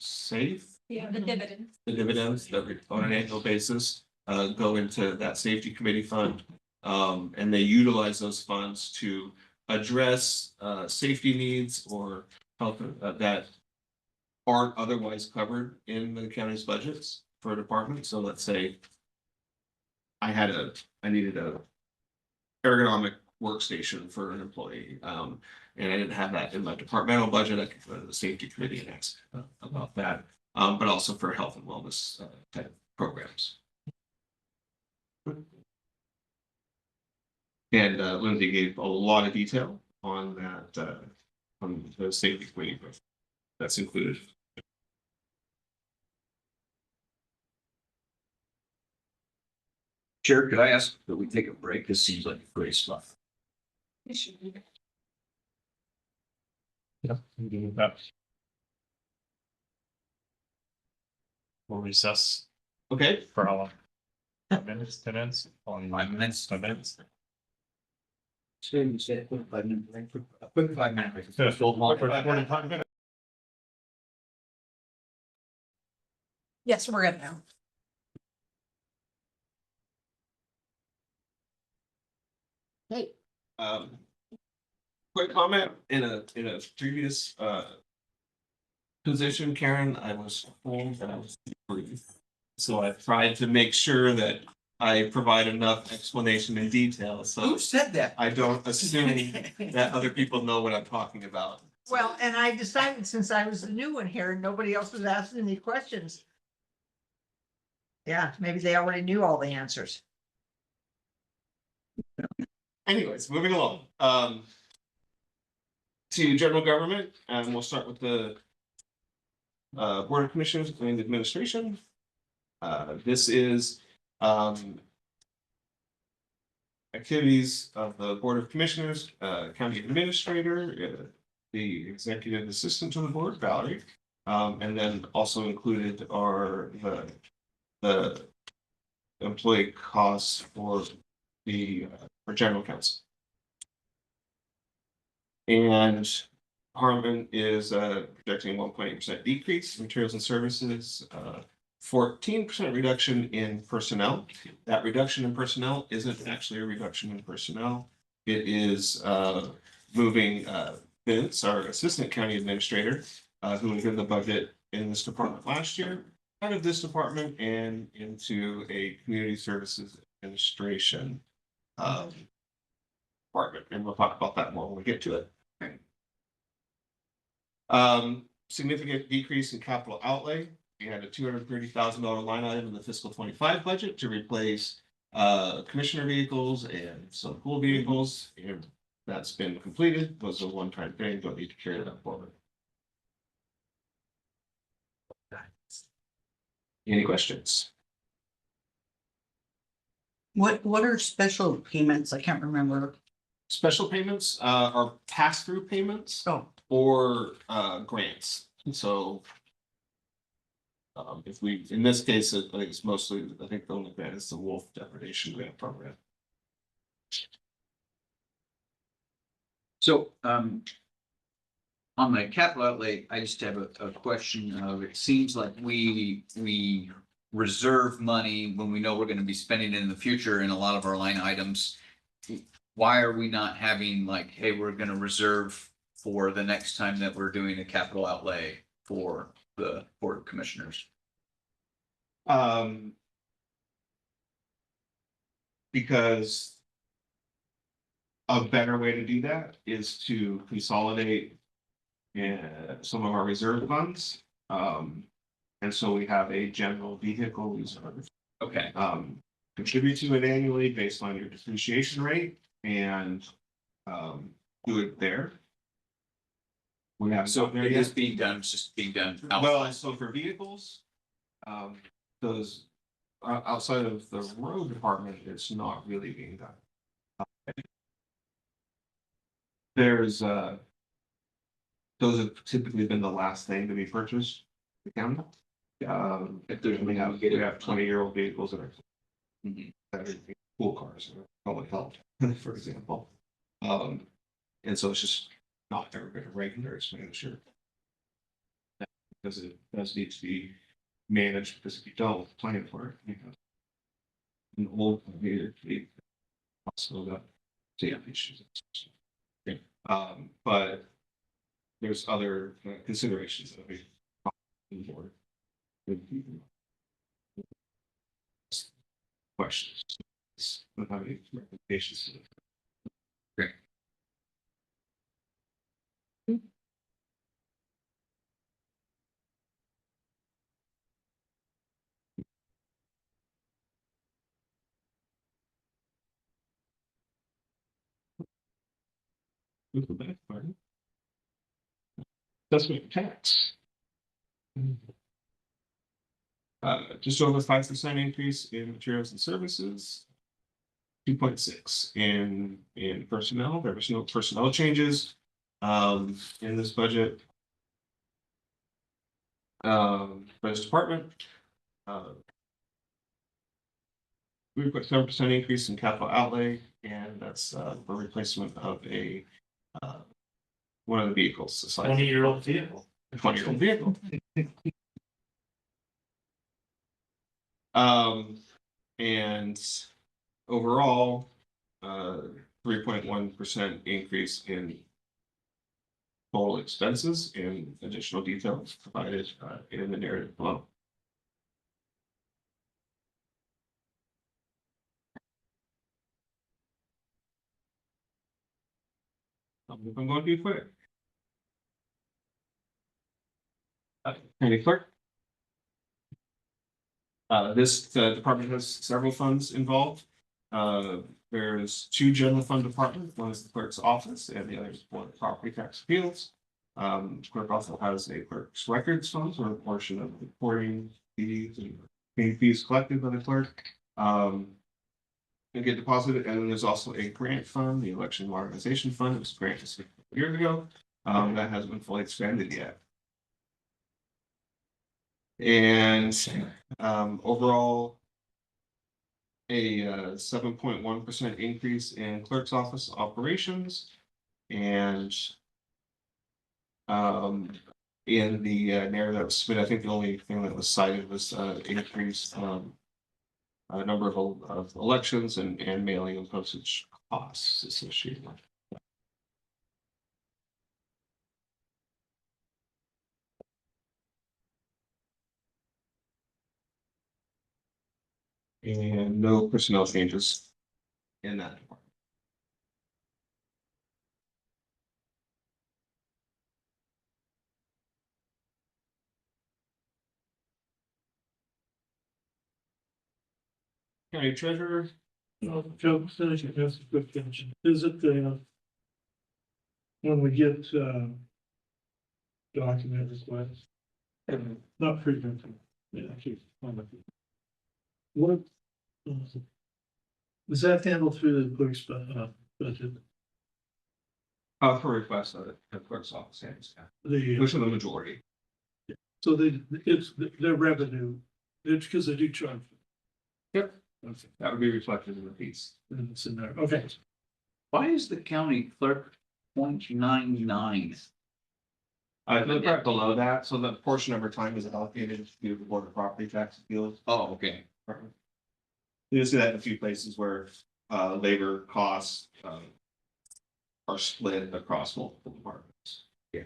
SAFE. Yeah, the dividends. The dividends that we, on an annual basis, go into that Safety Committee Fund. And they utilize those funds to address safety needs or health that aren't otherwise covered in the county's budgets for a department. So let's say I needed a ergonomic workstation for an employee, and I didn't have that in my departmental budget. I could go to the safety committee and ask about that, but also for health and wellness type programs. And Lindsay gave a lot of detail on that, on the safety committee. That's included. Chair, could I ask that we take a break? This seems like great stuff. Yep. I'm good with that. We'll recess Okay. for how long? 5 minutes, 10 minutes? 5 minutes. 5 minutes. So you said a quick 5 minute break. A quick 5 minute break. Yeah, Still long. 45 minutes. Yes, we're good now. Hey. Quick comment, in a previous position, Karen, I was told that I was too brief. So I tried to make sure that I provide enough explanation and detail, so Who said that? I don't assume that other people know what I'm talking about. Well, and I decided since I was the new one here and nobody else was asking any questions. Yeah, maybe they already knew all the answers. Anyways, moving along, to general government, and we'll start with the Board of Commissioners and Administration. This is activities of the Board of Commissioners, County Administrator, the Executive Assistant to the Board, Valerie, and then also included are the employee costs for general counsel. And Harmon is projecting 1.8% decrease in materials and services, 14% reduction in personnel. That reduction in personnel isn't actually a reduction in personnel. It is moving Vince, our assistant county administrator, who was in the budget in this department last year, out of this department and into a community services administration department. And we'll talk about that more when we get to it. Significant decrease in capital outlay. we had a $230,000 line item in the fiscal 25 budget to replace commissioner vehicles and some pool vehicles, and that's been completed, was a one-time thing, don't need to carry that forward. Any questions? What are special payments? I can't remember. Special payments are pass-through payments Oh, or grants. So if we, in this case, I think it's mostly, I think the only grant is the wolf depredation grant program. So, on the capital outlay, I just have a question of, it seems like we reserve money when we know we're gonna be spending it in the future in a lot of our line items. Why are we not having like, hey, we're gonna reserve for the next time that we're doing a capital outlay for the board of commissioners? Because a better way to do that is to consolidate some of our reserve funds. And so we have a general vehicle reserve. Okay, Contribute to it annually based on your depreciation rate and do it there. We have so there it yet. is being done, it's just being done. Well, outside. so for vehicles, those outside of the road department, it's not really being done. There's those have typically been the last thing to be purchased. The county. If there's, We have 20-year-old vehicles that are Mhm. that are pool cars or public health, for example. And so it's just not ever been a regular expenditure. Because it does need to be managed, because if you don't plan for it, you know. An old vehicle also got safety issues. But there's other considerations that we board. Questions. Don't have any recommendations. Great. Assessment tax. Just over 5% increase in materials and services. 2.6 in personnel. There was no personnel changes in this budget. For this department. 3.7% increase in capital outlay, and that's for replacement of a one of the vehicles. 20-year-old vehicle. 20-year-old vehicle. And overall, 3.1% increase in total expenses, and additional details provided in the narrative below. I'm going to be quick. County clerk. This department has several funds involved. There's two general fund departments. One is the clerk's office, and the other is for property tax appeals. Clerk also has a clerk's records fund, or a portion of the reporting fees and paying fees collected by the clerk. And get deposited, and then there's also a grant fund, the election modernization fund. It was granted years ago. That hasn't been fully expanded yet. And overall, a 7.1% increase in clerk's office operations, and in the narrative that was submitted, I think the only thing that was cited was increased number of elections and mailing and postage costs associated with. And no personnel changes in that department. County treasurer, Joe, finish it, that's a quick question. Is it the, when we get, document requests? Not frequently, yeah, actually, what? Is that handled through the clerk's, budget? for requests of the clerk's office, yeah, The, which are the majority. so it's their revenue, it's because they do charge. Yep. Okay, That would be reflected in the piece. and it's in there, okay. Why is the county clerk 0.99? Look right below that, so the portion of our time is allocated to the Board of Property Tax Appeals. Oh, okay. You see that in a few places where, labor costs, are split across multiple departments. Yeah.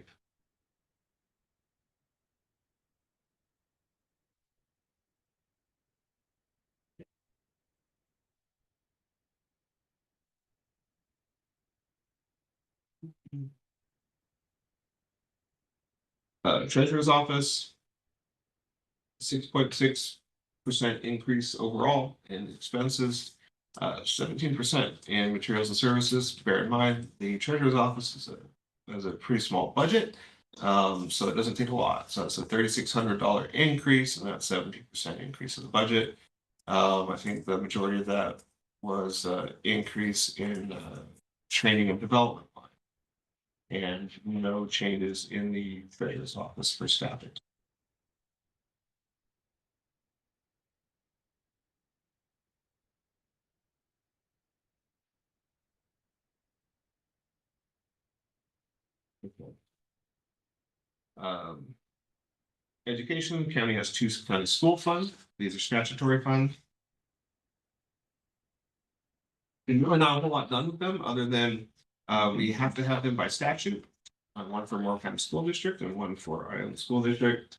Treasurer's office. 6.6% increase overall in expenses, 17% in materials and services. Bear in mind, the treasurer's office has a pretty small budget. So it doesn't take a lot. So it's a $3,600 increase, and that's 70% increase in the budget. I think the majority of that was increase in training and development line. And no changes in the treasurer's office for staffing. Um, Education, county has two county school funds. These are statutory funds. And really not a whole lot done with them, other than we have to have them by statute. One for Morrow County School District and one for Island School District.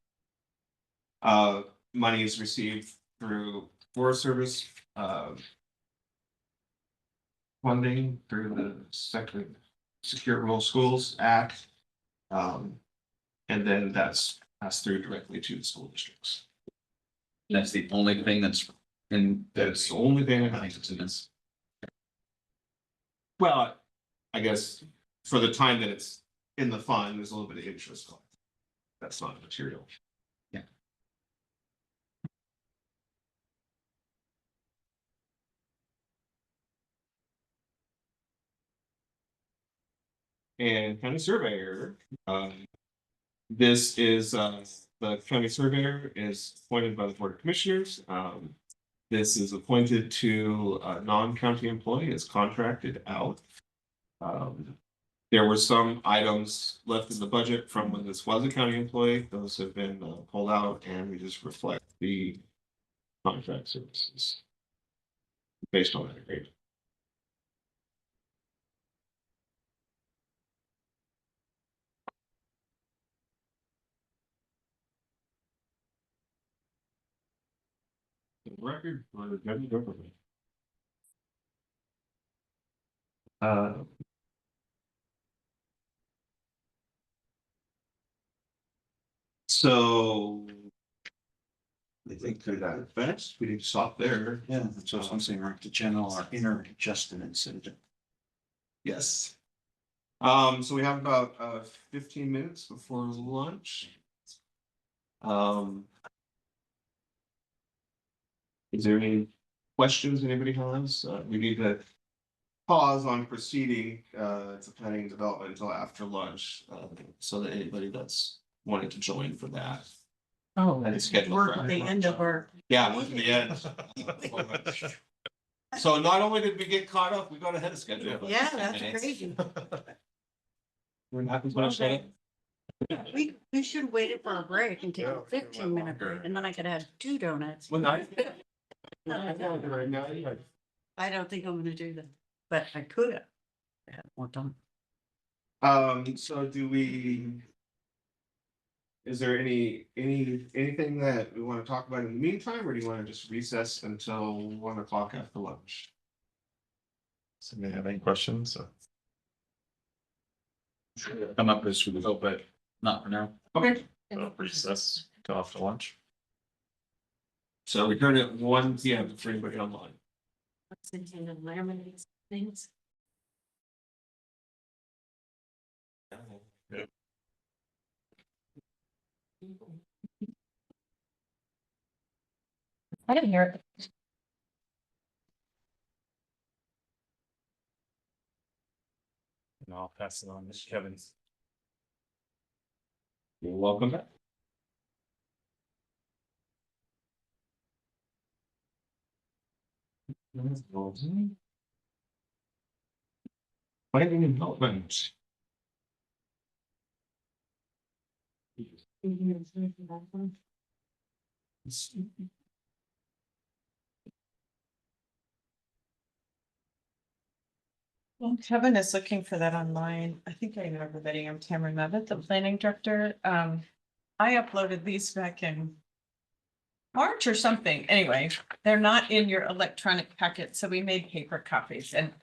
Money is received through Forest Service funding through the second Secure Rural Schools Act. And then that's passed through directly to the school districts. That's the only thing that's in. That's the only thing I think it's in this. Well, I guess for the time that it's in the fund, there's a little bit of interest on it. That's not material. Yeah. And county surveyor, this is the county surveyor is appointed by the Board of Commissioners. This is appointed to a non-county employee, is contracted out. There were some items left in the budget from when this was a county employee. Those have been pulled out, and we just reflect the contract services based on that agreement. The record for the federal government. So I think through that best, we need to stop there. Yeah, that's what I'm saying, right, to channel our inner Justin and Cindy. Yes. So we have about 15 minutes before lunch. Is there any questions anybody has? We need to pause on proceeding to planning and development until after lunch, so that anybody that's wanting to join for that. Oh, And it's scheduled. we're for at the end of our. Yeah, we're at the end. So not only did we get caught up, we got ahead of schedule. by Yeah, 15 that's minutes. crazy. We're not as much that. We should have waited for a break and take a 15-minute break, and then I could have 2 donuts. Well, I. Right now, yeah. I don't think I'm gonna do that, but I could have. I had more time. So do we? Is there anything that we want to talk about in the meantime, or do you want to just recess until 1 o'clock after lunch? Somebody have any questions? Come up as we go, but not for now. Okay. Recess till after lunch. So we turn at 1 p.m. for anybody online. What's in the laminates things? I didn't hear it. And I'll pass it on to Kevin. You're welcome back. Planning and development. Well, Kevin is looking for that online. I think I know everybody. I'm Tamara Levitt, the planning director. I uploaded these back in March or something. Anyway, they're not in your electronic packet, so we made paper copies and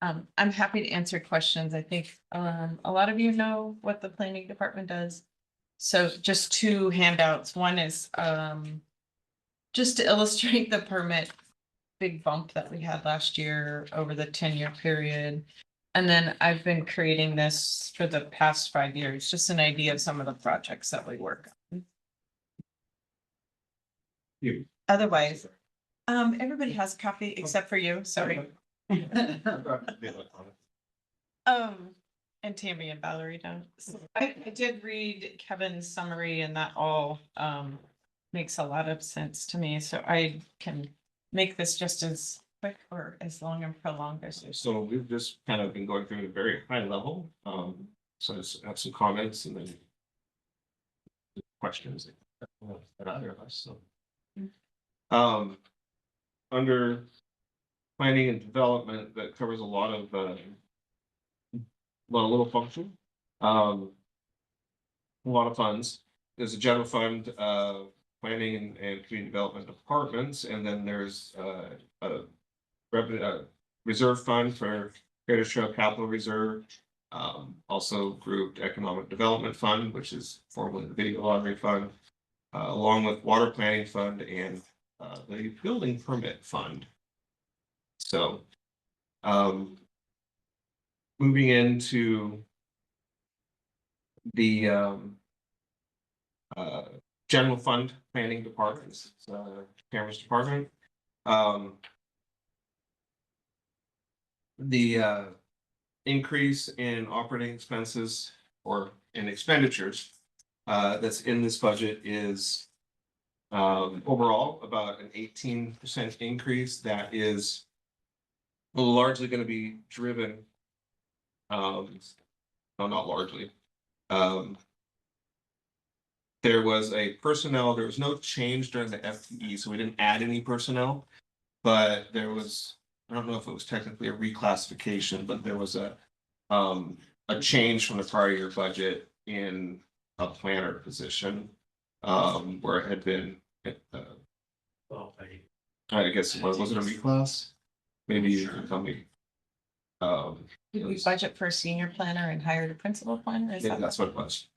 I'm happy to answer questions. I think a lot of you know what the planning department does. So just two handouts. One is just to illustrate the permit big bump that we had last year over the 10-year period. And then I've been creating this for the past 5 years, just an idea of some of the projects that we work on. You. Otherwise, everybody has a copy except for you, sorry. And Tammy and Valerie don't. So I did read Kevin's summary and that all makes a lot of sense to me, so I can make this just as quick or as long and prolonged as you. So we've just kind of been going through at a very high level. So I just have some comments and then questions that either of us, so. Under planning and development, that covers a lot of little function. A lot of funds. There's a general fund, planning and community development departments, and then there's a reserve fund for Greater Trail Capital Reserve. Also grouped economic development fund, which is formerly the video lottery fund, along with water planning fund and the building permit fund. So moving into the general fund planning departments, Cameron's department. The increase in operating expenses or in expenditures that's in this budget is overall about an 18% increase. That is largely going to be driven, no, not largely. There was there was no change during the FTE, so we didn't add any personnel, but there was, I don't know if it was technically a reclassification, but there was a change from the prior year budget in a planner position, where it had been, I guess, was it a reclass? Maybe you can tell me. Did we budget for a senior planner and hired a principal planner? Yeah, that's what it was.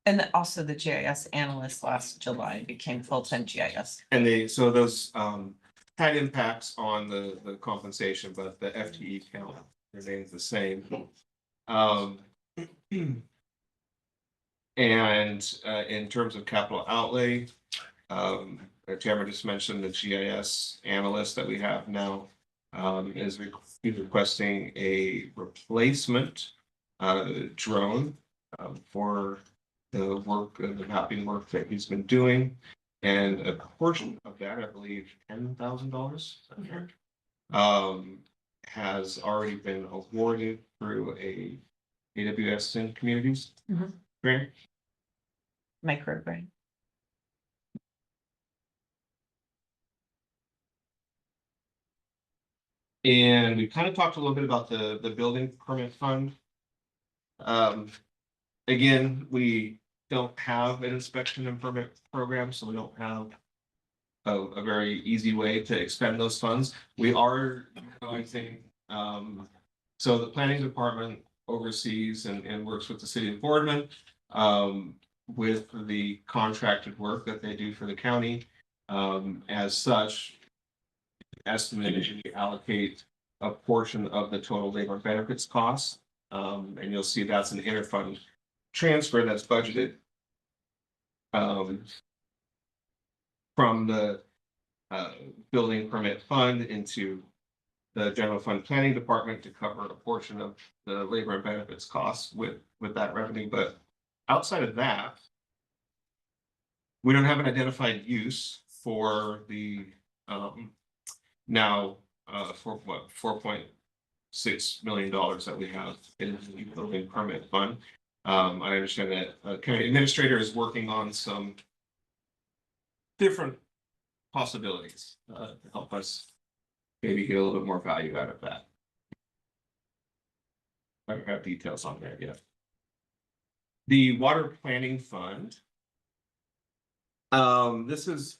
And also the GIS analyst last July became full-time GIS. And those had impacts on the compensation, but the FTE count remains the same. And in terms of capital outlay, Tamara just mentioned the GIS analyst that we have now is requesting a replacement drone for the work, the mapping work that he's been doing. And a portion of that, I believe, $10,000 has already been awarded through a AWS in Communities grant. Microgrant. And we kind of talked a little bit about the building permit fund. Again, we don't have an inspection and permit program, so we don't have a very easy way to expend those funds. We are utilizing, so the planning department oversees and works with the city of Boardman with the contracted work that they do for the county. As such, estimated to allocate a portion of the total labor and benefits costs. And you'll see that's an interfund transfer that's budgeted from the building permit fund into the general fund planning department to cover a portion of the labor and benefits costs with that revenue. But outside of that, we don't have an identified use for the now for what $4.6 million that we have in the building permit fund. I understand that county administrator is working on some different possibilities to help us maybe get a little bit more value out of that. I don't have details on that yet. The water planning fund. This is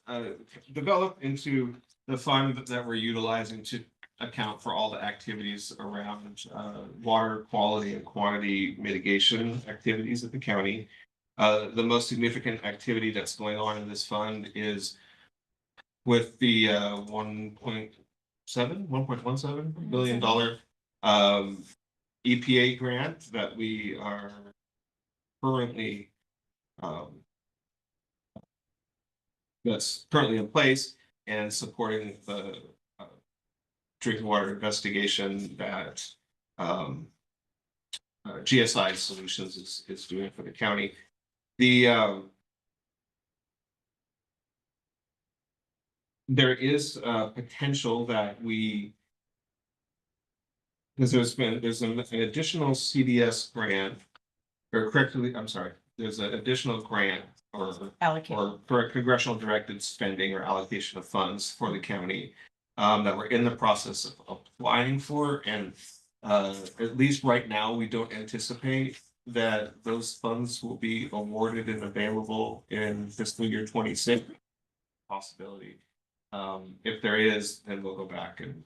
developed into the fund that we're utilizing to account for all the activities around water quality and quantity mitigation activities at the county. The most significant activity that's going on in this fund is with the $1.17 billion EPA grant that we are currently that's currently in place and supporting the drinking water investigation that GSI Solutions is doing for the county. The there is potential that we, because there's an additional CDS grant, or correctly, I'm sorry, there's an additional grant or for congressional directed spending or allocation of funds for the county that we're in the process of applying for, and at least right now we don't anticipate that those funds will be awarded and available in fiscal year 26. Possibility. If there is, then we'll go back and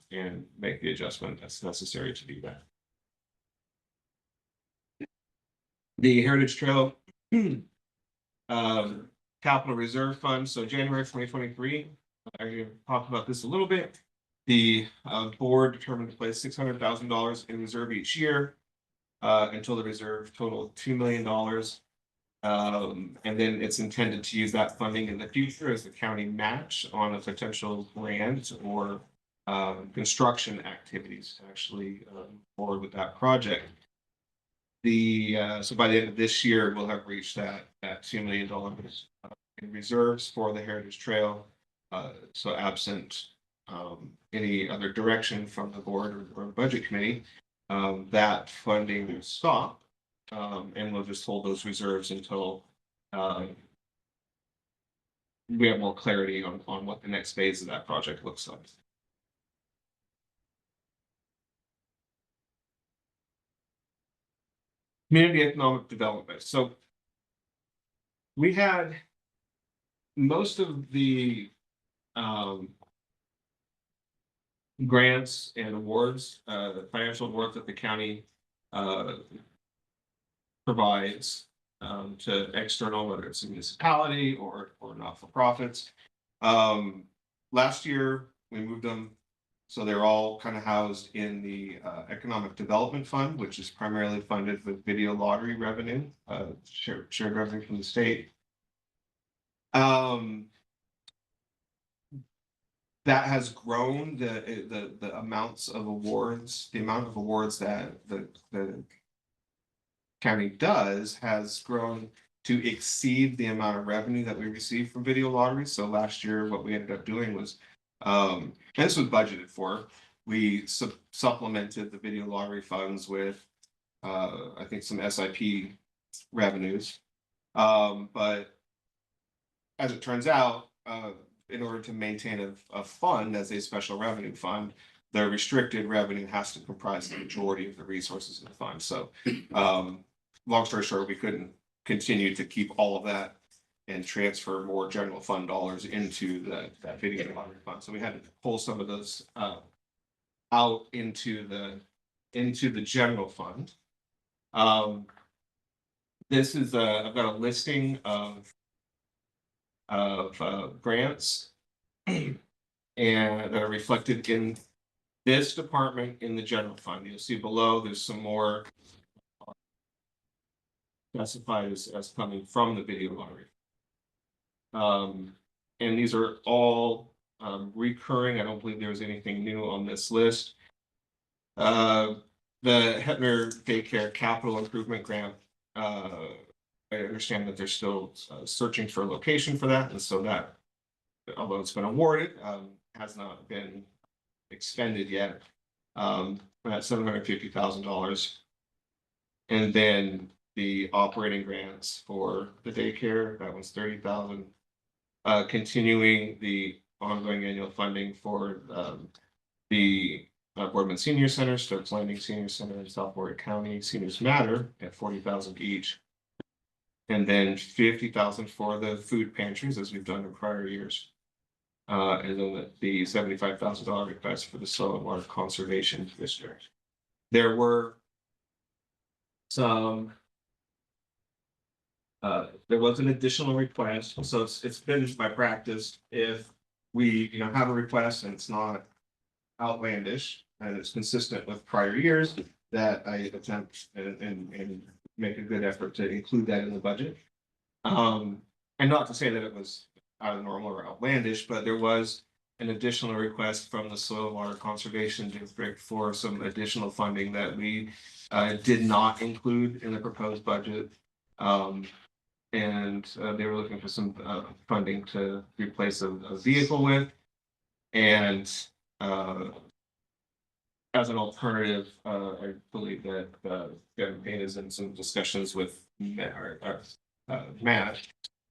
make the adjustment that's necessary to do that. The Heritage Trail Capital Reserve Fund. So January 2023, I talked about this a little bit. The board determined to place $600,000 in reserve each year until the reserve totaled $2 million. And then it's intended to use that funding in the future as the county match on a potential grant or construction activities to actually forward with that project. So by the end of this year, we'll have reached that $2 million in reserves for the Heritage Trail. So absent any other direction from the board or budget committee, that funding will stop. And we'll just hold those reserves until we have more clarity on what the next phase of that project looks like. Community economic development. So we had most of the grants and awards, financial awards that the county provides to external, whether it's a municipality or not-for-profits. Last year, we moved them, so they're all kind of housed in the Economic Development Fund, which is primarily funded with video lottery revenue, shared revenue from the state. That has grown the amounts of awards, the amount of awards that the county does has grown to exceed the amount of revenue that we receive from video lotteries. So last year, what we ended up doing was, and this was budgeted for, we supplemented the video lottery funds with, I think, some SIP revenues. But as it turns out, in order to maintain a fund as a special revenue fund, the restricted revenue has to comprise the majority of the resources in the fund. So long story short, we couldn't continue to keep all of that and transfer more general fund dollars into that video lottery fund. So we had to pull some of those out into the general fund. This is I've got a listing of grants and that are reflected in this department in the general fund. You'll see below, there's some more specified as coming from the video lottery. And these are all recurring. I don't believe there was anything new on this list. The Hetner Daycare Capital Improvement Grant, I understand that they're still searching for a location for that, and so that, although it's been awarded, has not been expended yet. We're at $750,000. And then the operating grants for the daycare, that was 30,000. Continuing the ongoing annual funding for the Boardman Senior Center, Stokes Landing Senior Center in South Warwick County, Seniors Matter at 40,000 each. And then 50,000 for the food pantries, as we've done in prior years. And then the $75,000 request for the Soil and Water Conservation District. There were some. There was an additional request, so it's been my practice, if we, have a request and it's not outlandish and it's consistent with prior years, that I attempt and make a good effort to include that in the budget. And not to say that it was out of normal or outlandish, but there was an additional request from the Soil and Water Conservation District for some additional funding that we did not include in the proposed budget. And they were looking for some funding to replace a vehicle with. And as an alternative, I believe that Kevin Payne is in some discussions with Matt,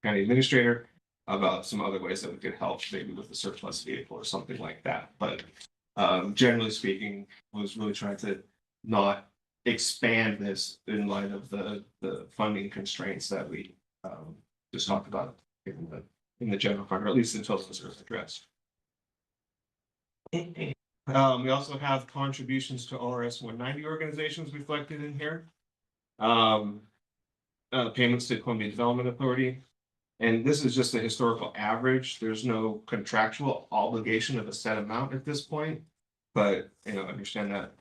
County Administrator, about some other ways that we could help, maybe with the surplus vehicle or something like that. But generally speaking, I was really trying to not expand this in light of the funding constraints that we just talked about in the general fund, or at least until those are addressed. We also have contributions to ORS 190 organizations reflected in here. Payments to Columbia Development Authority. And this is just a historical average. There's no contractual obligation of a set amount at this point, but understand that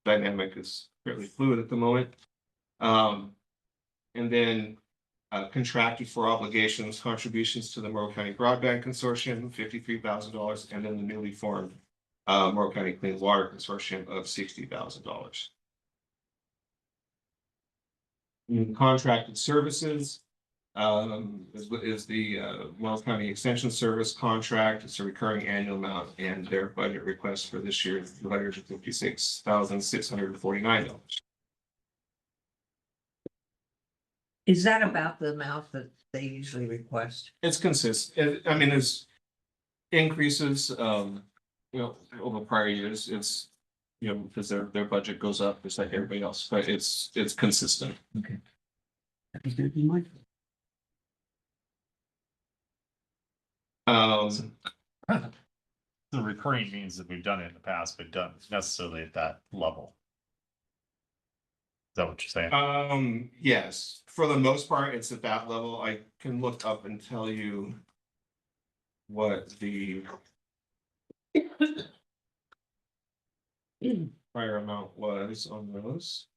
dynamic is fairly fluid at the moment. And then contracted for obligations, contributions to the Morrow County Broadband Consortium, $53,000, and then the newly formed Morrow County Clean Water Consortium of $60,000. Contracted services is the Morrow County Extension Service contract. It's a recurring annual amount, and their budget request for this year is $256,649. Is that about the amount that they usually request? It's consistent. I mean, there's increases, over prior years. It's, because their budget goes up just like everybody else, but it's consistent. Okay. The recurring means that we've done it in the past, but done necessarily at that level. Is that what you're saying? Yes, for the most part, it's at that level. I can look up and tell you what the prior amount was on those.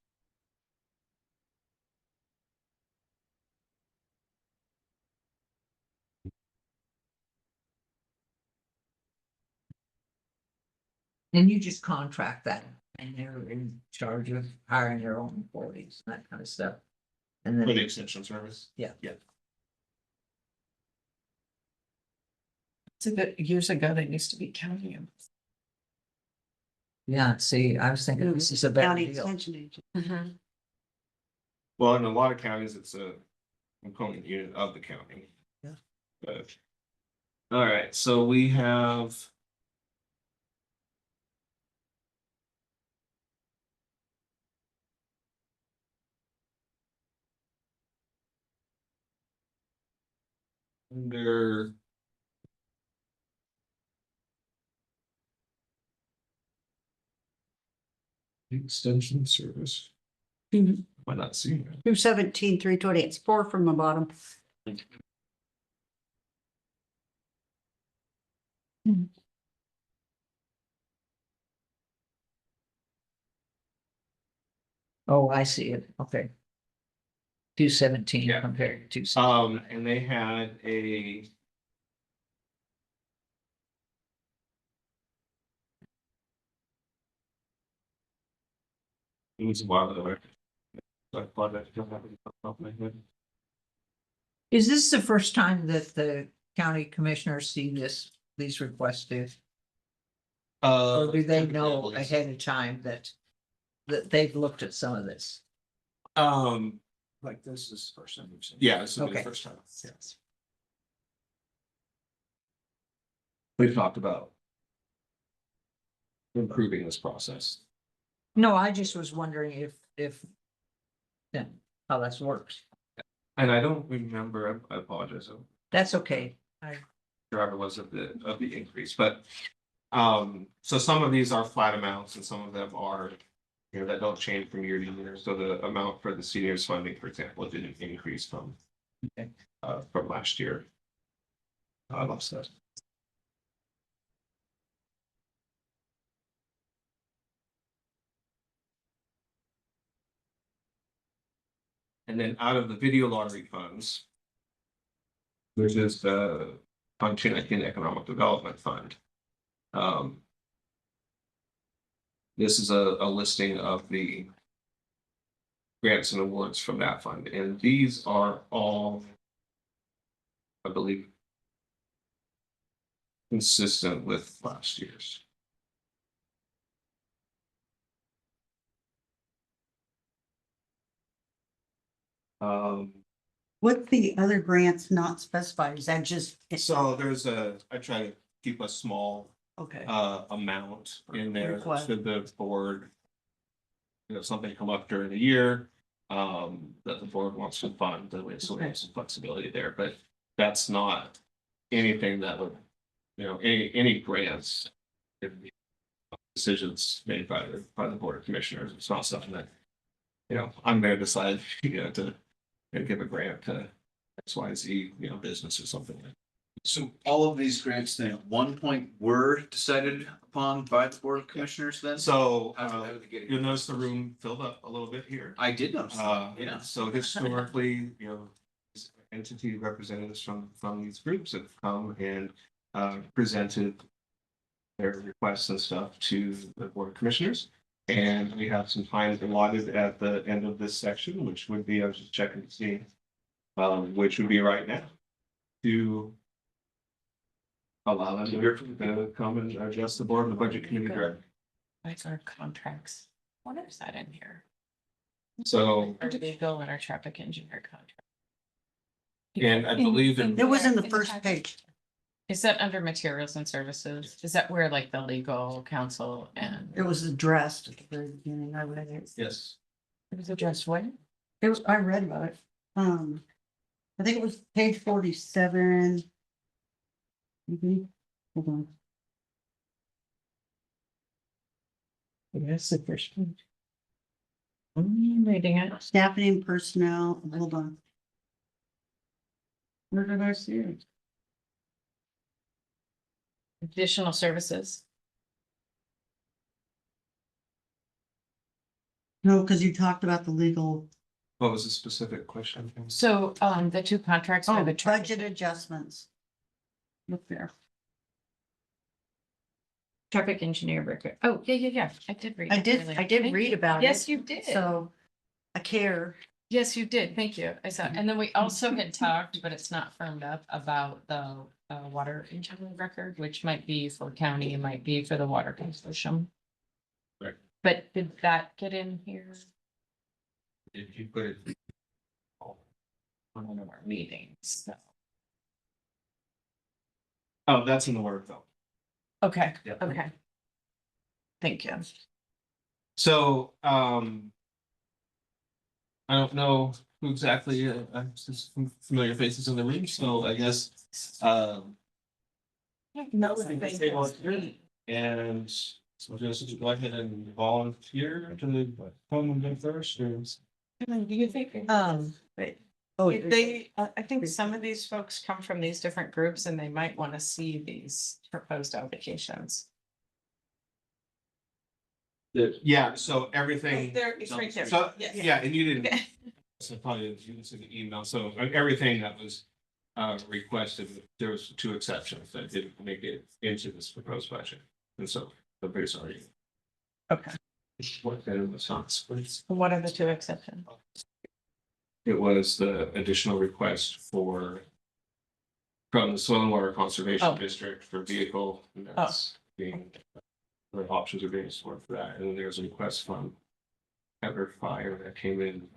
And you just contract that, and they're in charge of hiring their own employees, and that kind of stuff. And For the then, extension service. Yeah. So that years ago, they used to be counting them. yeah, see, I was thinking this is a better County deal. extension agent. Well, in a lot of counties, it's a component unit of the county. Yeah. But, all right, so we have. Under. Extension service. Why not see it? 217, 320. It's 4 from the bottom. Oh, I see it. Okay. 217 Yeah. compared to 2. And they had a. It was a while ago. I thought I don't have it off the top of my head. Is this the first time that the county commissioners see these requests due? Or do they know ahead of time that they've looked at some of this? Like this is the first time we've seen. Yeah, this will be the Okay. first time. Yes. We've talked about improving this process. No, I just was wondering if yeah, how this works. And I don't remember, I apologize. I'm That's okay. sure I was of the increase, but. So some of these are flat amounts and some of them are, you know, that don't change from year to year. So the amount for the seniors funding, for example, didn't increase from. Okay. From last year. I lost that. And then out of the video lottery funds. Which is the Function and Economic Development Fund. This is a listing of the. Grants and awards from that fund, and these are all. I believe. Consistent with last year's. What's the other grants not specified? Is that just? So I try to keep a small Okay. amount in there Request. should the board. You know, something come up during the year, that the board wants to fund, that way, so we have some flexibility there, but that's not anything that would. You know, any grants. Decisions made by the Board of Commissioners, it's not something that. You know, I'm there to decide, you know, to give a grant to X, Y, Z, you know, business or something like. So all of these grants then at one point were decided upon by the Board of Commissioners then? So, How did they get it? you'll notice the room filled up a little bit here. I did notice that, yeah. So historically, you know, entity representatives from these groups have come and presented their requests and stuff to the Board of Commissioners. And we have some time allotted at the end of this section, which would be, I was just checking to see, which would be right now to allow them to come and address the board and the budget committee directly. What's our contracts? What is that in here? So, Or do they go in our traffic engineer contract? and I believe in. It was in the the first package. page. Is that under materials and services? Is that where like the legal counsel and? It was addressed at the very beginning. I read it. Yes. It was addressed when? It was, I read about it. I think it was page 47. Hold on. Yes, the first page. I'm reading it. Staffing and personnel, hold on. Where did I see it? Additional services. No, because you talked about the legal, What was the specific question? So, the two contracts for oh, the. budget adjustments. Look there. Traffic engineer record. Oh, yeah. I did read. it earlier. I did Thank read you. about it. Yes, you did. So I care. Yes, you did. Thank you. I saw, and then we also had talked, but it's not firmed up about the water engineer record, which might be for county, it might be for the water consortium. Right. But did that get in here? Did you put it? On one of our meetings, so. Oh, that's in the word though. Okay, Yeah. okay. Thank you. So, I don't know who exactly, just some familiar faces in the room, so I guess, No, and so just go ahead and volunteer to come and go first, or? do you think? Wait, Oh, If they, I think some of these folks come from these different groups and they might want to see these proposed allocations. Yeah, so everything. There, it's right there. So, Yes. yeah, and you didn't, Okay. so probably you see the email, so everything that was requested, there was two exceptions that didn't make it into this proposed budget. And so the base already. Okay. What that in the sense, What are the two exceptions? it was the additional request for from the Soil and Water Conservation Oh. District for vehicle, and that's being, the options are being explored for that, and then there's a request from Ever Fire that came in.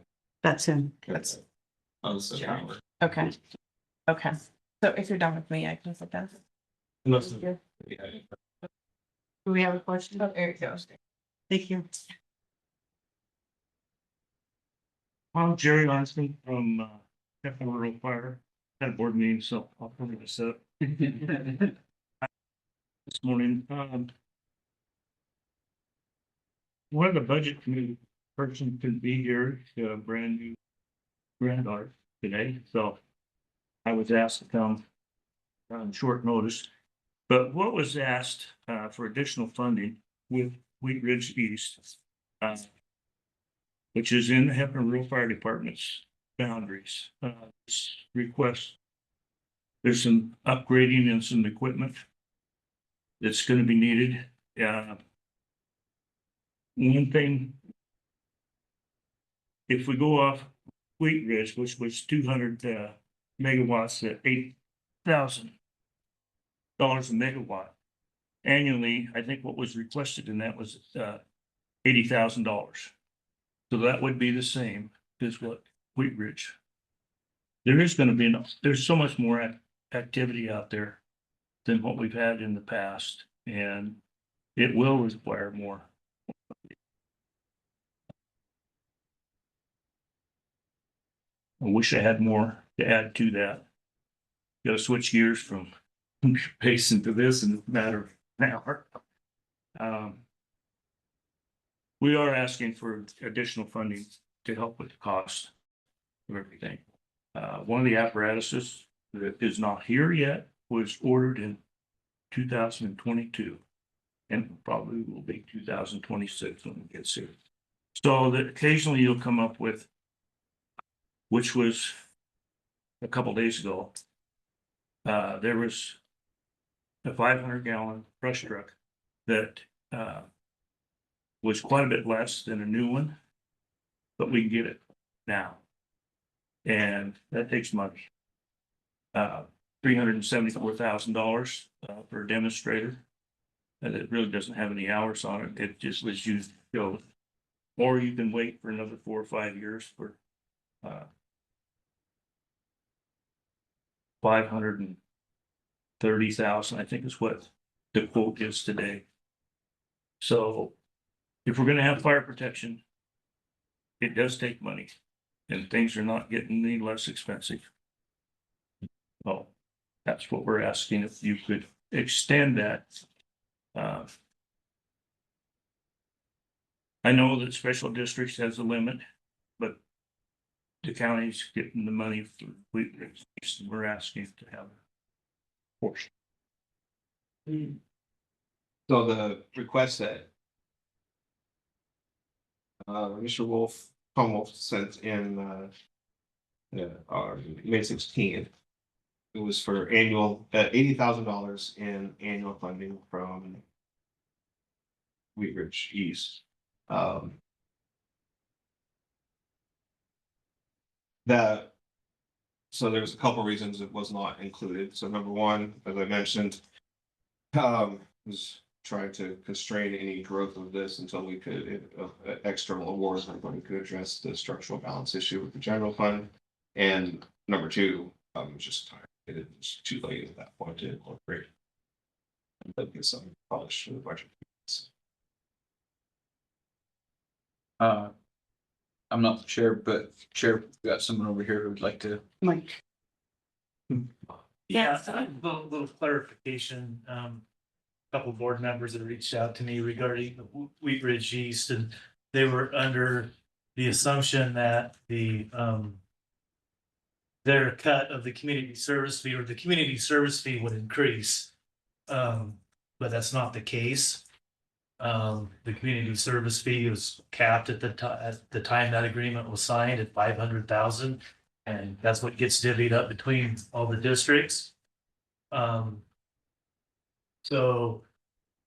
That's him. That's, On September. okay. Okay. So if you're done with me, I can sit down. Unless, Yeah. yeah, Do we have a question? Oh, there you go. Thank you. I'm Jerry Lansing from Rural Fire. Had a board meeting, so I'll probably just set up. This morning, one of the budget committee person couldn't be here, a brand new granddaughter today, so I was asked to come on short notice. But what was asked for additional funding with Wheat Ridge East, which is in the Hefner Rural Fire Department's boundaries, this request. There's some upgrading and some equipment that's gonna be needed. One thing, if we go off Wheat Ridge, which was 200 megawatts at $8,000 a megawatt annually, I think what was requested in that was $80,000. So that would be the same as what Wheat Ridge. There is going to be there's so much more activity out there than what we've had in the past, and it will require more. I wish I had more to add to that. Got to switch gears from pacing to this in a matter of an hour. We are asking for additional funding to help with the cost of everything. One of the apparatuses that is not here yet was ordered in 2022. And probably will be 2026 when it gets here. So that occasionally you'll come up with, which was a couple days ago. There was a 500-gallon brush truck that was quite a bit less than a new one, but we can get it now. And that takes money. $374,000 for a demonstrator. And it really doesn't have any hours on it. It just was used to go. Or you can wait for another 4 or 5 years for 530,000, I think is what the quote is today. So if we're gonna have fire protection, it does take money, and things are not getting any less expensive. Well, that's what we're asking, if you could extend that. I know that special districts has a limit, but the county's getting the money for Wheat Ridge, and we're asking to have a portion. So the request that Mr. Tom Wolf sent in May 16th. It was for annual $80,000 in annual funding from Wheat Ridge East. That so there's a couple reasons it was not included. So number one, as I mentioned, was trying to constrain any growth of this until we could external awards when we could address the structural balance issue with the general fund. And number two, I'm just tired. It was too late at that point to incorporate. But get something polished for the budget. I'm not the chair, but chair, we got someone over here who would like to. Mike. Yeah, a little clarification. Couple board members that reached out to me regarding Wheat Ridge East, and they were under the assumption that the their cut of the community service fee, or the community service fee would increase. But that's not the case. The community service fee was capped at the time that agreement was signed at 500,000. And that's what gets divvied up between all the districts. So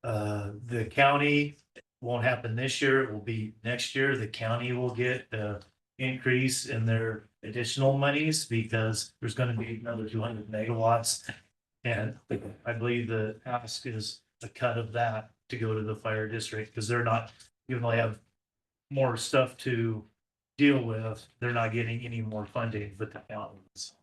the county won't happen this year, it will be next year. The county will get the increase in their additional monies because there's gonna be another 200 megawatts. And I believe the ask is a cut of that to go to the fire district, because they're not, even though they have more stuff to deal with, they're not getting any more funding, but the county is.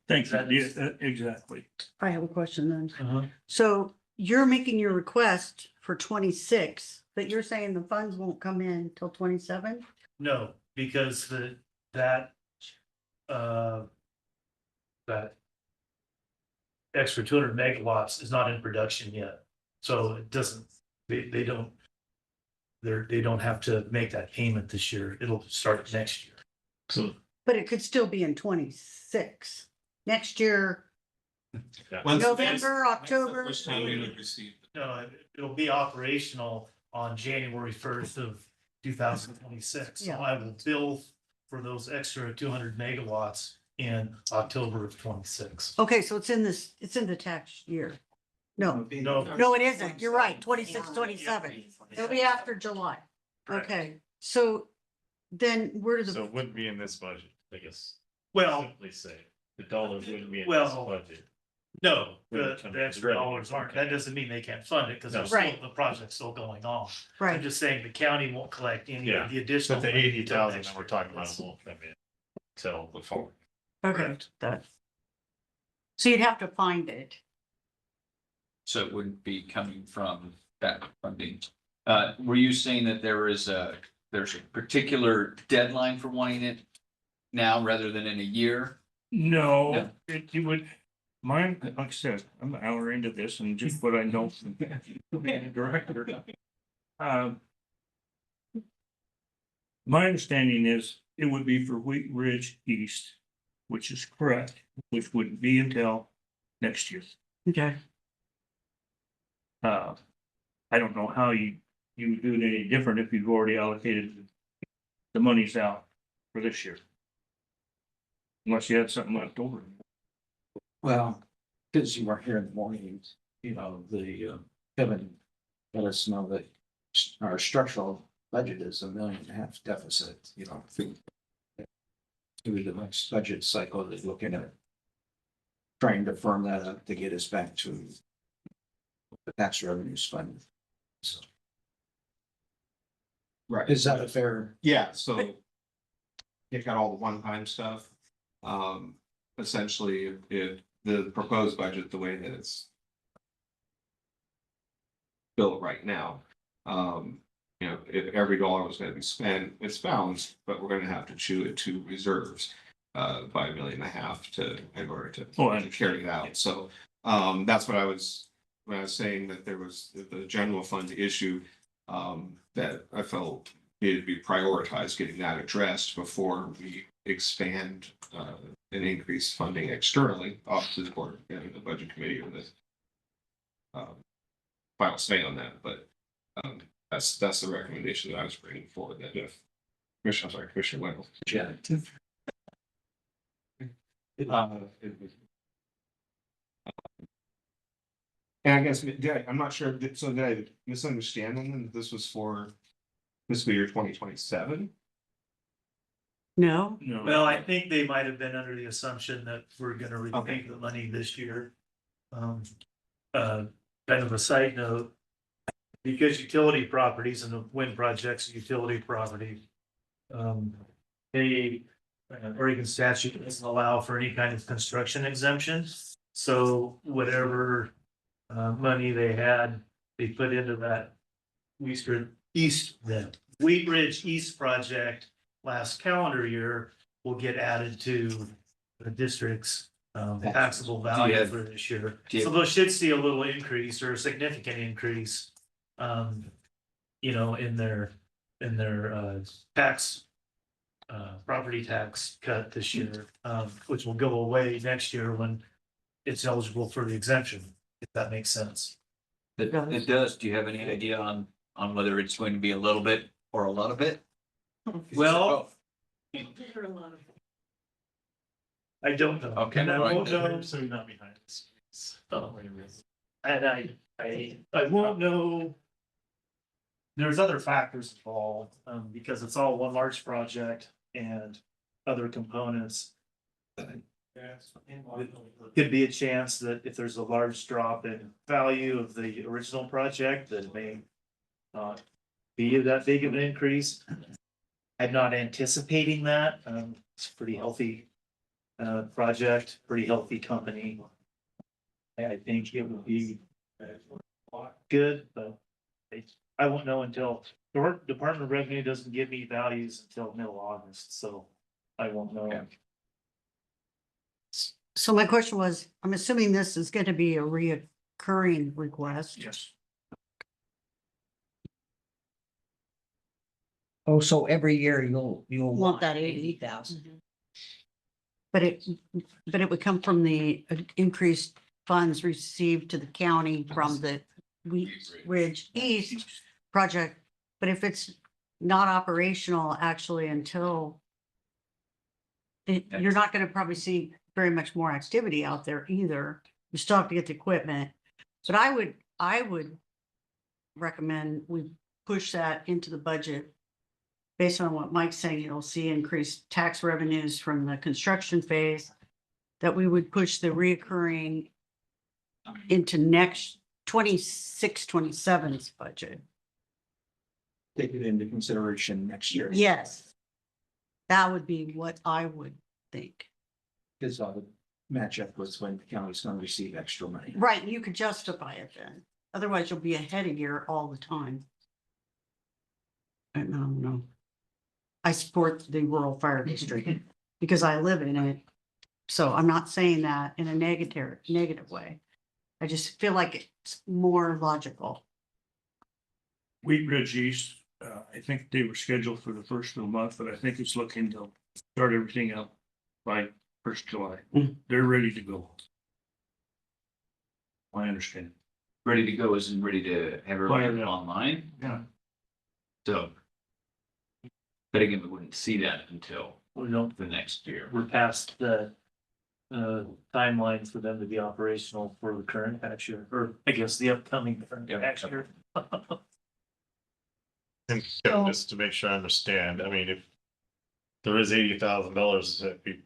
Thanks, exactly. I have a question then. Uh-huh. So you're making your request for 26, but you're saying the funds won't come in until 27? No, because that extra 200 megawatts is not in production yet. So it doesn't, they don't have to make that payment this year. It'll start next year. So But it could still be in 26. Next year, Once- November, that's the October. first time we would receive. No, it'll be operational on January 1st of 2026. So Yeah. I will bill for those extra 200 megawatts in October of 26. Okay, so it's in the tax year. No, No, no, it isn't. You're right, 26, 27. It'll be after July. Correct. Okay, so then where does so the, it wouldn't be in this budget, I guess. well, Simply say, the dollars wouldn't be in this Well, budget. no, the extra dollars aren't. That doesn't mean they can't fund it because No. Right. the project's still going on. I'm right, just saying the county won't collect any Yeah, of the additional. But the money 80,000 next that we're year. talking about won't come in till the fall. okay, that. So you'd have to find it. So it wouldn't be coming from that funding. Were you saying that there's a particular deadline for wanting it now rather than in a year? No, No. it would, mine, like I said, I'm an hour into this and just what I know from being a director. My understanding is it would be for Wheat Ridge East, which is correct, which wouldn't be until next year. Okay. I don't know how you would do it any different if you've already allocated the monies out for this year. Unless you had something left over. Well, because you weren't here in the mornings, you know, Kevin let us know that our structural budget is $1.5 million deficit, you know. Through the next budget cycle, they're looking at trying to firm that up to get us back to the tax revenues fund. So, Right. is that a fair? Yeah, so you've got all the one-time stuff. Essentially, if the proposed budget, the way that it's built right now, you know, if every dollar was gonna be spent, it's balanced, but we're gonna have to chew it to reserves by $1.5 million in order to carry it out. So that's what when I was saying that there was the general fund issue that I felt needed to be prioritized, getting that addressed before we expand and increase funding externally off to the board and the budget committee or the final say on that. But that's the recommendation that I was bringing forward. That if Commissioner Wendell. Yeah. And I guess, I'm not sure, did I misunderstand them that this was for fiscal year 2027? No, No. Well, I think they might have been under the assumption that we're gonna receive the money this year. Kind of a side note. Because utility properties and the wind projects, utility property. Oregon statute doesn't allow for any kind of construction exemption. So whatever money they had, they put into that Wheat Ridge East project last calendar year will get added to the district's taxable value for this year. So those should see a little increase or a significant increase, you know, in their tax property tax cut this year, which will go away next year when it's eligible for the exemption, if that makes sense. It does. Do you have any idea on whether it's going to be a little bit or a lot of it? Well, I don't know. Okay, And I right. won't know. So you're not behind this. Oh. And I won't know. There's other factors involved, because it's all one large project and other components. Could be a chance that if there's a large drop in value of the original project, that it may not be that big of an increase. I'm not anticipating that. It's a pretty healthy project, pretty healthy company. I think it would be good, but I won't know until the Department of Revenue doesn't give me values until middle August, so I won't know. Okay. So my question was, I'm assuming this is gonna be a reoccurring request. Yes. Oh, so every year you'll Want that 80,000. But it would come from the increased funds received to the county from the Ridge East project. But if it's not operational actually until you're not gonna probably see very much more activity out there either. You still have to get the equipment. But I would recommend we push that into the budget. Based on what Mike's saying, you'll see increased tax revenues from the construction phase. That we would push the reoccurring into next 26-27's budget. Take it into consideration next year. Yes. That would be what I would think. Because I would match up with when the county's gonna receive extra money. Right, you could justify it then. Otherwise, you'll be ahead of year all the time. I don't know. I support the rural fire district because I live in it. So I'm not saying that in a negative way. I just feel like it's more logical. Wheat Ridge East, I think they were scheduled for the first of the month, but I think it's looking to start everything up by 1st July. They're ready to go. I understand. Ready to go isn't ready to have everything online. Yeah. So. But again, we wouldn't see that until We don't, the next year. we're past the timeline for them to be operational for the current tax year, or I guess the upcoming tax year. And Kevin, just to make sure I understand, I mean, if there is $80,000 that we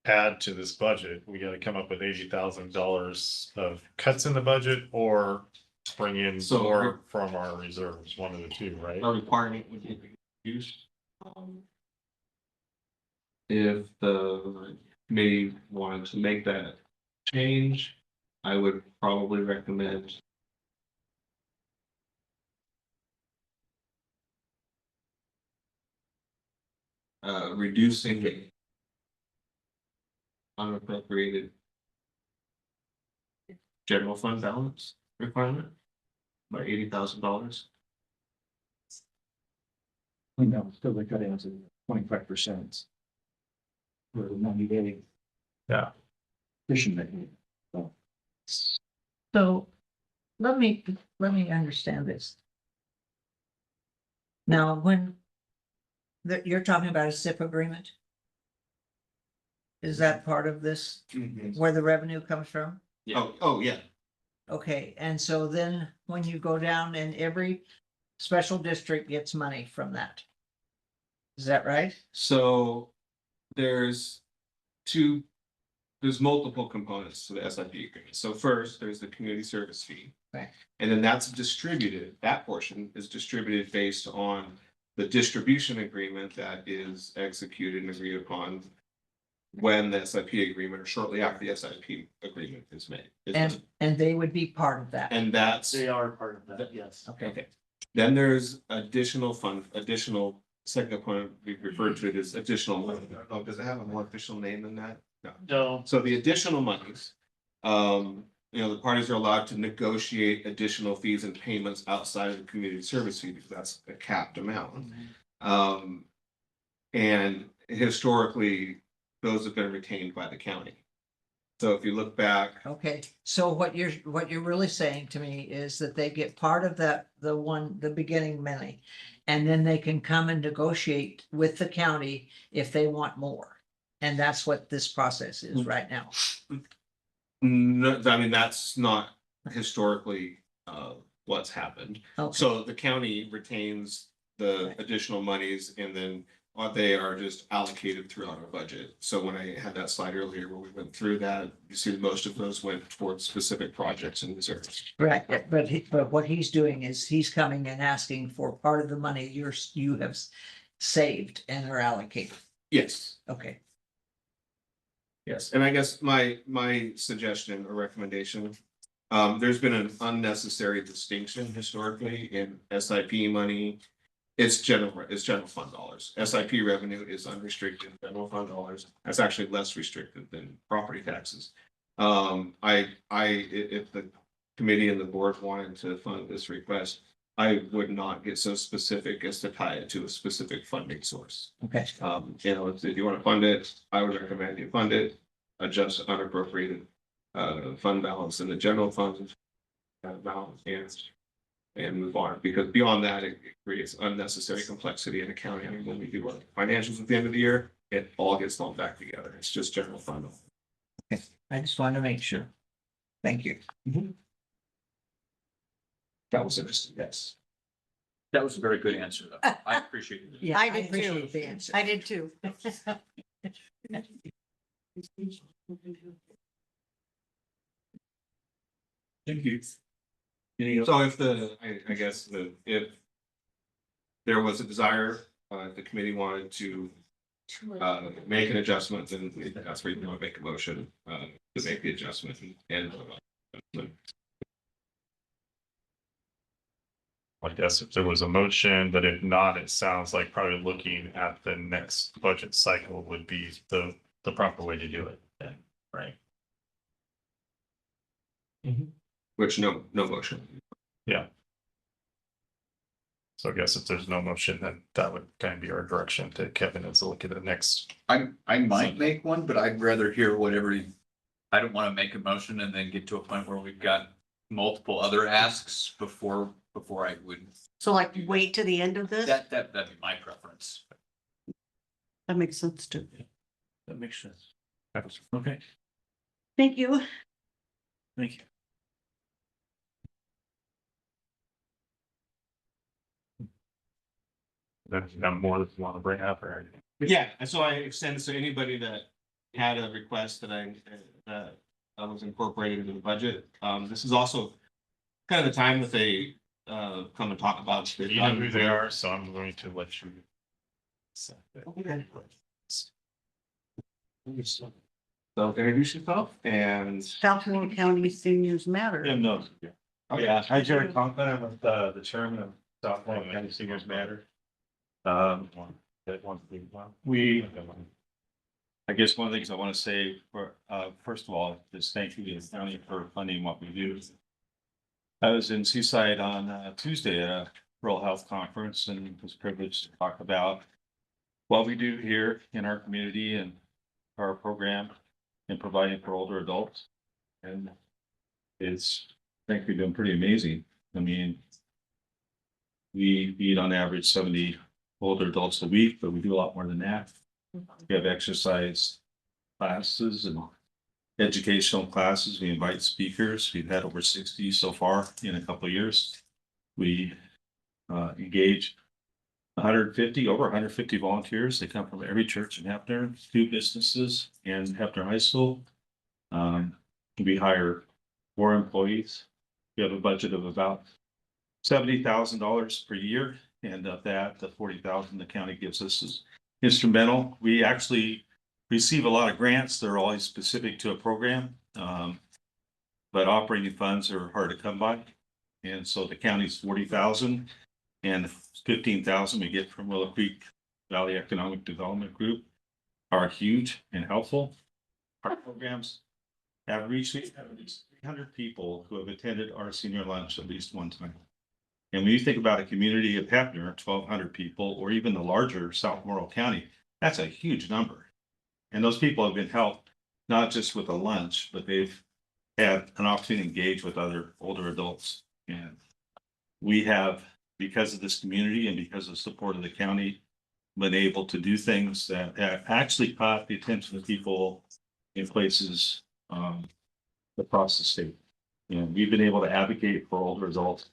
add to this budget, we gotta come up with $80,000 of cuts in the budget or bring in So- more from our reserves, one of the two, right? A requirement would be used. If the committee wanted to make that change, I would probably recommend. Reducing the unappropriated general fund balance requirement by $80,000. No, still they cut into 25%. For the 90-day. Yeah. Fishing making. So let me understand this. Now, when you're talking about a SIP agreement? Is that part of this, where the revenue comes from? Oh, yeah. Okay, and so then when you go down and every special district gets money from that. Is that right? So there's multiple components to the SIP agreement. So first, there's the community service fee. Right. And then that portion is distributed based on the distribution agreement that is executed and agreed upon when the SIP agreement or shortly after the SIP agreement is made. And they would be part of that. And that's. They are part of that, yes. Okay, Then there's additional second component, we refer to it as additional money. Oh, does it have a more official name than that? No. No, So the additional monies, the parties are allowed to negotiate additional fees and payments outside of the community service fee because that's a capped amount. And historically, those have been retained by the county. So if you look back, Okay, so what you're really saying to me is that they get part of that, the beginning money. And then they can come and negotiate with the county if they want more. And that's what this process is right now. no, I mean, that's not historically what's happened. Okay, So the county retains the additional monies and then they are just allocated throughout our budget. So when I had that slide earlier where we went through that, you see most of those went towards specific projects and reserves. right, but what he's doing is he's coming and asking for part of the money you have saved and are allocated. Yes. Okay, Yes, and I guess my suggestion or recommendation, there's been an unnecessary distinction historically in SIP money. It's general fund dollars. SIP revenue is unrestricted general fund dollars. That's actually less restricted than property taxes. If the committee and the board wanted to fund this request, I would not get so specific as to tie it to a specific funding source. okay, You know, if you want to fund it, I would recommend you fund it, adjust unappropriated fund balance in the general fund balance and move on, because beyond that, it creates unnecessary complexity in accounting. I mean, when we do our financials at the end of the year, it all gets lumped back together. It's just general fund. I just want to make sure. Thank you. That was interesting, yes. That was a very good answer, though. I appreciate it. Yeah, I did too. appreciate the answer. I did too. Thank you. Any other- So if I guess if there was a desire, if the committee wanted to make an adjustment, then that's where you want to make a motion to make the adjustment and. I guess if there was a motion, but if not, it sounds like probably looking at the next budget cycle would be the proper way to do it then, right? Which no motion. Yeah. So I guess if there's no motion, then that would kind of be our direction to Kevin is to look at the next. I might make one, but I'd rather hear whatever. I don't want to make a motion and then get to a point where we've got multiple other asks before I would. So like wait to the end of this? That'd be my preference. That makes sense too. That makes sense. Okay, Thank you. thank you. There's more that you want to bring up or anything. Yeah, and so I extend to anybody that had a request that I was incorporated into the budget. This is also kind of the time that they come and talk about. You know who they are, so I'm going to let you. Okay. So introduce yourself and. Falcon County Seniors Matter. no. Oh, yeah. Hi, Jerry Conklin. I'm with the chairman of South Morrow County Seniors Matter. I guess one of the things I want to say first of all, is thank you to the county for funding what we do. I was in Seaside on Tuesday at a rural health conference and was privileged to talk about what we do here in our community and our program in providing for older adults. And it's, I think we've been pretty amazing. I mean, we feed on average 70 older adults a week, but we do a lot more than that. We have exercise classes and educational classes. We invite speakers. We've had over 60 so far in a couple of years. We engage over 150 volunteers. They come from every church in Hefner, 2 businesses and Hefner High School. We hire 4 employees. We have a budget of about $70,000 per year. And of that, the $40,000 the county gives us is instrumental. We actually receive a lot of grants. They're always specific to a program. But operating funds are hard to come by. And so the county's 40,000 and 15,000 we get from Willow Creek Valley Economic Development Group are huge and helpful. Our programs have reached at least 300 people who have attended our senior lunch at least one time. And when you think about a community of Hefner, 1,200 people, or even the larger South Morrow County, That's a huge number. And those people have been helped, not just with a lunch, but they've had an opportunity to engage with other older adults. And we have, because of this community and because of the support of the county, been able to do things that have actually caught the attention of people in places across the state. And we've been able to advocate for older adults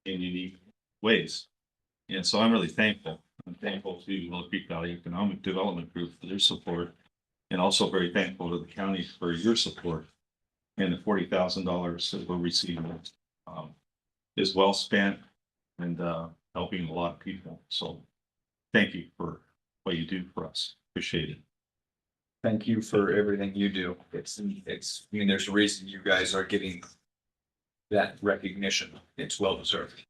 in unique ways. And so I'm really thankful. I'm thankful to Willow Creek Valley Economic Development Group for their support. And also very thankful to the county for your support. And the $40,000 that we're receiving is well spent and helping a lot of people. So thank you for what you do for us. Appreciate it. Thank you for everything you do. It's, I mean, there's a reason you guys are getting that recognition. It's well deserved.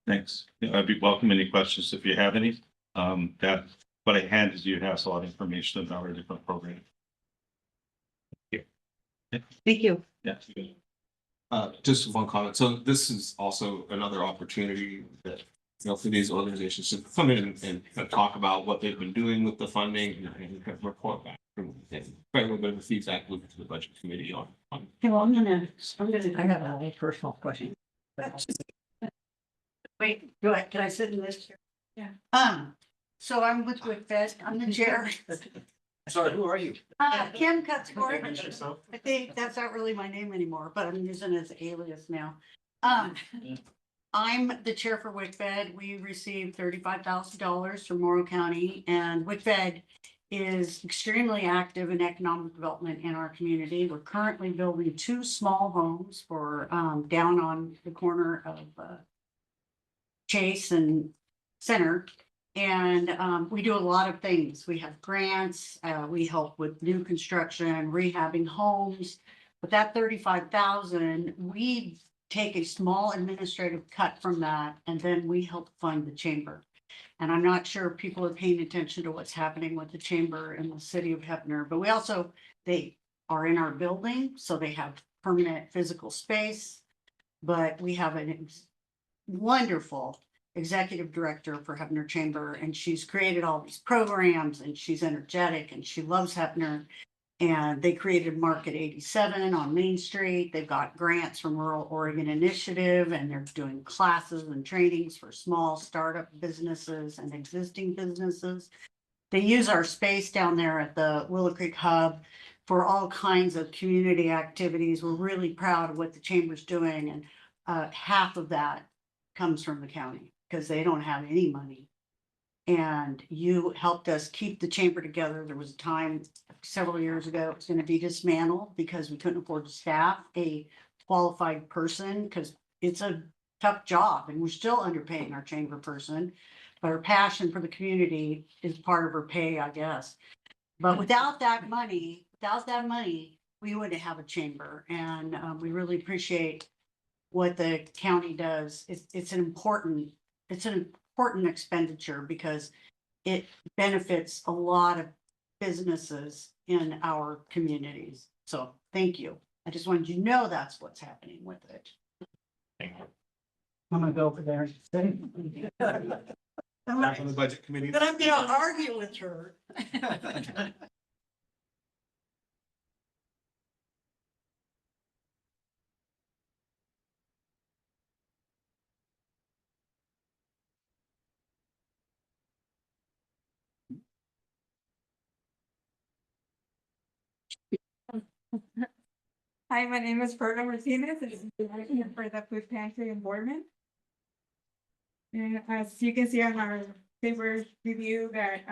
Thanks. I'd be welcome any questions if you have any. That what I handed you has a lot of information about our different programs. Thank you. Yeah. Just one comment. So this is also another opportunity that, for these organizations to come in and kind of talk about what they've been doing with the funding and kind of report back and quite a little bit of feedback loop to the budget committee on. Okay, well, I'm gonna. I got a little personal question. Wait, do I, can I sit in this chair? Yeah. So I'm with WICFED, I'm the chair. Sorry, who are you? Kim Cutscore. I think that's not really my name anymore, but I'm using it as alias now. I'm the chair for WICFED. We received $35,000 from Morrow County, and WICFED is extremely active in economic development in our community. We're currently building 2 small homes for down on the corner of Chase and Center. And we do a lot of things. We have grants, we help with new construction, rehabbing homes. But that 35,000, we take a small administrative cut from that, and then we help fund the chamber. And I'm not sure if people are paying attention to what's happening with the chamber in the city of Hefner, but we also, they are in our building, so they have permanent physical space. But we have a wonderful executive director for Hefner Chamber, and she's created all these programs, and she's energetic and she loves Hefner. And they created Market 87 on Main Street. They've got grants from Rural Oregon Initiative, and they're doing classes and trainings for small startup businesses and existing businesses. They use our space down there at the Willow Creek Hub for all kinds of community activities. We're really proud of what the chamber's doing, and half of that comes from the county because they don't have any money. And you helped us keep the chamber together. There was a time several years ago, it was going to be dismantled because we couldn't afford to staff a qualified person, because it's a tough job and we're still underpaying our chamber person. But our passion for the community is part of her pay, I guess. But without that money, we wouldn't have a chamber. And we really appreciate what the county does. It's an important expenditure because it benefits a lot of businesses in our communities. So thank you. I just wanted you to know that's what's happening with it. Thank you. I'm gonna go over there and say. Back on the budget committee. But I'm gonna argue with her. Hi, my name is Berta Martinez, and I'm here for the food pantry in Boardman. And as you can see on our paper review that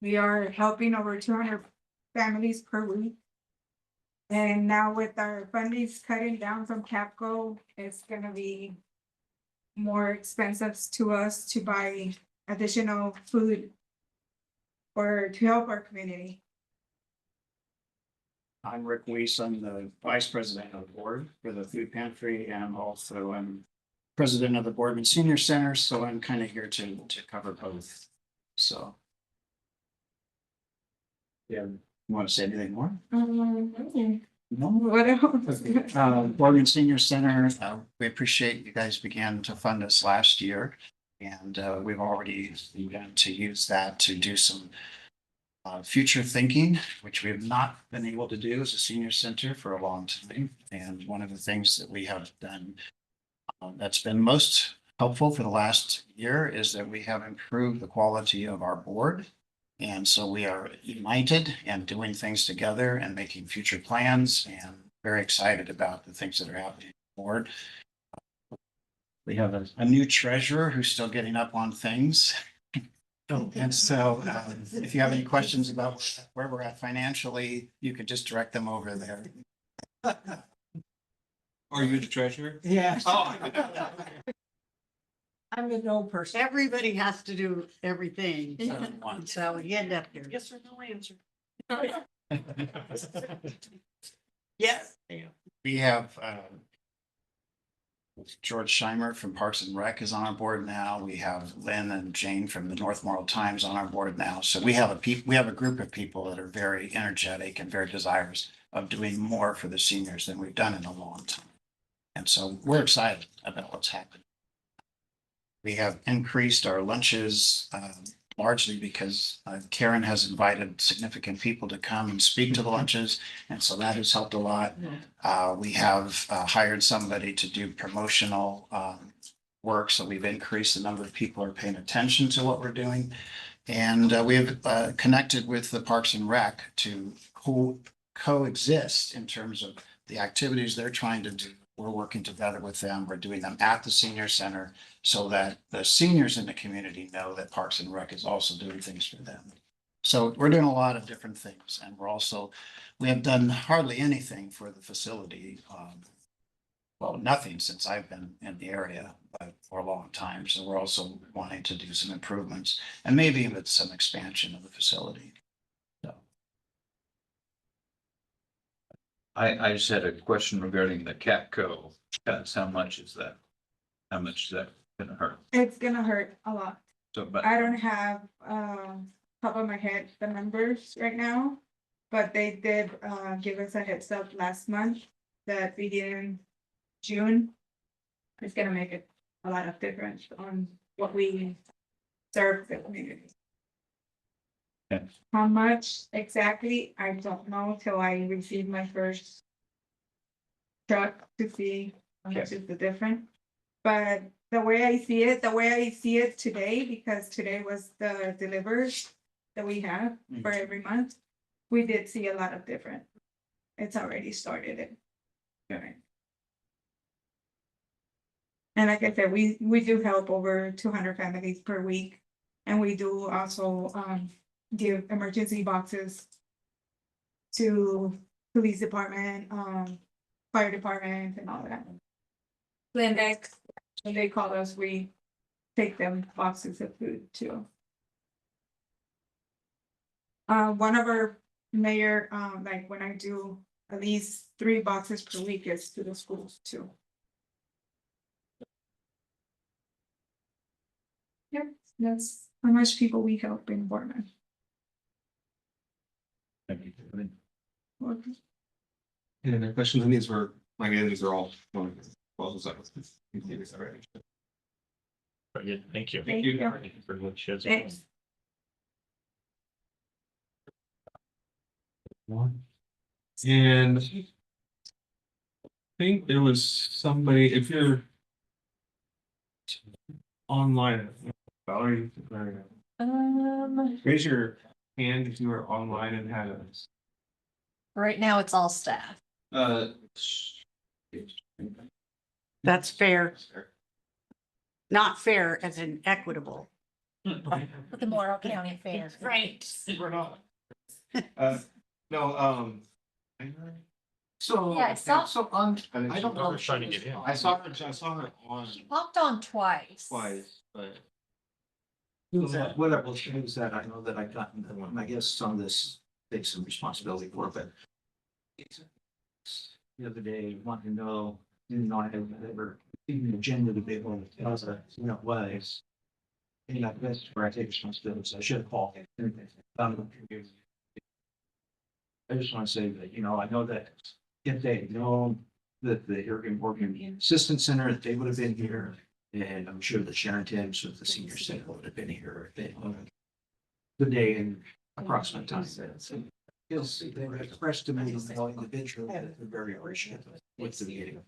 we are helping over 200 families per week. And now with our fundings cutting down from Capco, it's gonna be more expensive to us to buy additional food or to help our community. I'm Rick Weiss. I'm the vice president of the board for the food pantry, and also I'm president of the Boardman Senior Center. So I'm kind of here to cover both. So. Yeah, you want to say anything more? Okay. No. What else? Boardman Senior Center, we appreciate you guys began to fund us last year. And we've already begun to use that to do some future thinking, which we have not been able to do as a senior center for a long time. And one of the things that we have done that's been most helpful for the last year is that we have improved the quality of our board. And so we are united and doing things together and making future plans and very excited about the things that are happening on the board. We have a new treasurer who's still getting up on things. And so if you have any questions about where we're at financially, you could just direct them over there. Are you the treasurer? Yeah. Oh. I'm a no person. Everybody has to do everything. So you end up here. Yes or no answer. Yes. We have George Scheimer from Parks and Rec is on our board now. We have Lynn and Jane from the North Morrow Times on our board now. So we have a group of people that are very energetic and very desirous of doing more for the seniors than we've done in a long time. And so we're excited about what's happening. We have increased our lunches largely because Karen has invited significant people to come and speak to the lunches. And so that has helped a lot. We have hired somebody to do promotional work. So we've increased the number of people who are paying attention to what we're doing. And we have connected with the Parks and Rec to coexist in terms of the activities they're trying to do. We're working together with them. We're doing them at the senior center so that the seniors in the community know that Parks and Rec is also doing things for them. So we're doing a lot of different things, and we have done hardly anything for the facility. Well, nothing since I've been in the area for a long time. So we're also wanting to do some improvements and maybe with some expansion of the facility. I just had a question regarding the CAPCO. That's how much is that? How much is that gonna hurt? It's gonna hurt a lot. So, but I don't have, top of my head, the numbers right now. But they did, give us a heads up last month that beginning June. It's gonna make it a lot of difference on what we serve the community. Okay. How much exactly, I don't know till I receive my first truck to see how much is the difference. But the way I see it today, because today was the delivers that we have for every month, we did see a lot of difference. It's already started it. Okay. And like I said, we do help over 200 families per week. And we do also give emergency boxes to police department, fire department and all that. Lindex, when they call us, we take them boxes of food too. One of our mayor, like when I do at least 3 boxes per week is to the schools too. Yep, that's how much people we help in Bournemouth. Any other questions on these were, these are all. Already. Very good, thank you. Thank you. For what she has. Thanks. And I think there was somebody, if you're online, Valerie, raise your hand if you were online and had a. Right now, it's all staff. That's fair. Not fair as in equitable. The Morrow County Fair. Right. We're not. No, Yeah, I saw- I don't know. Trying to get in. I saw her on Popped on twice. twice, but. Whatever things that I know that I've gotten, I guess some of this takes some responsibility for, but. The other day, wanting to know, didn't know I had ever seen the agenda to be able to tell us, was. And that's where I take responsibility, so I should have called. I just want to say that, I know that if they had known that the Oregon Assistance Center, that they would have been here. And I'm sure that Sharon Timms with the senior center would have been here if they the day in approximate time. You'll see, they were expressed to me as the individual, they're very appreciative with the meeting.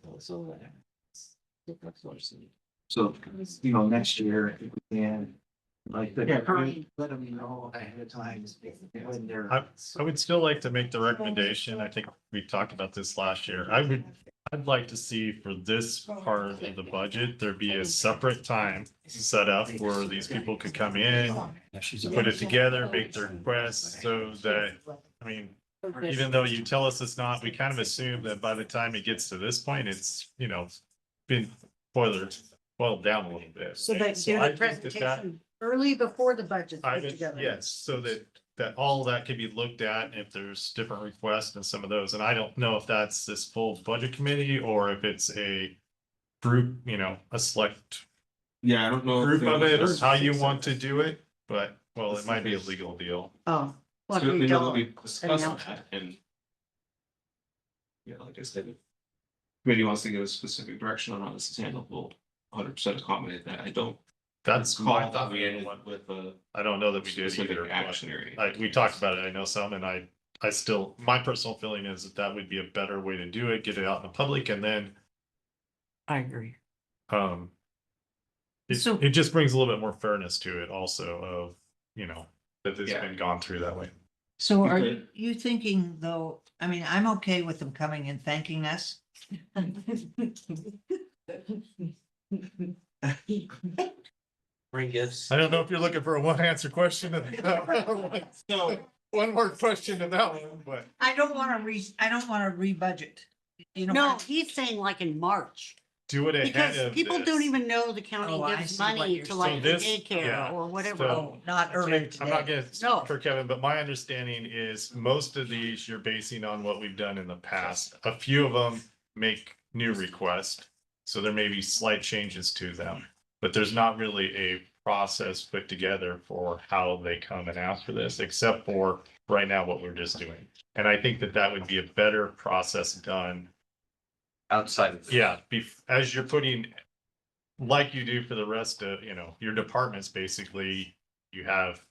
So, you know, next year, if we can, like, let them know ahead of time when they're. I would still like to make the recommendation. I think we talked about this last year. I'd like to see for this part of the budget, there be a separate time set up where these people could come in, put it together, make their requests so that, I mean, even though you tell us it's not, we kind of assume that by the time it gets to this point, it's, you know, been boiled down a little bit. So that do I the think that presentation early before the budget's I put would, together. yes, so that all of that could be looked at if there's different requests and some of those. And I don't know if that's this full budget committee or if it's a group, you know, a select Yeah, I don't know. if group of it or there's- how you want to do it, but well, it might be a legal deal. Oh. Well, So, we you know, that don't. we discussed announce that and. Yeah, like I said, committee wants to give a specific direction on how this is handled, we'll 100% accommodate that. I don't. That's my recall that thought. we ended with a I don't know that we did specific either. action area. But we talked about it, I know some, and I still, my personal feeling is that would be a better way to do it, get it out in the public, and then I agree. So- it just brings a little bit more fairness to it also of, you know, that it's Yeah. been gone through that way. So are Okay. you thinking though, I mean, I'm okay with them coming and thanking us. Bring gifts. I don't know if you're looking for a one answer question. So, One more question to that one, but. I don't wanna rebudget. You know. No, he's saying like in March, Do it ahead because of people this. don't even know the county Oh, I gives see what money you're to like saying. the So this- daycare yeah. or whatever. So- Oh, not early I'm not today. gonna No. speak for Kevin, but my understanding is most of these you're basing on what we've done in the past. A few of them make new requests, so there may be slight changes to them. But there's not really a process put together for how they come and ask for this, except for right now what we're just doing. And I think that would be a better process done. Outside of. Yeah, as you're putting, like you do for the rest of, you know, your departments, basically, you have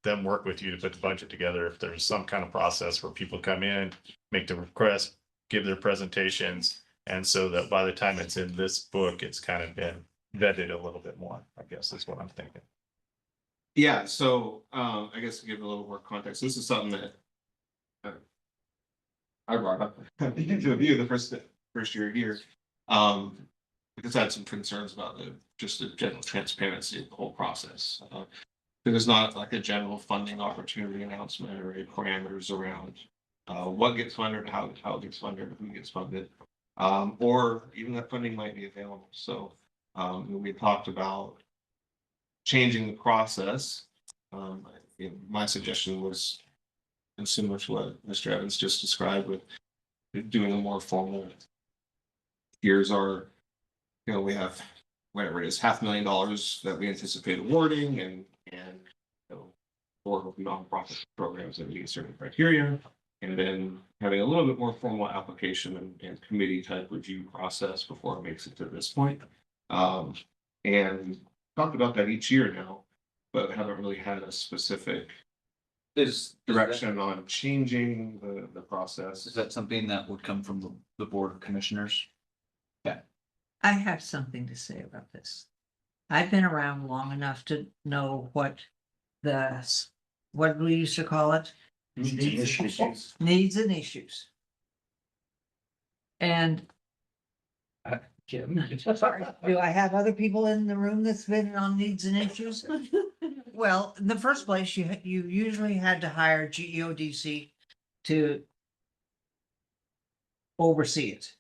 them work with you to put the budget together. If there's some kind of process where people come in, make the request, give their presentations, and so that by the time it's in this book, it's kind of been vetted a little bit more, I guess is what I'm thinking. yeah, so, I guess to give a little more context, this is something that. I brought up to you the first year here. Because I had some concerns about just the general transparency of the whole process. There's not like a general funding opportunity announcement or any parameters around what gets funded, how it gets funded, who gets funded, or even that funding might be available. So we talked about changing the process. My suggestion was similar to what Mr. Evans just described with doing a more formal. Here's our, we have whatever it is, $500,000 that we anticipate awarding and or nonprofit programs that meet certain criteria. And then having a little bit more formal application and committee type review process before it makes it to this point. And talked about that each year now, but haven't really had a specific direction on changing the process. Is that something that would come from the Board of Commissioners? I have something to say about this. I've been around long enough to know what we used to call it? Needs and issues. And sorry, do I have other people in the room that's been on needs and issues? Well, in the first place, you usually had to hire GEODC to oversee it.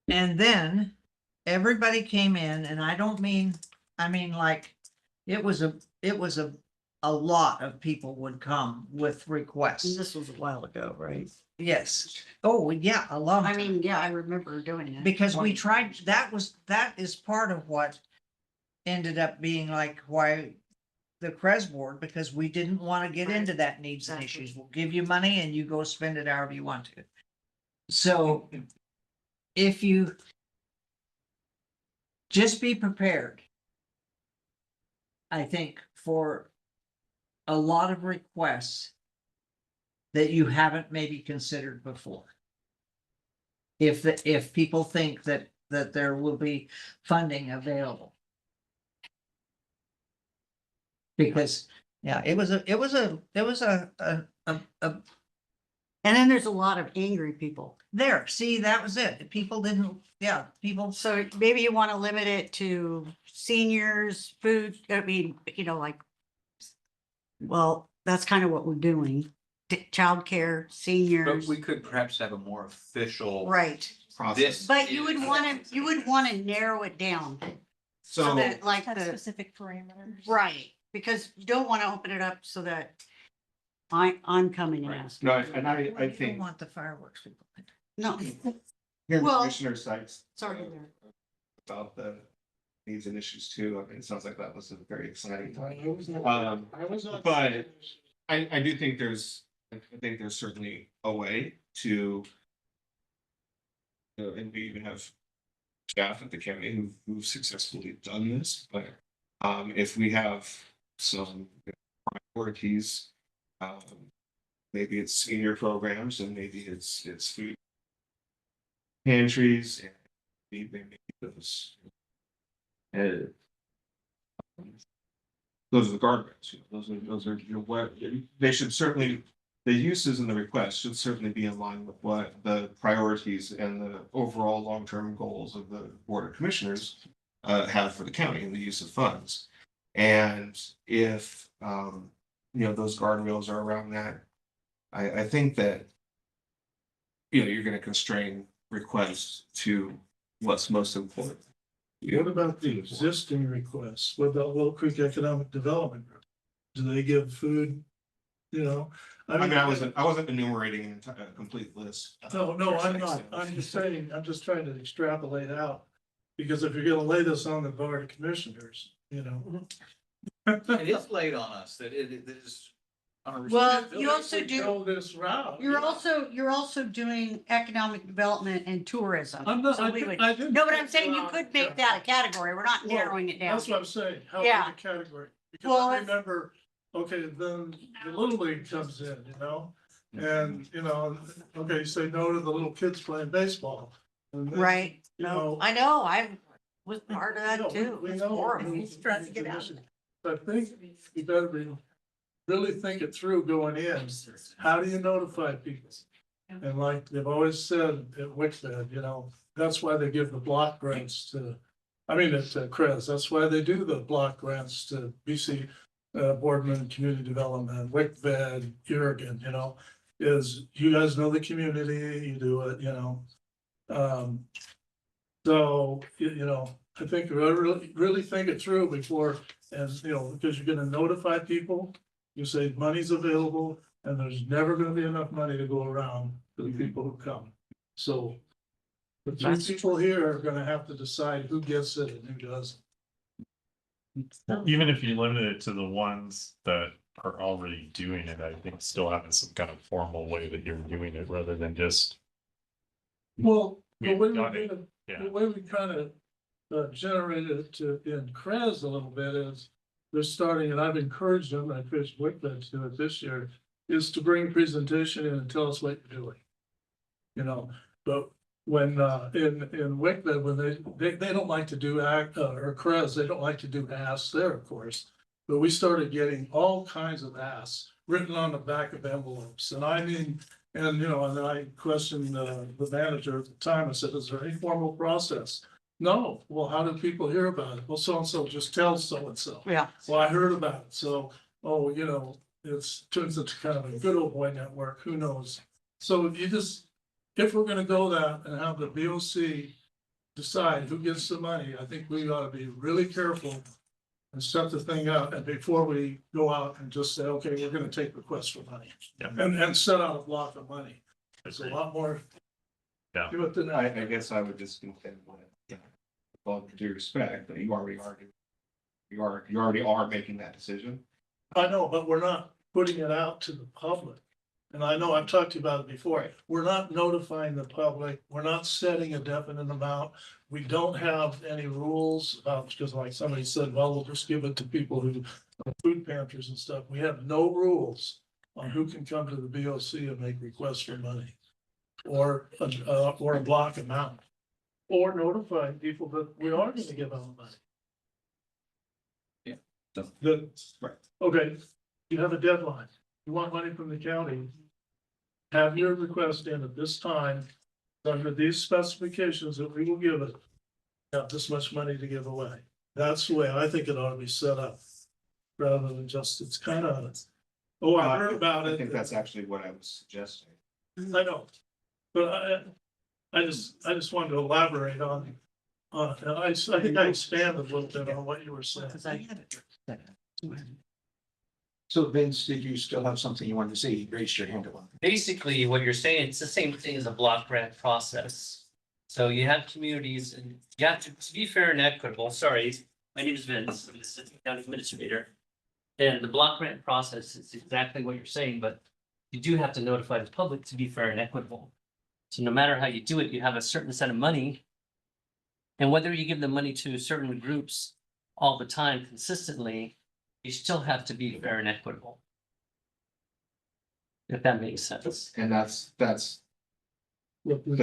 And then everybody came in, and I mean like, it was a lot of people would come with requests. This was a while ago, right? Yes. Oh, yeah, a long I time. mean, yeah, I remember doing it. Because we tried, that is part of what ended up being like why the CRES board, because we didn't want to get into that needs and Exactly. issues. We'll give you money and you go spend it however you want to. So if you just be prepared. I think for a lot of requests that you haven't maybe considered before. If people think that there will be funding available. Because, yeah, it was a And then there's a lot of angry people. there, see, that was it. People didn't, yeah, people. So maybe you want to limit it to seniors, food, I mean, like, well, that's kind of what we're doing. Childcare, But seniors, we could perhaps have a more official. right. This. But you would want to narrow it down. So So, that like Have the, specific parameters. right, because you don't want to open it up so that I'm coming and asking. no, and I You don't think want the fireworks people. No, here Well- Commissioner Sykes. sorry. About the needs and issues too. I mean, it sounds like that was a very exciting time. I was not. But I do think I think there's certainly a way to. And we even have staff at the county who've successfully done this, but if we have some priorities, maybe it's senior programs and maybe it's food pantries and maybe those. Those are the guardrails, those are, what, they should certainly, the uses and the requests should certainly be in line with what the priorities and the overall long-term goals of the Board of Commissioners have for the county and the use of funds. And if, those guardrails are around that, I think that, you're gonna constrain requests to what's most important. What about the existing requests? What about Willow Creek Economic Development Group? Do they give food? I mean, I wasn't enumerating a complete list. No, I'm not. I'm just saying, I'm just trying to extrapolate out. Because if you're gonna lay this on the Board of Commissioners, It is laid on us that it is. Well, you also If we do, go this route. you're also doing economic development and tourism. I'm not, So we would- I didn't. No, but I'm saying you could make that a category. We're not Well, narrowing it down. That's what I'm saying, how Yeah. big a category, because Well, I remember, okay, then the Little League comes in, and, okay, you say no to the little kids playing baseball. And then, Right, you no, know, I know, I was part of No, that too. we It's know. horrible. He's trying to get out of it. I think you better really think it through going in. How do you notify people? And like they've always said at WICFED, that's why they give the block grants at CREZ, that's why they do the block grants to BC Boardman Community Development, WICFED, Oregon, is you guys know the community, you do it, So, I think we really think it through before, because you're gonna notify people. You say money's available and there's never gonna be enough money to go around for the people who come. So the three people here are gonna have to decide who gets it and who doesn't. Even if you limit it to the ones that are already doing it, I think still having some kind of formal way that you're doing it rather than just. Well, We the way got we it, did it, yeah. the way we kind of generated it in CREZ a little bit is they're starting, and I've encouraged them, I fished with them to do it this year, is to bring a presentation in and tell us what you're doing. But when in WICFED, when they don't like to do or CREZ, they don't like to do asks there, of course. But we started getting all kinds of asks written on the back of envelopes, and I mean. And, and then I questioned the manager at the time. I said, is there any formal process? No. Well, how do people hear about it? Well, so-and-so just tells so-and-so. Yeah. Well, I heard about it. So, turns into kind of a good old boy network. Who knows? So if we're gonna go that and have the BOC decide who gets the money, I think we ought to be really careful and set the thing up, and before we go out and just say, okay, we're gonna take requests for money. Yeah. And set out a block of money. It's a Agreed. lot more. Yeah. Do it than I that. guess I would just contend with, with all due respect, that you already are making that decision. I know, but we're not putting it out to the public. and I know I've talked to you about it before, we're not notifying the public, we're not setting a definite amount. We don't have any rules about, because like somebody said, well, we'll just give it to people who, food pantries and stuff. We have no rules on who can come to the BOC and make requests for money. Or a block amount, or notifying people that we are gonna give out money. Good, Right. okay, you have a deadline, you want money from the county. Have your request in at this time, under these specifications that we will give it. Have this much money to give away, that's the way I think it ought to be set up. Rather than just, it's kind of, oh, I heard about it. I think that's actually what I was suggesting. I know, but I just wanted to elaborate on, I think I expanded a little bit on what you were saying. So Vince, did you still have something you wanted to say? You raised your hand. Basically, what you're saying, it's the same thing as a block grant process. So you have communities and you have to be fair and equitable. Sorry, my name is Vince, I'm the assistant county administrator. And the block grant process is exactly what you're saying, but you do have to notify the public to be fair and equitable. So no matter how you do it, you have a certain set of money. And whether you give the money to certain groups all the time consistently, you still have to be fair and equitable. If that makes sense. And that's the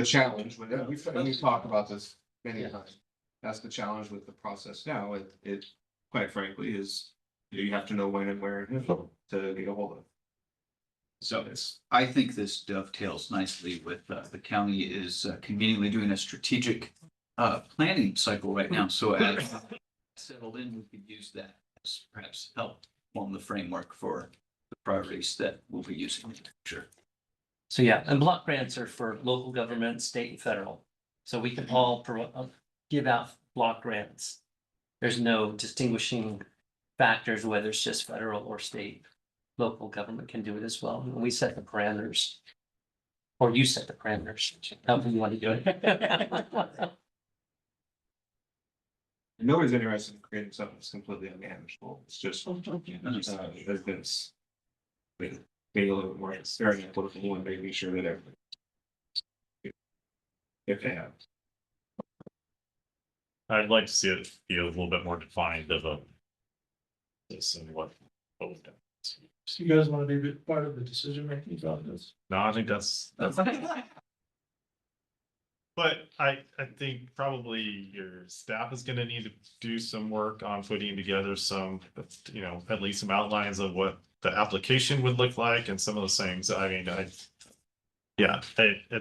challenge with it. We've talked about this many times. That's the challenge with the process now. It quite frankly is, you have to know when and where and who to get a hold of. So I think this dovetails nicely with the county is conveniently doing a strategic planning cycle right now. So as settled in, we could use that as perhaps help form the framework for the priorities that we'll be using in the future. So yeah, and block grants are for local government, state and federal. So we can all give out block grants. There's no distinguishing factors, whether it's just federal or state. Local government can do it as well. And we set the parameters. Or you set the parameters, however you want to do it. Nobody's interested in creating something that's completely unmanageable. It's just, it's being a little bit more very political and making sure that everything. If they have. I'd like to see it be a little bit more defined of a. This and what we've done. So you guys want to be part of the decision making about this? No, I think that's. But I think probably your staff is gonna need to do some work on putting together some, at least some outlines of what the application would look like and some of those things. I mean, at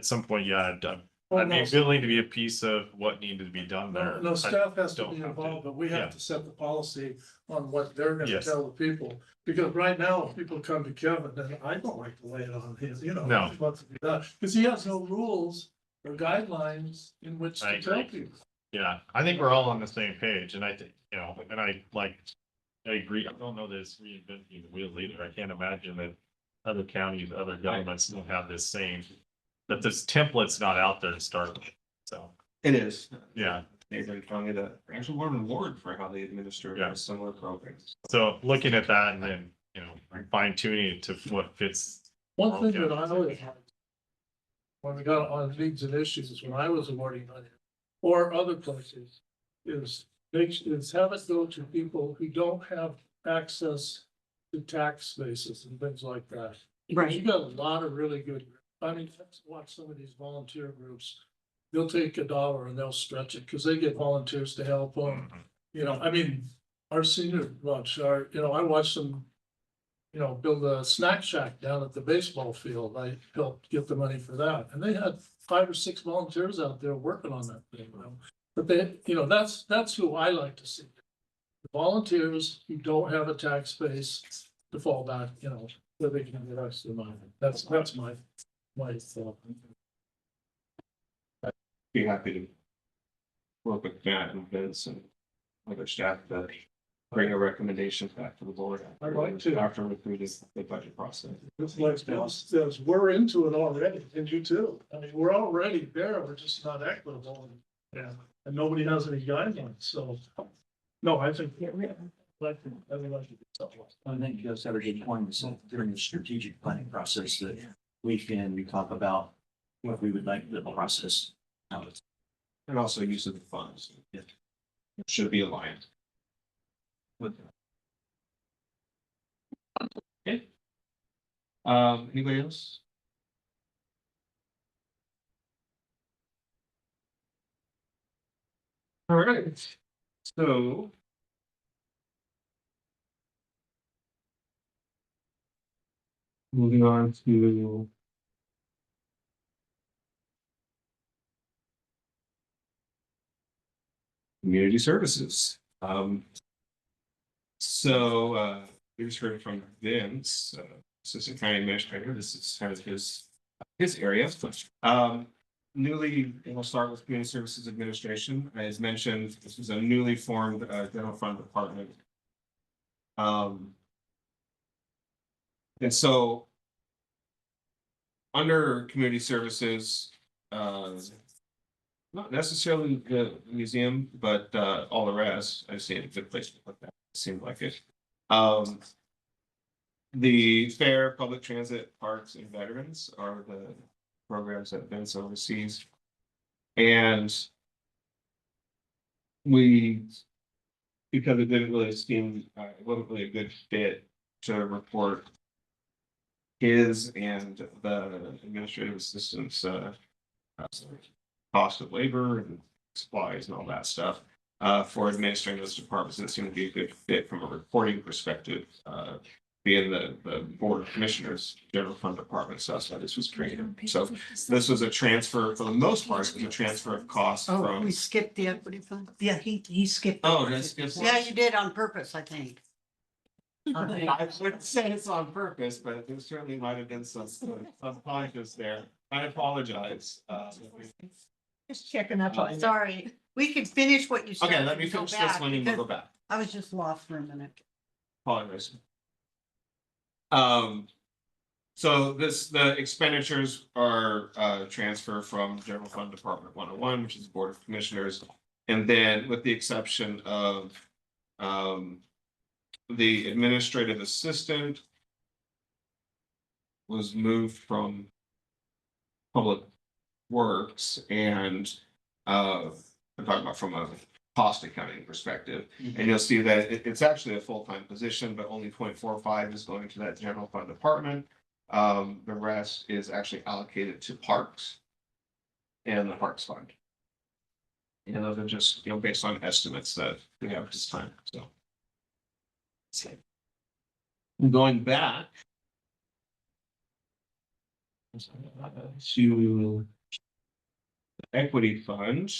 some point, I'd be willing to be a piece of what needed to be done there. No, staff has to don't be have involved, but we yeah. have to set the policy on what they're gonna Yes. tell the people. Because right now, if people come to Kevin, then I don't like to lay it on him, No. he wants to be done, because he has no rules or guidelines in which I to tell agree. people. Yeah, I think we're all on the same page and I think, and I agree. I don't know that it's reinventing the wheel either. I can't imagine that other counties, other governments don't have this same, that this template's not out there to start with. So, It is. yeah. Neighboring county that actually won an award for how they administer Yeah. similar programs. So looking at that and then, fine tuning it to what fits. One thing that I always had, when we got on needs and issues, when I was awarding money, or other places, is have it go to people who don't have access to tax spaces and things like that. Because you got a lot of really good, I mean, let's watch some of these volunteer groups. They'll take $1 and they'll stretch it, because they get volunteers to help them. I mean, our senior bunch are, I watched them, build a snack shack down at the baseball field. I helped get the money for that. And they had 5 or 6 volunteers out there working on that thing, But they, that's who I like to see. The volunteers who don't have a tax base to fall back, where they can get extra money. That's my thought. I'd be happy to work with Matt and Vince and other staff to bring a recommendation back to the board. I'd like to. After we through the budget process. It's like Bill says, we're into it already, and you too. I mean, we're already there, we're just not equitable. And nobody has any guidelines, so. No, I think I think Saturday point is during the strategic planning process that we can talk about what we would like the process. How it's And also use of the funds. It should be aligned. with. Okay. Anybody else? All right, so. Moving on to. Community services. We just heard from Vince, Assistant County Administrator. This is kind of his area. Newly, and we'll start with Community Services Administration. As mentioned, this is a newly formed general fund department. And so under community services, not necessarily the museum, but all the rest, I see a good place to put that. It seemed like it. The fair, public transit, parks, and veterans are the programs that Vince oversees. And because it didn't really seem, it wasn't really a good fit to report his and the administrative assistants cost of labor and supplies and all that stuff for administering those departments. It seemed to be a good fit from a reporting perspective, being the Board of Commissioners General Fund Department. So that's why this was created. So this was a transfer, for the most part, it was a transfer of costs Oh, from. we skipped the equity fund? Yeah, he skipped. Oh, that's good. Yeah, you did on purpose, I think. I wouldn't say it's on purpose, but there certainly might have been some subconscious there. I apologize. Just checking up on you. Sorry, we could finish what you started. Okay, let me and go finish this back, one and we'll go because back. I was just lost for a minute. Apologize. So the expenditures are transfer from General Fund Department 101, which is the Board of Commissioners. And then with the exception of the administrative assistant was moved from Public Works and I'm talking about from a cost accounting perspective. And you'll see that it's actually a full-time position, but only 0.45 is going to that general fund department. The rest is actually allocated to parks and the parks fund. And those are just, based on estimates that we have at this time, so. Going back to the equity fund.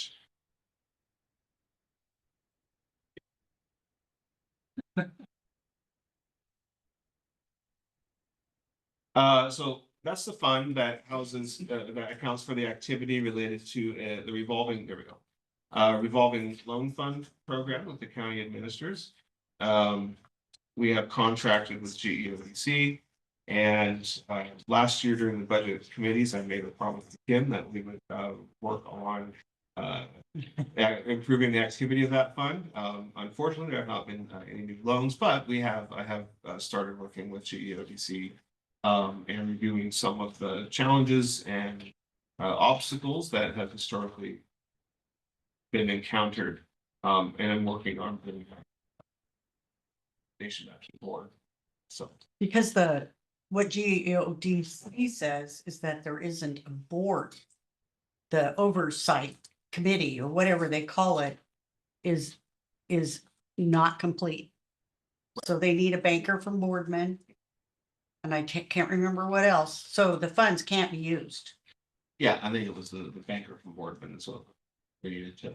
So that's the fund that houses, that accounts for the activity related to the revolving, there we go. Revolving loan fund program that the county administers. We have contracted with GEODC. And last year during the budget committees, I made a promise to Kim that we would work on improving the activity of that fund. Unfortunately, there have not been any new loans, but I have started working with GEODC and reviewing some of the challenges and obstacles that have historically been encountered. And I'm working on the nation action board. So Because what GEODC says is that there isn't a board. The oversight committee or whatever they call it is not complete. So they need a banker from Boardman. And I can't remember what else. So the funds can't be used. yeah, I think it was the banker from Boardman as well. We needed to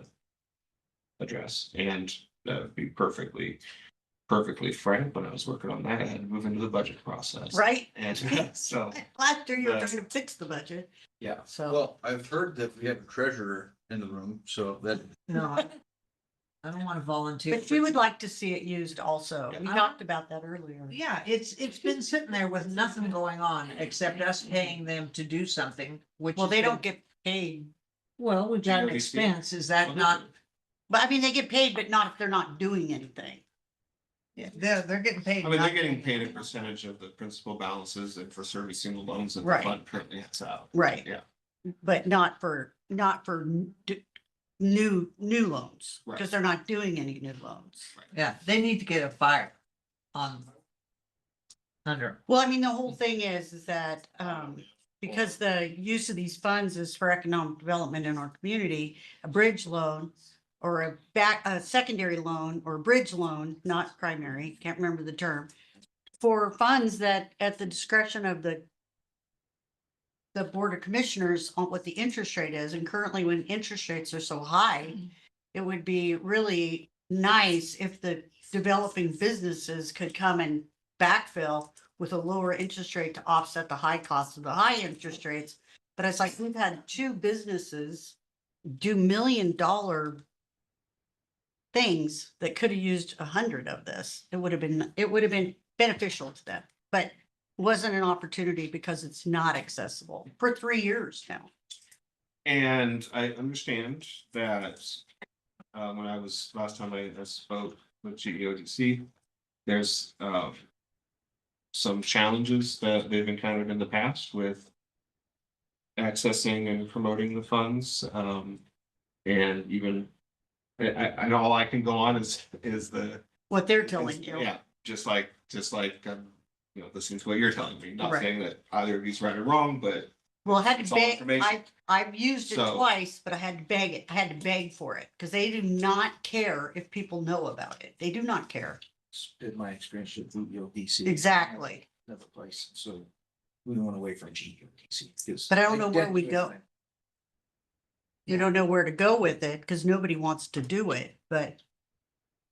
address, and be perfectly frank, when I was working on that, I had to move into the budget process. Right? And so, Last year you were trying to fix the budget. Yeah, So- well, I've heard that we have a treasurer in the room, so that. No, I don't want to volunteer. But we would like to see it used also. We Yeah. talked about that earlier. Yeah, it's been sitting there with nothing going on except us paying them to do something, which. Well, has they been- don't get paid. Well, we've got an GODC. expense. Is that not? But I mean, they get paid, but not if they're not doing anything. Yeah, they're getting paid. I mean, they're not- getting paid a percentage of the principal balances and for servicing the loans that the Right. fund currently has out. Right. Yeah. But not for new loans, Right. because they're not doing any new loans. Yeah, they need to get a fire on. Under, Well, I mean, the whole thing is that, because the use of these funds is for economic development in our community, a bridge loan or a secondary loan or a bridge loan, not primary, can't remember the term, for funds that at the discretion of the Board of Commissioners on what the interest rate is. And currently when interest rates are so high, it would be really nice if the developing businesses could come and backfill with a lower interest rate to offset the high costs of the high interest rates. But it's like we've had two businesses do $1 million things that could have used 100 of this. It would have been beneficial to them, but wasn't an opportunity because it's not accessible for 3 years now. And I understand that, when last time I spoke with GEODC, there's, some challenges that they've encountered in the past with accessing and promoting the funds, and even, and all I can go on is the. What they're telling you. Yeah, just like, listening to what you're telling me, not Right. saying that either of you's right or wrong, but Well, I had it's to all beg, information. I've used it So- twice, but I had to beg it. I had to beg for it because they do not care if people know about it. They do not care. In my experience with GEODC. Exactly. Another place, so we went away from GEODC. because But I don't know where we identify- go. You don't know where to go with it because nobody wants to do it, but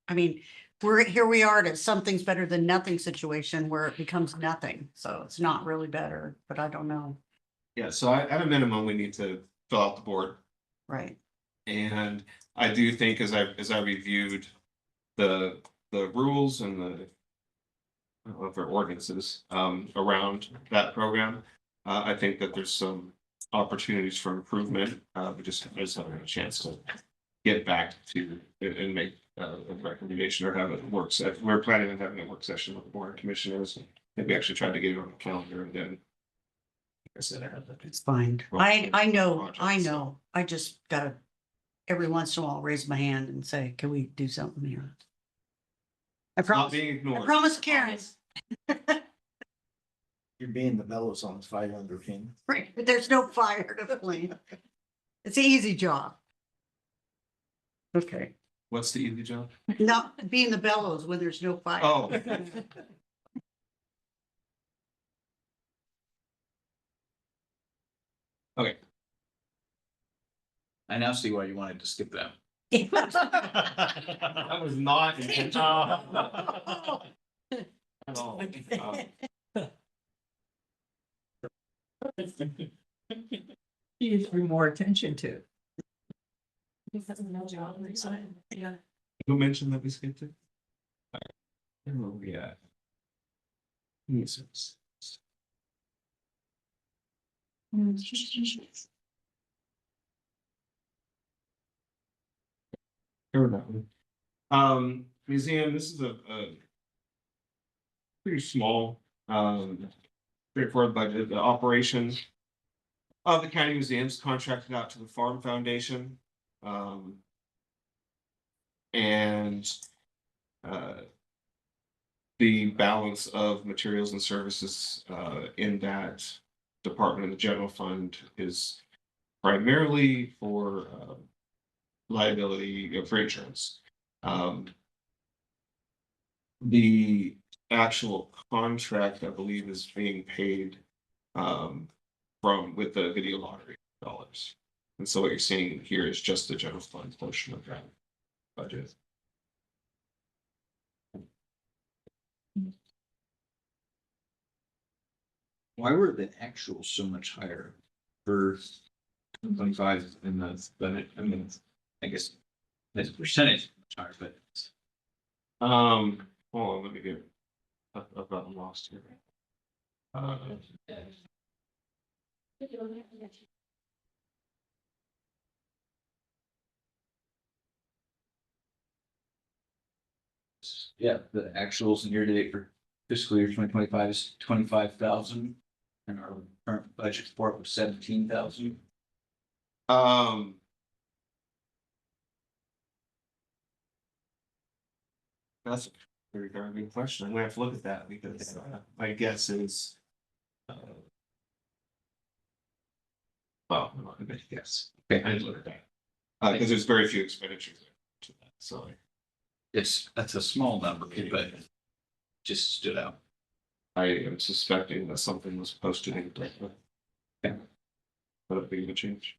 I mean, we are at a something's better than nothing situation where it becomes nothing. So it's not really better, but I don't know. Yeah, so at a minimum, we need to fill out the board. Right. And I do think as I reviewed the rules and the I don't know if they're ordinances around that program, I think that there's some opportunities for improvement. We just haven't had a chance to get back to and make a recommendation or have a work session. We're planning on having a work session with the board of commissioners. Maybe actually tried to get it on the calendar and then. Like I said, I have that. It's fine. I know. I just gotta every once in a while raise my hand and say, can we do something here? I Not promise, being I ignored. promise Karen. You're being the bellows on the fire under king. Right, but there's no fire to flame. It's an easy job. Okay, What's the easy job? not being the bellows when there's no fire. Oh. Okay. I now see why you wanted to skip that. That was not intentional. At all. you need to bring more attention to. Who mentioned that we skipped it? Where were we at? Yes. Here we go. Museum, this is a pretty small, straightforward budget. The operation of the county museums contracted out to the Farm Foundation. And the balance of materials and services in that department of the general fund is primarily for liability for insurance. The actual contract, I believe, is being paid with the video lottery dollars. And so what you're seeing here is just the general fund portion of that budget. Why were the actuals so much higher for 25 in the Senate? I mean, I guess as a percentage much higher, but Hold on, let me get. I've gotten lost here. Yeah, the actuals and year to date for fiscal year 2025 is 25,000. And our current budget for it was 17,000. That's a very, very good question. I'm gonna have to look at that because my guess is. Well, I'm not gonna guess. Okay, I didn't look at that. Because there's very few expenditures to that, so. It's, that's a small number, but just stood out. I am suspecting that something was posted in. Yeah. But it be a change.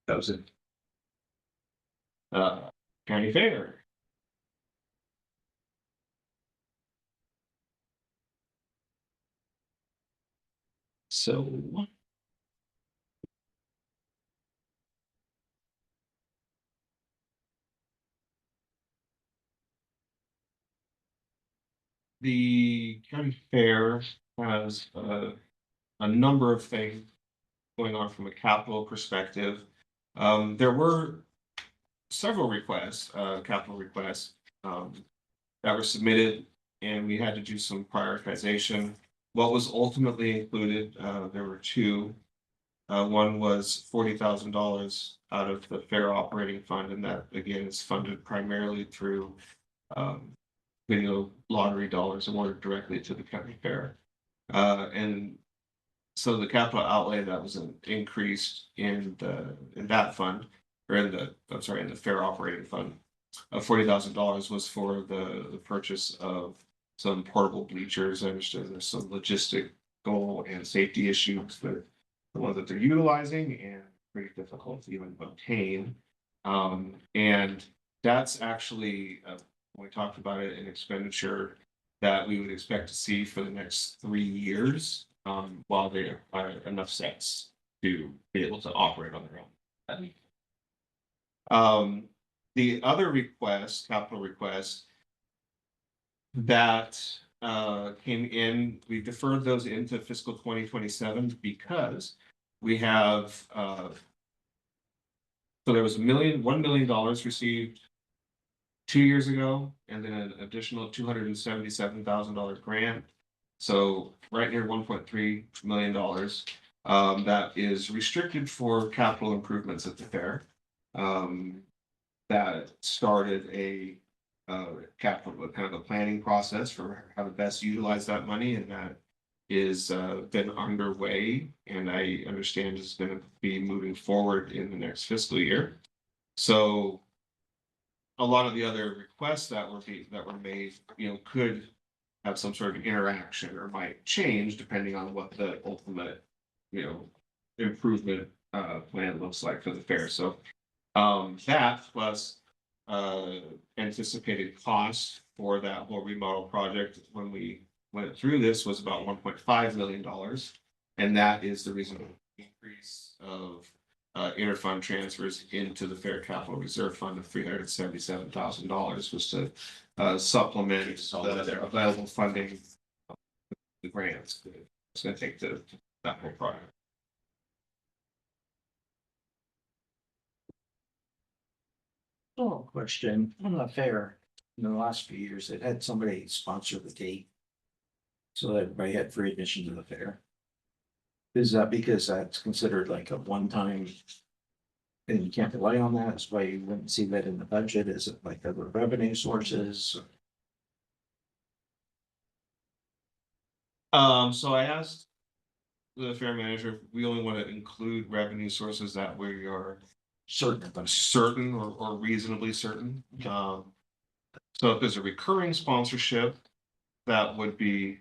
That was it. County fair. So. The county fair has a number of things going on from a capital perspective. There were several requests, capital requests, that were submitted, and we had to do some prioritization. What was ultimately included, there were two. One was $40,000 out of the fair operating fund, and that again is funded primarily through video lottery dollars awarded directly to the county fair. And so the capital outlay that was an increase in that fund, or in the fair operating fund of $40,000 was for the purchase of some portable bleachers. I understand there's some logistical and safety issues with the ones that they're utilizing and pretty difficult to even obtain. And that's actually when we talked about it, an expenditure that we would expect to see for the next 3 years, while they are enough sets to be able to operate on their own. The other request, capital request that came in, we deferred those into fiscal 2027 because we have so there was $1 million received 2 years ago, and then an additional $277,000 grant. So right near $1.3 million that is restricted for capital improvements at the fair. That started a capital kind of a planning process for how to best utilize that money, and that is been underway, and I understand is going to be moving forward in the next fiscal year. So a lot of the other requests that were made, could have some sort of interaction or might change depending on what the ultimate, improvement plan looks like for the fair. So that plus anticipated cost for that whole remodel project when we went through this was about $1.5 million. And that is the reason for the increase of interfund transfers into the fair capital reserve fund of $377,000 was to supplement the available funding, the grants. It's going to take that whole project. Oh, question on the fair. In the last few years, it had somebody sponsor the gate. So that everybody had free admission to the fair. Is that because that's considered like a one-time? And you can't rely on that, that's why you wouldn't see that in the budget, is it like other revenue sources? So I asked the fair manager, if we only want to include revenue sources that we are certain or reasonably certain. So if there's a recurring sponsorship, that would be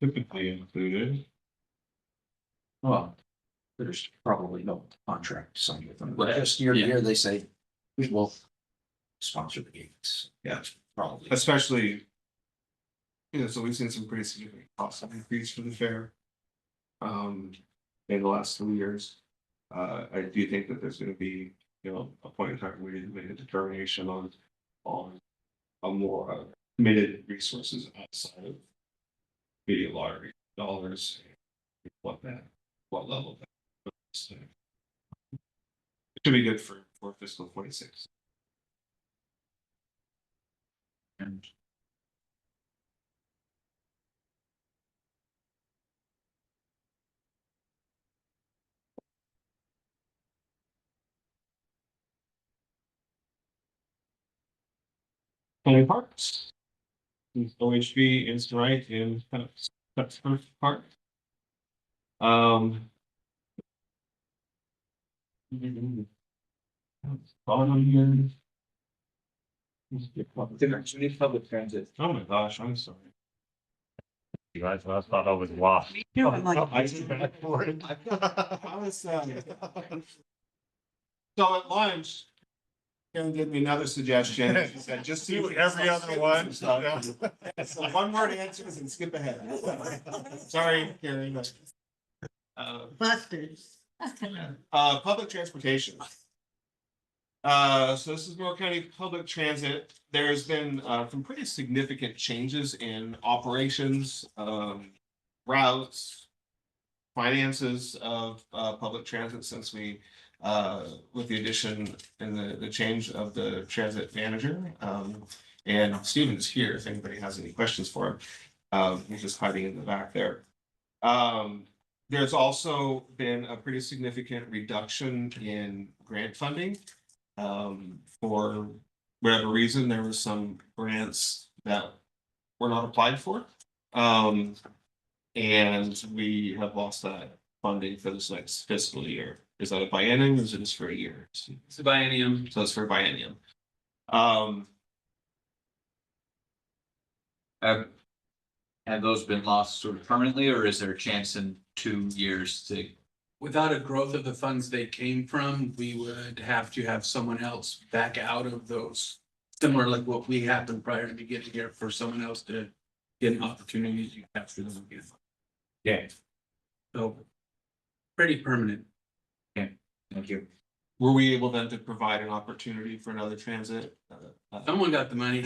typically included. Well, there's probably no contract signed with them, but Right. just year to Yeah. year, they say, we will sponsor the gates. Yeah. Probably. Especially, so we've seen some pretty significant cost increase for the fair. In the last 3 years. I do think that there's gonna be, a point in time where we need to make a determination on a more committed resources outside of video lottery dollars, what level. So, it should be good for fiscal 26. And Planning parks. OHV is right in that's first part. Bottom here. Public transit. Oh my gosh, I'm sorry. You guys, I thought I was lost. No, I'm like, I was, so at lunch, Karen gave me another suggestion. She said, just Do every other one. So one word answers and skip ahead. Sorry, Karen. Busted. Public transportation. So this is Morrow County Public Transit. There's been some pretty significant changes in operations, routes, finances of public transit since we with the addition and the change of the transit manager. And Steven is here if anybody has any questions for him. He's just hiding in the back there. There's also been a pretty significant reduction in grant funding. For whatever reason, there were some grants that were not applied for. And we have lost that funding for this next fiscal year. Is that a biennium or is it just for a year? It's a biennium. So it's for a biennium. Have those been lost sort of permanently, or is there a chance in 2 years to? Without a growth of the funds they came from, we would have to have someone else back out of those. Similar like what we happened prior to me getting here for someone else to get an opportunity to capture them again. Yeah. So pretty permanent. Thank you. Were we able then to provide an opportunity for another transit? Someone got the money.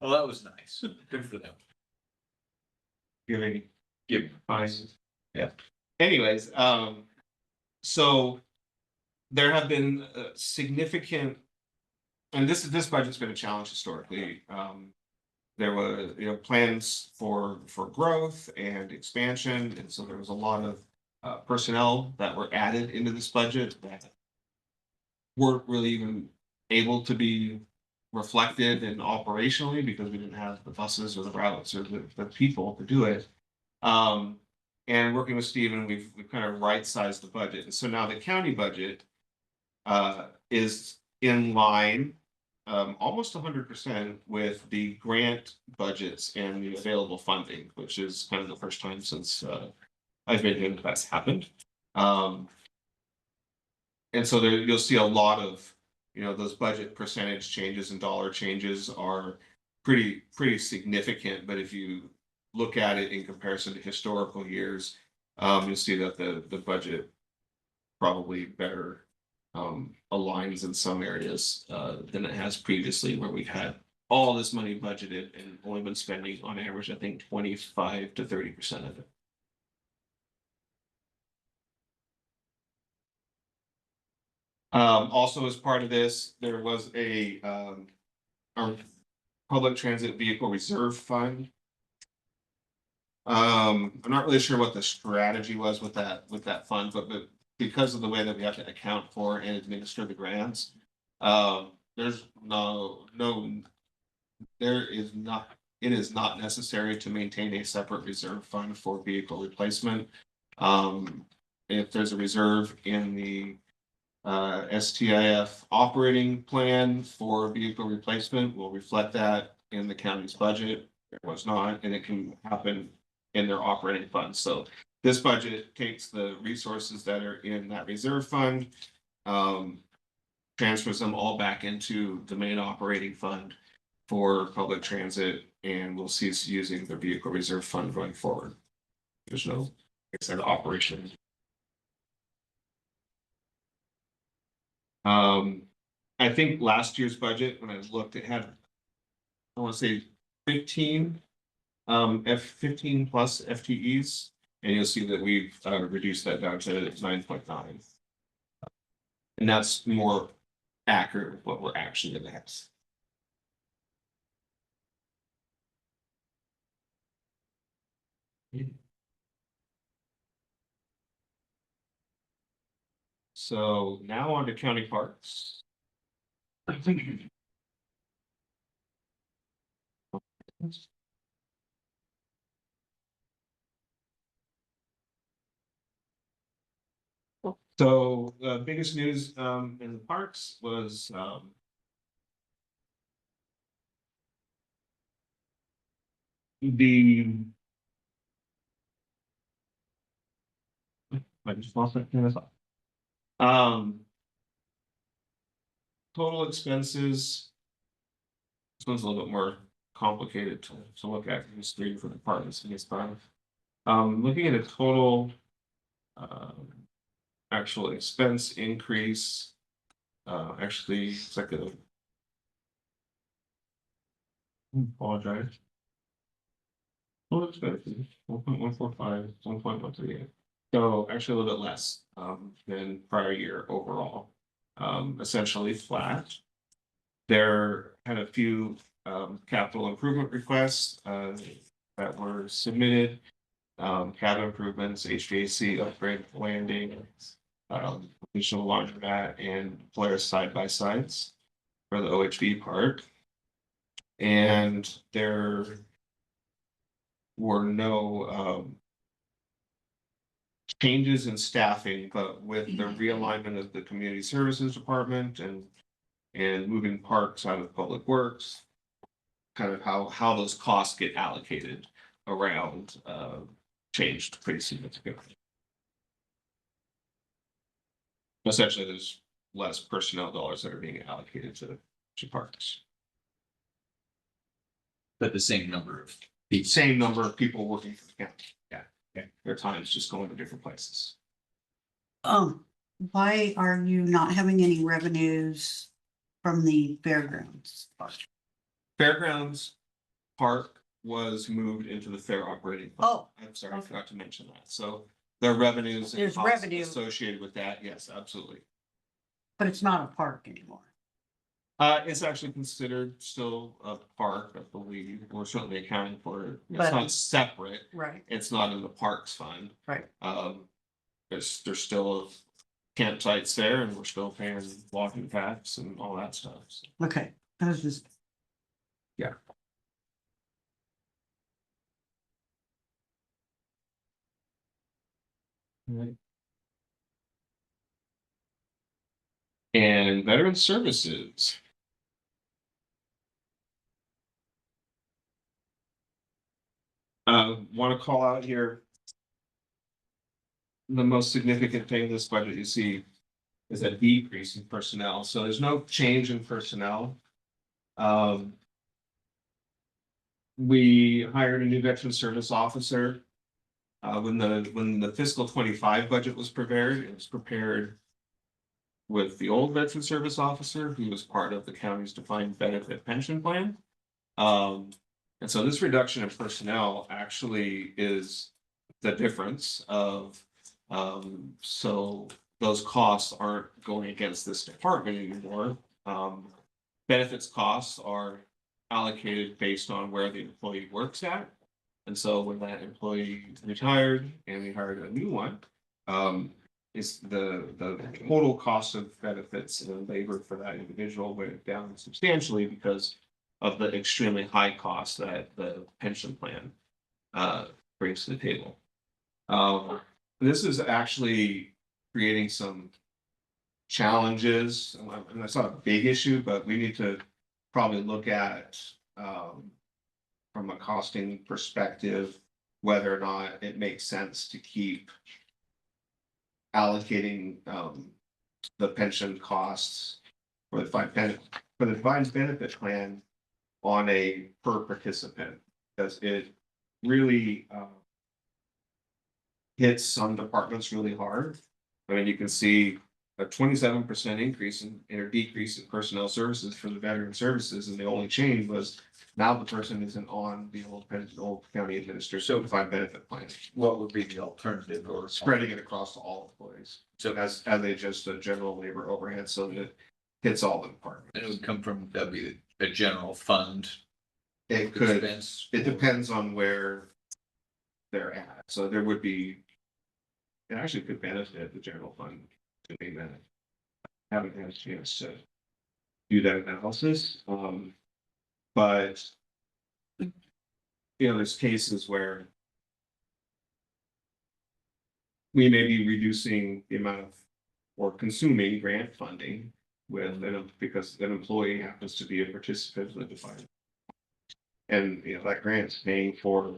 Well, that was nice. Good for them. Giving. Give. Fine. Yeah. Anyways, so there have been significant, and this budget's been a challenge historically. There were plans for growth and expansion, and so there was a lot of personnel that were added into this budget that weren't really even able to be reflected and operationally because we didn't have the buses or the routes or the people to do it. And working with Steven, we've kind of right-sized the budget. And so now the county budget is in line almost 100% with the grant budgets and the available funding, which is kind of the first time since I've been here that's happened. And so there you'll see a lot of those budget percentage changes and dollar changes are pretty significant. But if you look at it in comparison to historical years, you'll see that the budget probably better aligns in some areas than it has previously, where we've had all this money budgeted and only been spending on average, I think 25 to 30% of it. Also, as part of this, there was our public transit vehicle reserve fund. I'm not really sure what the strategy was with that fund, but because of the way that we have to account for and administer the grants, it is not necessary to maintain a separate reserve fund for vehicle replacement. If there's a reserve in the STIF operating plan for vehicle replacement, we'll reflect that in the county's budget. There was not, and it can happen in their operating fund. So this budget takes the resources that are in that reserve fund, transfers them all back into the main operating fund for public transit, and we'll cease using the vehicle reserve fund going forward. There's no operation. I think last year's budget, when I looked, it had, I want to say 15 15 plus FTEs. And you'll see that we've reduced that down to 9.9. And that's more accurate with what we're actually gonna have. So now on to county parks. So the biggest news in the parks was the I just lost that train of thought. Total expenses. This one's a little bit more complicated to look at. There's 3 different departments in this file. Looking at a total actual expense increase. Actually, it's like a apologize. Total expenses 1.145, 1.138. So actually a little bit less than prior year overall. Essentially flat. There had a few capital improvement requests that were submitted. Cabin improvements, HVAC upgrade, landing, additional laundromat, and Polaris side by sides for the OHV park. And there were no changes in staffing, but with the realignment of the community services department and moving parks out of public works, kind of how those costs get allocated around changed pretty significantly. Essentially, there's less personnel dollars that are being allocated to parks. But the same number of Same number of people working for the county. Yeah. Their time's just going to different places. Why are you not having any revenues from the fairgrounds? Fairgrounds Park was moved into the fair operating fund. Oh, I'm sorry, I okay. forgot to mention that. So there are revenues and There's costs revenue. associated with that. Yes, absolutely. But it's not a park anymore. It's actually considered still a park, I believe. We're certainly accounting for it. It's But- not separate. Right. It's not in the parks fund. Right. There's still campsites there and we're still paying walking paths and all that stuff. So, Okay, I was just. yeah. Right. And veteran services. Want to call out here. The most significant thing in this budget you see is a decrease in personnel. So there's no change in personnel. We hired a new veteran service officer. When the fiscal 25 budget was prepared, it was prepared with the old veteran service officer who was part of the county's defined benefit pension plan. And so this reduction in personnel actually is the difference of, so those costs aren't going against this department anymore. Benefits costs are allocated based on where the employee works at. And so when that employee retired and we hired a new one, is the total cost of benefits and labor for that individual went down substantially because of the extremely high cost that the pension plan brings to the table. This is actually creating some challenges, and that's not a big issue, but we need to probably look at from a costing perspective, whether or not it makes sense to keep allocating the pension costs for the defined benefit plan on a per participant, because it really hits some departments really hard. I mean, you can see a 27% increase in or decrease in personnel services for the veteran services, and the only change was now the person isn't on the old county administrator certified benefit plan, What would be the alternative or? spreading it across to all employees. So as a just a general labor overhead, so that it hits all the departments. And it would come from, that'd be a general fund It could, expense. it depends on where they're at, so there would be. It actually could benefit the general fund to be that. Haven't had a chance to do that analysis, but. There's cases where. We may be reducing the amount of, or consuming grant funding with, because an employee happens to be a participant in the defined. And, that grant's paying for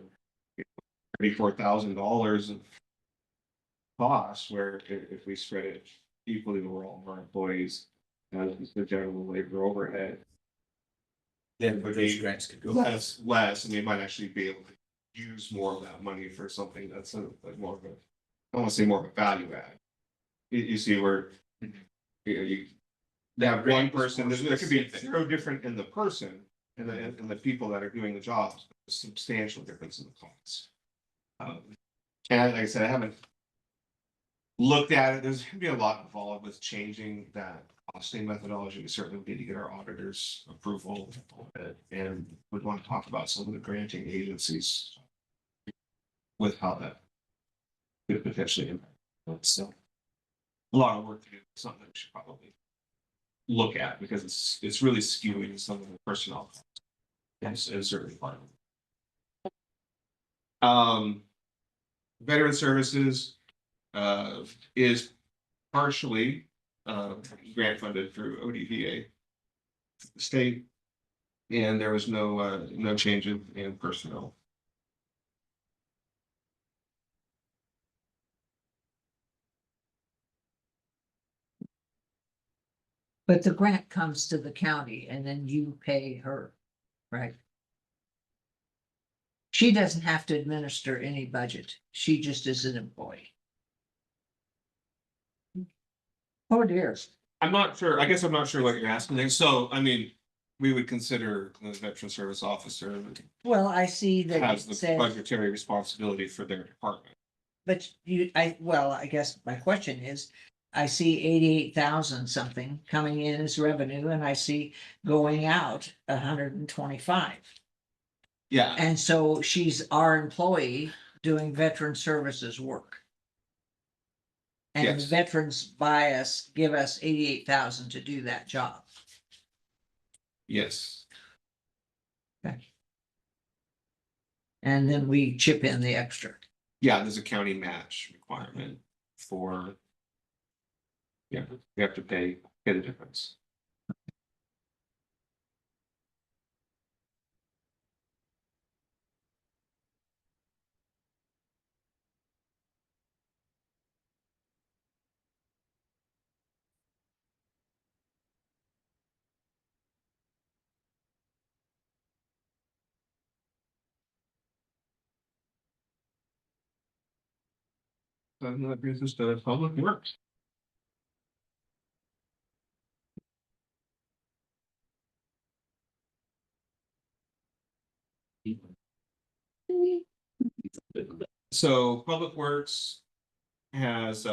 $34,000 of costs, where if we spread it equally over all of our employees, as the general labor overhead. Then those grants could go. Less, and they might actually be able to use more of that money for something that's like more of a, I don't want to say more of a value add. You see where, you have one person, there could be zero different in the person and the people that are doing the jobs, a substantial difference in the costs. And like I said, I haven't looked at it. There's gonna be a lot involved with changing that costing methodology. We certainly need to get our auditors' approval of it, and would want to talk about some of the granting agencies with how that could potentially impact. So a lot of work to do, something we should probably look at, because it's really skewing some of the personnel costs. And certainly part of it. Veteran services is partially grant funded through ODVA state, and there was no change in personnel. But the grant comes to the county and then you pay her, right? She doesn't have to administer any budget. She just is an employee. Oh dear. I'm not sure. I guess I'm not sure what you're asking there. So, I mean, we would consider the veteran service officer Well, I see that has it the says, budgetary responsibility for their department. but I guess my question is, I see 88,000 something coming in as revenue and I see going out 125. Yeah, And so she's our employee doing veteran services work. And the Yes. veterans give us 88,000 to do that job. yes. And then we chip in the extra. Yeah, there's a county match requirement for. Yeah, you have to pay the difference. Then that brings us to public works. So Public Works has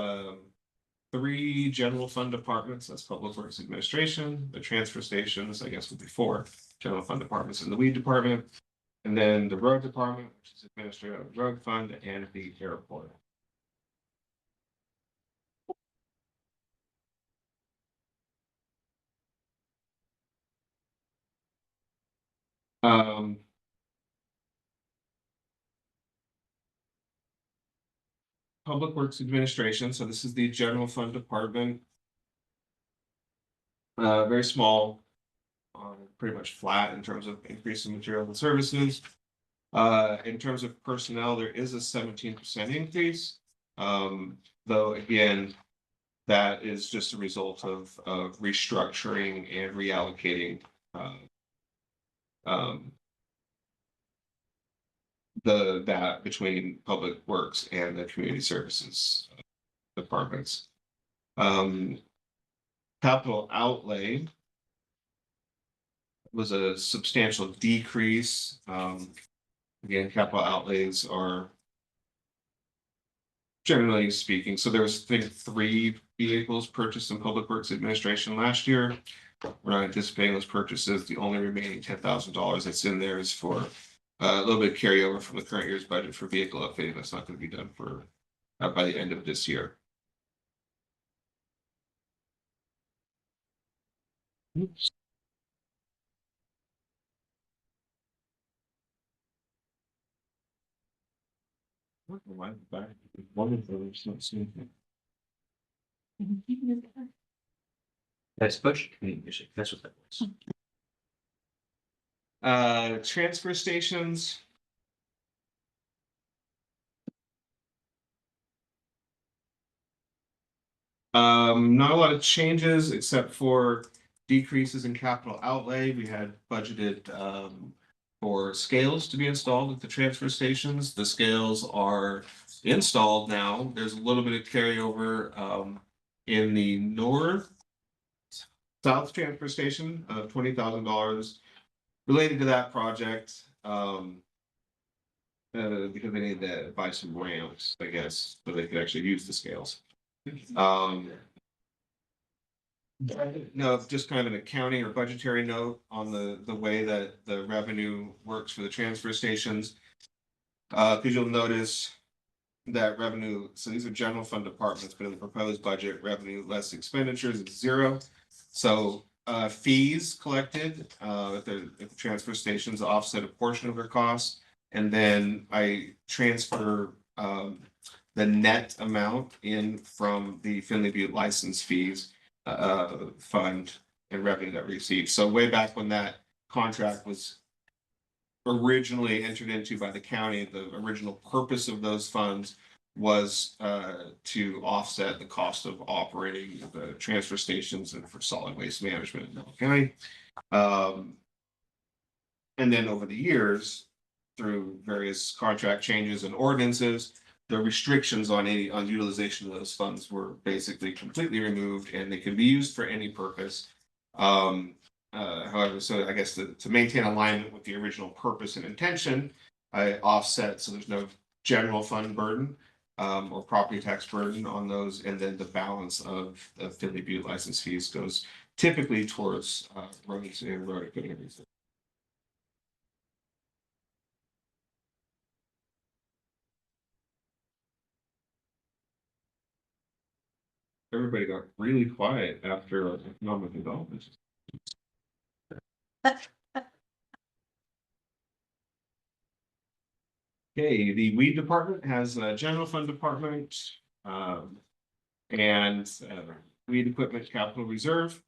3 general fund departments. That's Public Works Administration, the transfer stations, I guess would be 4 general fund departments, and the weed department. And then the road department, which is administrative of the road fund, and the airport. Public Works Administration, so this is the general fund department. Very small, pretty much flat in terms of increase in material and services. In terms of personnel, there is a 17% increase. Though again, that is just a result of restructuring and reallocating that between Public Works and the community services departments. Capital outlay was a substantial decrease. Again, capital outlays are generally speaking, so there was, I think, 3 vehicles purchased in Public Works Administration last year. We're not anticipating those purchases. The only remaining $10,000 that's in there is for a little bit of carryover from the current year's budget for vehicle upfitting. That's not going to be done for by the end of this year. Oops. Why back? One of those, not seeing it. That's push music, that's what that was. Transfer stations. Not a lot of changes except for decreases in capital outlay. We had budgeted for scales to be installed at the transfer stations. The scales are installed now. There's a little bit of carryover in the south transfer station of $20,000 related to that project. Because they need to buy some ramps, I guess, so they could actually use the scales. No, just kind of an accounting or budgetary note on the way that the revenue works for the transfer stations. Because you'll notice that revenue, so these are general fund departments, but in the proposed budget, revenue less expenditures is 0. So fees collected at the transfer stations offset a portion of their costs. And then I transfer the net amount in from the Finley Butte license fees fund and revenue that we received. So way back when that contract was originally entered into by the county, the original purpose of those funds was to offset the cost of operating the transfer stations and for solid waste management in Delaware County. And then over the years, through various contract changes and ordinances, the restrictions on utilization of those funds were basically completely removed, and they can be used for any purpose. However, so I guess to maintain alignment with the original purpose and intention, I offset so there's no general fund burden or property tax burden on those, and then the balance of the Finley Butte license fees goes typically towards roads and road equipment. Everybody got really quiet after economic development. Okay, the weed department has a general fund department and weed equipment capital reserve.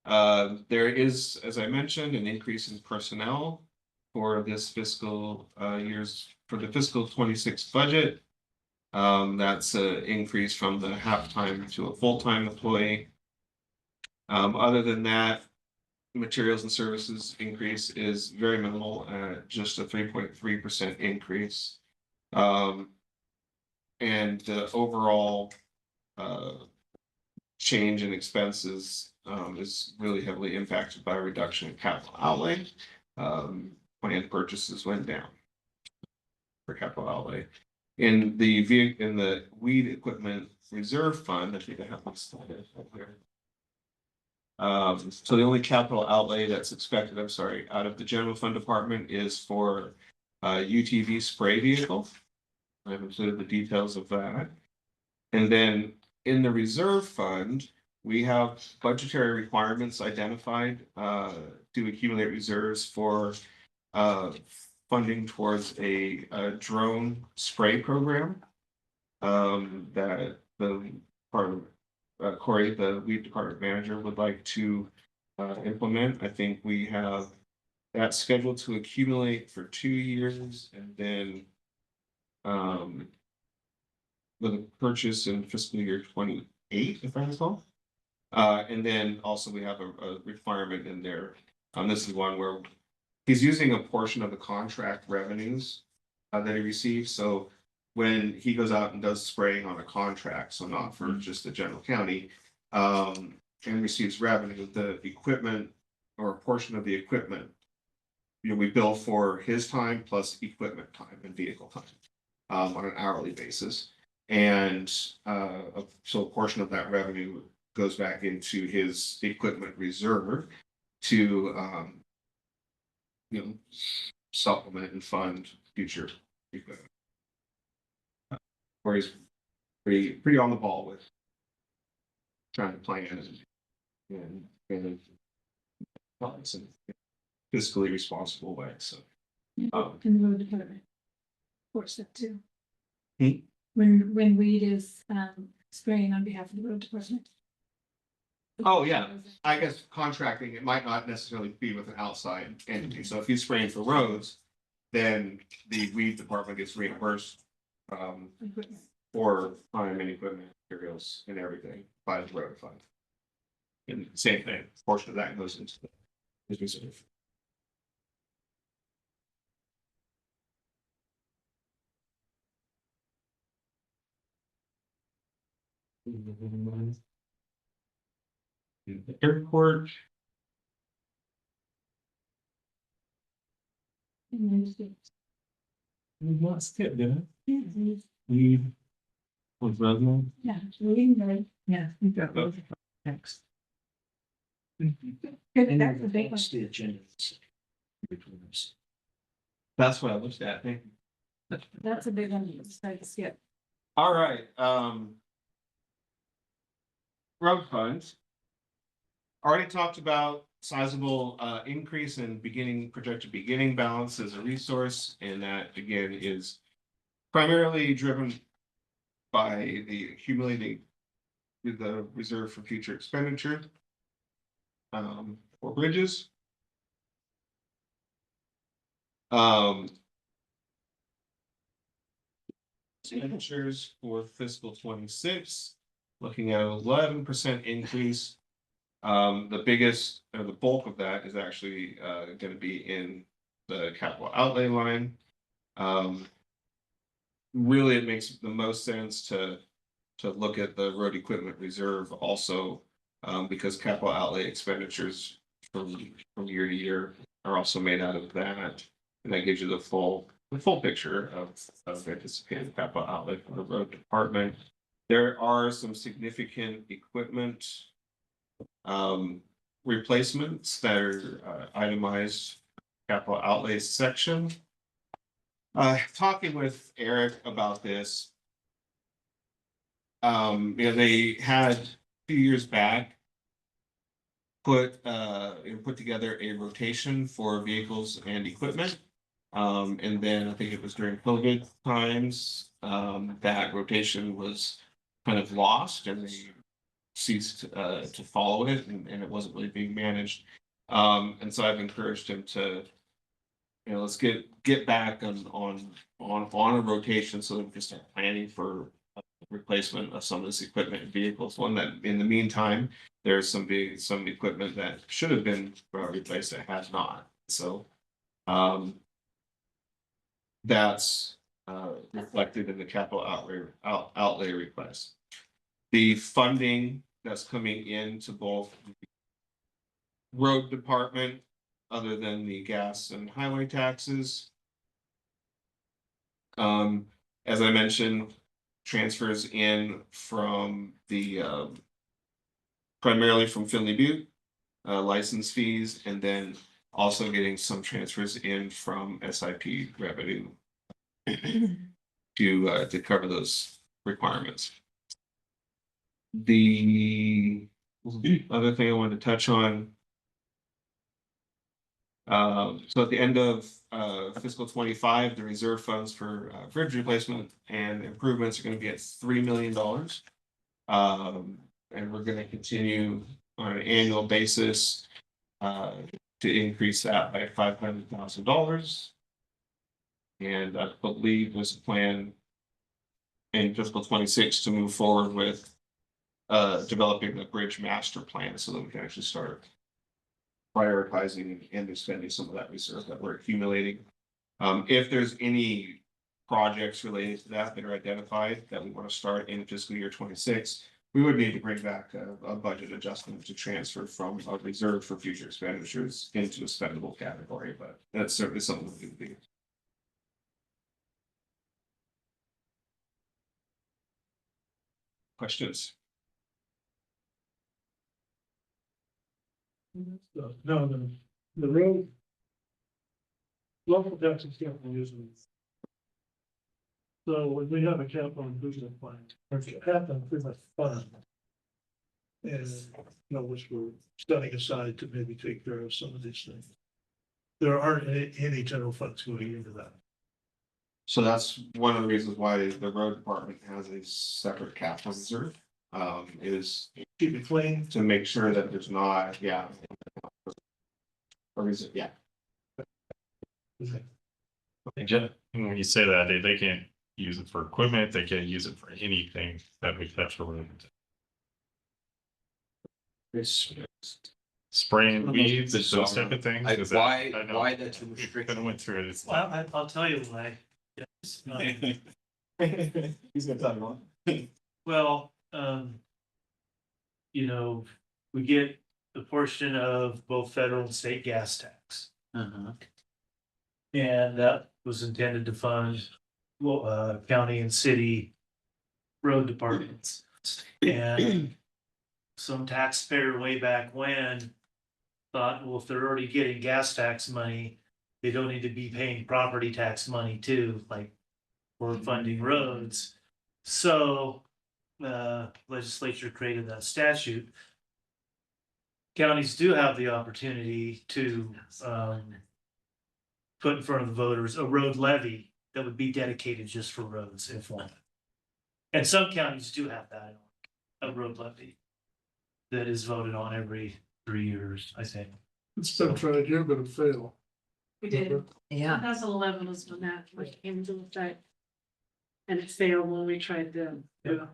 There is, as I mentioned, an increase in personnel for this fiscal for the fiscal 26 budget. That's an increase from the half-time to a full-time employee. Other than that, materials and services increase is very minimal, just a 3.3% increase. And the overall change in expenses is really heavily impacted by a reduction in capital outlay. Planned purchases went down for capital outlay. In the weed equipment reserve fund, I think I have this slide up here. So the only capital outlay that's expected, I'm sorry, out of the general fund department is for UTV spray vehicle. I've included the details of that. And then in the reserve fund, we have budgetary requirements identified to accumulate reserves for funding towards a drone spray program that the part of Corey, the weed department manager, would like to implement. I think we have that scheduled to accumulate for 2 years, and then with a purchase in fiscal year 28, if I recall. And then also we have a requirement in there. This is one where he's using a portion of the contract revenues that he received. So when he goes out and does spraying on a contract, so not for just the general county, and receives revenue, the equipment or a portion of the equipment, we bill for his time plus equipment time and vehicle time, on an hourly basis. And, so a portion of that revenue goes back into his equipment reserve to, supplement and fund future equipment. Where he's pretty on the ball with trying to plan and funds in a fiscally responsible way, so. In the road department. Force that too. Hmm? When Reed is spraying on behalf of the road department. Oh, yeah, I guess contracting, it might not necessarily be with an outside entity, so if he's spraying for roads, then the weed department gets reimbursed. Equipment. For time and equipment, materials and everything by the road fund. And same thing, a portion of that goes into his reserve. The airport, we lost it, didn't it? We was resident. Yeah, Reed, right? Yeah, you got those next. Good, that's a big one. The agenda. That's what I looked at, thank you. That's a big one. Decide to skip. All right, road funds. Already talked about sizable increase in projected beginning balance as a resource, and that again is primarily driven by the accumulating with the reserve for future expenditure for bridges. Expenditures for fiscal 26, looking at an 11% increase. The biggest or the bulk of that is actually going to be in the capital outlay line. Really, it makes the most sense to look at the road equipment reserve also, because capital outlay expenditures from year to year are also made out of that, and that gives you the full picture of anticipated capital outlay for the road department. There are some significant equipment replacements that are itemized capital outlay section. Talking with Eric about this, they had a few years back put together a rotation for vehicles and equipment. And then I think it was during COVID times, that rotation was kind of lost and they ceased to follow it, and it wasn't really being managed. And so I've encouraged him to, let's get back on a rotation so that we can start planning for replacement of some of this equipment and vehicles. One that in the meantime, there's some equipment that should have been replaced that has not. So that's reflected in the capital outlay request. The funding that's coming into both road department, other than the gas and highway taxes. As I mentioned, transfers in from the primarily from Finley Butte, license fees, and then also getting some transfers in from SIP revenue to cover those requirements. The other thing I wanted to touch on. So at the end of fiscal 25, the reserve funds for bridge replacement and improvements are going to be at $3 million. And we're going to continue on an annual basis to increase that by $500,000. And I believe there's a plan in fiscal 26 to move forward with developing the bridge master plan so that we can actually start prioritizing and spending some of that reserve that we're accumulating. If there's any projects related to that are identified that we want to start in fiscal year 26, we would need to bring back a budget adjustment to transfer from a reserve for future expenditures into a spendable category, but that's certainly something that we would do. Questions? No, the road. Local taxes can't be used. So when we have a capital improvement plan, or capital improvement fund. And, which we're setting aside to maybe take care of some of these things. There aren't any general funds going into that. So that's one of the reasons why the road department has a separate capital reserve. Is Keep it clean. to make sure that there's not, yeah. Or is it, yeah. When you say that, they can't use it for equipment, they can't use it for anything that we touch related to It's spraying weeds, those type of things. Is that- I know. why that's a We restriction? Kind of went through it. It's Well, I'll tell you why. He's gonna tell you one. Well, we get the portion of both federal and state gas tax. And that was intended to fund, county and city road departments. And some taxpayer way back when thought, well, if they're already getting gas tax money, they don't need to be paying property tax money too, like for funding roads. So legislature created that statute. Counties do have the opportunity to put in front of the voters a road levy that would be dedicated just for roads if one. And some counties do have that, a road levy that is voted on every 3 years, I think. It's been tried here, but it failed. We did. Yeah. 2011 was when that came into effect. And it failed when we tried to. Yeah.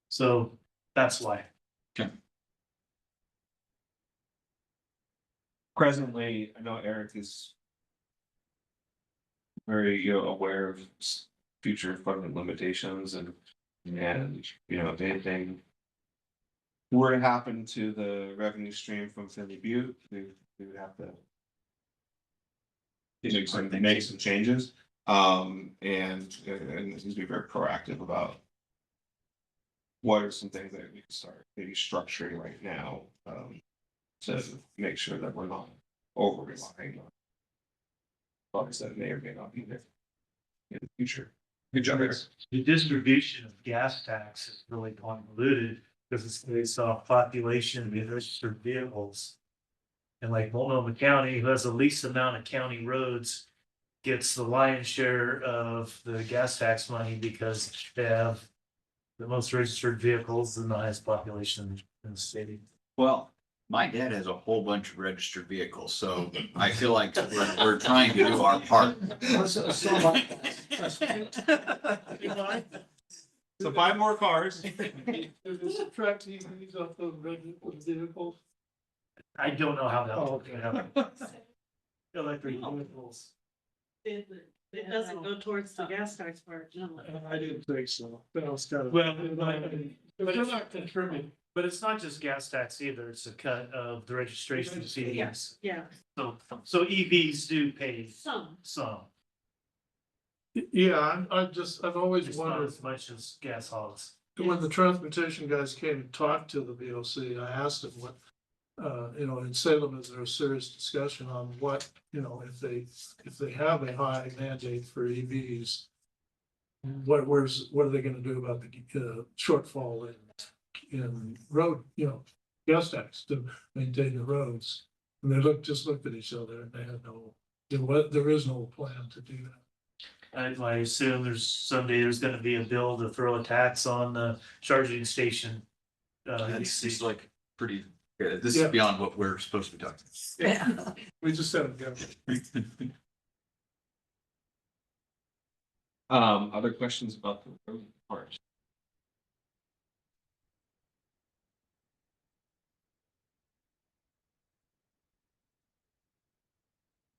So that's why. Presently, I know Eric is very, aware of future funding limitations and, if anything were to happen to the revenue stream from Philly Butte, we would have to make some changes, and he's be very proactive about what are some things that we can start maybe structuring right now, to make sure that we're not over relying on funds that may or may not be there in the future. Good job, Eric. The distribution of gas tax is really convoluted because it's based off population of registered vehicles. And like Multnomah County, who has the least amount of county roads, gets the lion's share of the gas tax money because they have the most registered vehicles and the highest population in the city. Well, my dad has a whole bunch of registered vehicles, so I feel like we're trying to do our part. So buy more cars. Does it track EVs off those regular vehicles? I don't know how that Oh, will okay. happen. Electric vehicles. It doesn't go towards the gas tax part, no. I didn't think so. That was kind of. Well, They're not contributing. But it's not just gas tax either, it's a cut of the registration fees. Yeah, So EVs do pay some. some, Yeah, I've always it's not wondered, as much as gas hogs. when the transportation guys came and talked to the VOC, I asked them what. In Salem, is there a serious discussion on what, if they have a high mandate for EVs? What are they gonna do about the shortfall in road, gas tax to maintain the roads? And they just looked at each other and they had there is no plan to do that. I assume someday there's gonna be a bill to throw a tax on the charging station. It's like pretty, this Yeah. is beyond what we're supposed to be talking. Yeah. We just haven't got it. Other questions about the road part?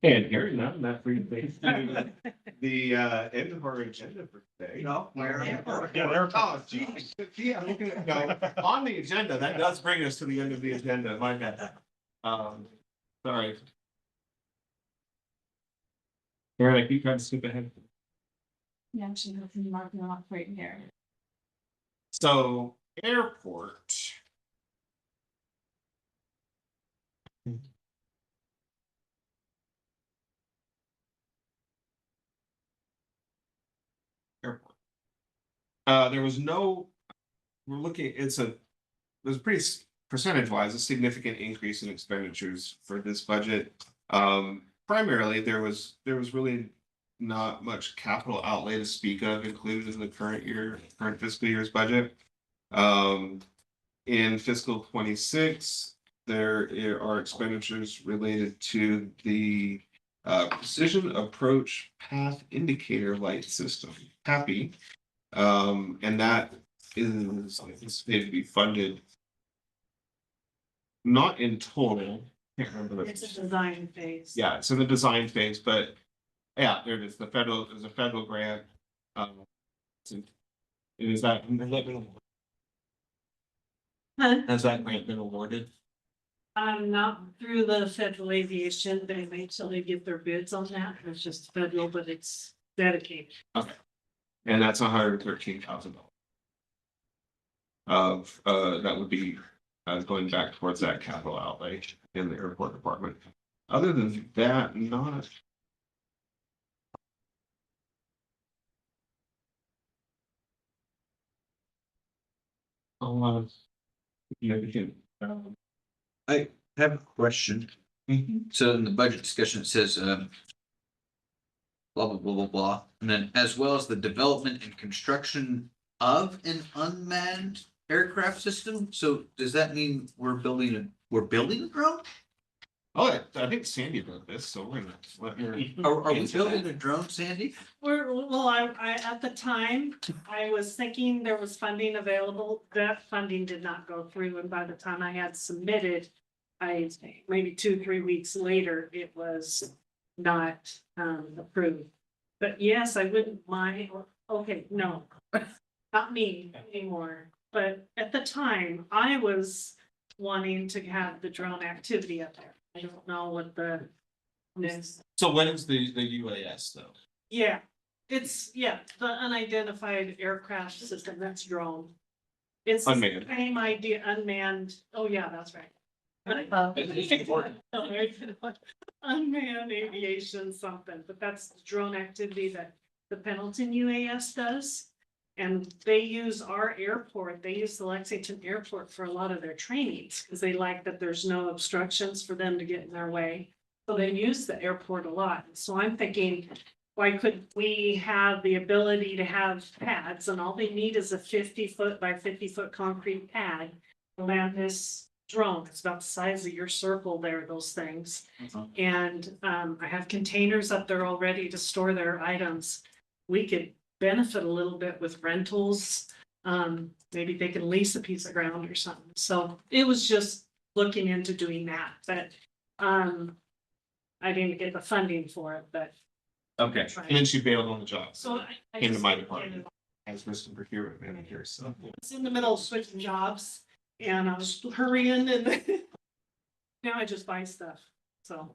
And hearing none, that brings me to the end of our agenda for today. No, Oh, geez, yeah, no, on the agenda, that does bring us to the end of the agenda, my bad. Sorry. Aaron, I keep trying to skip ahead. Yeah, actually, have some marking off right here. So, airport. Airport. There was no, we're looking, there's a pretty percentage wise, a significant increase in expenditures for this budget. Primarily, there was really not much capital outlay to speak of included in the current fiscal year's budget. In fiscal 26, there are expenditures related to the precision approach path indicator light system, PAPI. And that is anticipated to be funded not in total. Can't remember. It's a design phase. Yeah, it's in the design phase, but yeah, there it is. There's a federal grant. Is that has that grant been awarded? Not through the federal aviation, they wait till they get their bids on that, it's just federal, but it's dedicated. Okay. And that's $113,000. Of that would be going back towards that capital outlay in the airport department. Other than that, not. A lot of significant. I have a question. So in the budget discussion, it says, blah, blah, blah, blah, blah, and then as well as the development and construction of an unmanned aircraft system. So does that mean we're building a drone? Oh, I think Sandy wrote this, so we're gonna let her. Are we building a drone, Sandy? I, at the time, I was thinking there was funding available, that funding did not go through, and by the time I had submitted. Maybe 2-3 weeks later, it was not approved. But yes, I wouldn't mind, okay, no, not me anymore. But at the time, I was wanting to have the drone activity up there. I don't know what the next. So when is the UAS though? Yeah, it's, the unidentified aircraft system, that's drone. It's the Unmanned. same idea, unmanned, oh yeah, that's right. Unmanned aviation something, but that's the drone activity that the Pendleton UAS does. And they use our airport, they use the Lexington airport for a lot of their trainings, because they like that there's no obstructions for them to get in their way. So they use the airport a lot, so I'm thinking, why couldn't we have the ability to have pads, and all they need is a 50-foot by 50-foot concrete pad to land this drone. It's about the size of your circle there, those things. And I have containers up there already to store their items. We could benefit a little bit with rentals. Maybe they can lease a piece of ground or something. So it was just looking into doing that, but I didn't get the funding for it, but. Okay, and then she bailed on the job. So I Into just my department as Mr. Procurement Manager, so. was in the middle of switching jobs and I was hurrying and now I just buy stuff, so.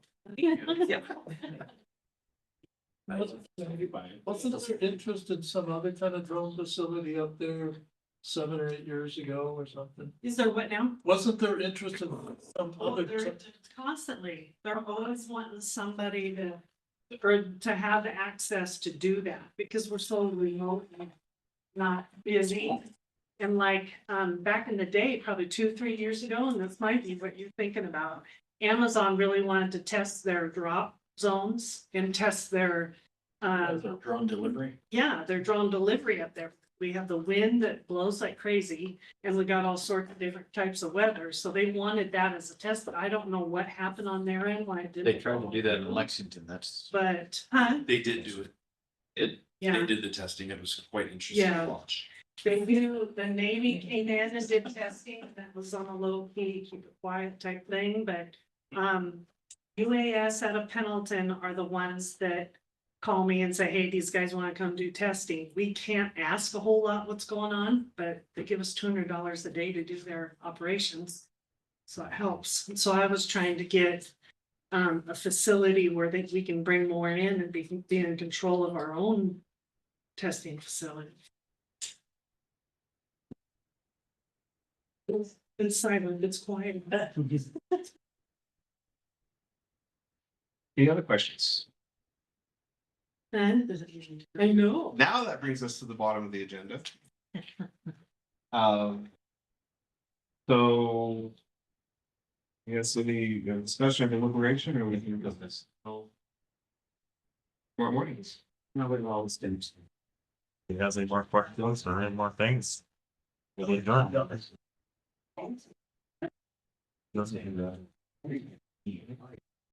Wasn't there interest in some other kind of drone facility up there 7 or 8 years ago or something? Is there what now? Wasn't there interest in some Oh, other? they're constantly, they're always wanting somebody to have the access to do that, because we're so remote and not busy. And like, back in the day, probably 2-3 years ago, and this might be what you're thinking about, Amazon really wanted to test their drop zones and test their Drone delivery. yeah, their drone delivery up there. We have the wind that blows like crazy, and we got all sorts of different types of weather, so they wanted that as a test, but I don't know what happened on their end, why it didn't. They tried to do that in Lexington, that's. But, They did do it. yeah. They did the testing. It was quite interesting Yeah. to watch. They do, the Navy came in and did testing, that was on a low key, keep it quiet type thing, but, UAS out of Pendleton are the ones that call me and say, hey, these guys want to come do testing. We can't ask a whole lot what's going on, but they give us $200 a day to do their operations. So it helps. And so I was trying to get a facility where we can bring more in and be in control of our own testing facility. It's silent, it's quiet. Any other questions? I know. Now that brings us to the bottom of the agenda. Um. So. Yes, any discussion or deliberation or we can do this? Tomorrow mornings. No, we all things. He has any more questions or any more things? Really done. Doesn't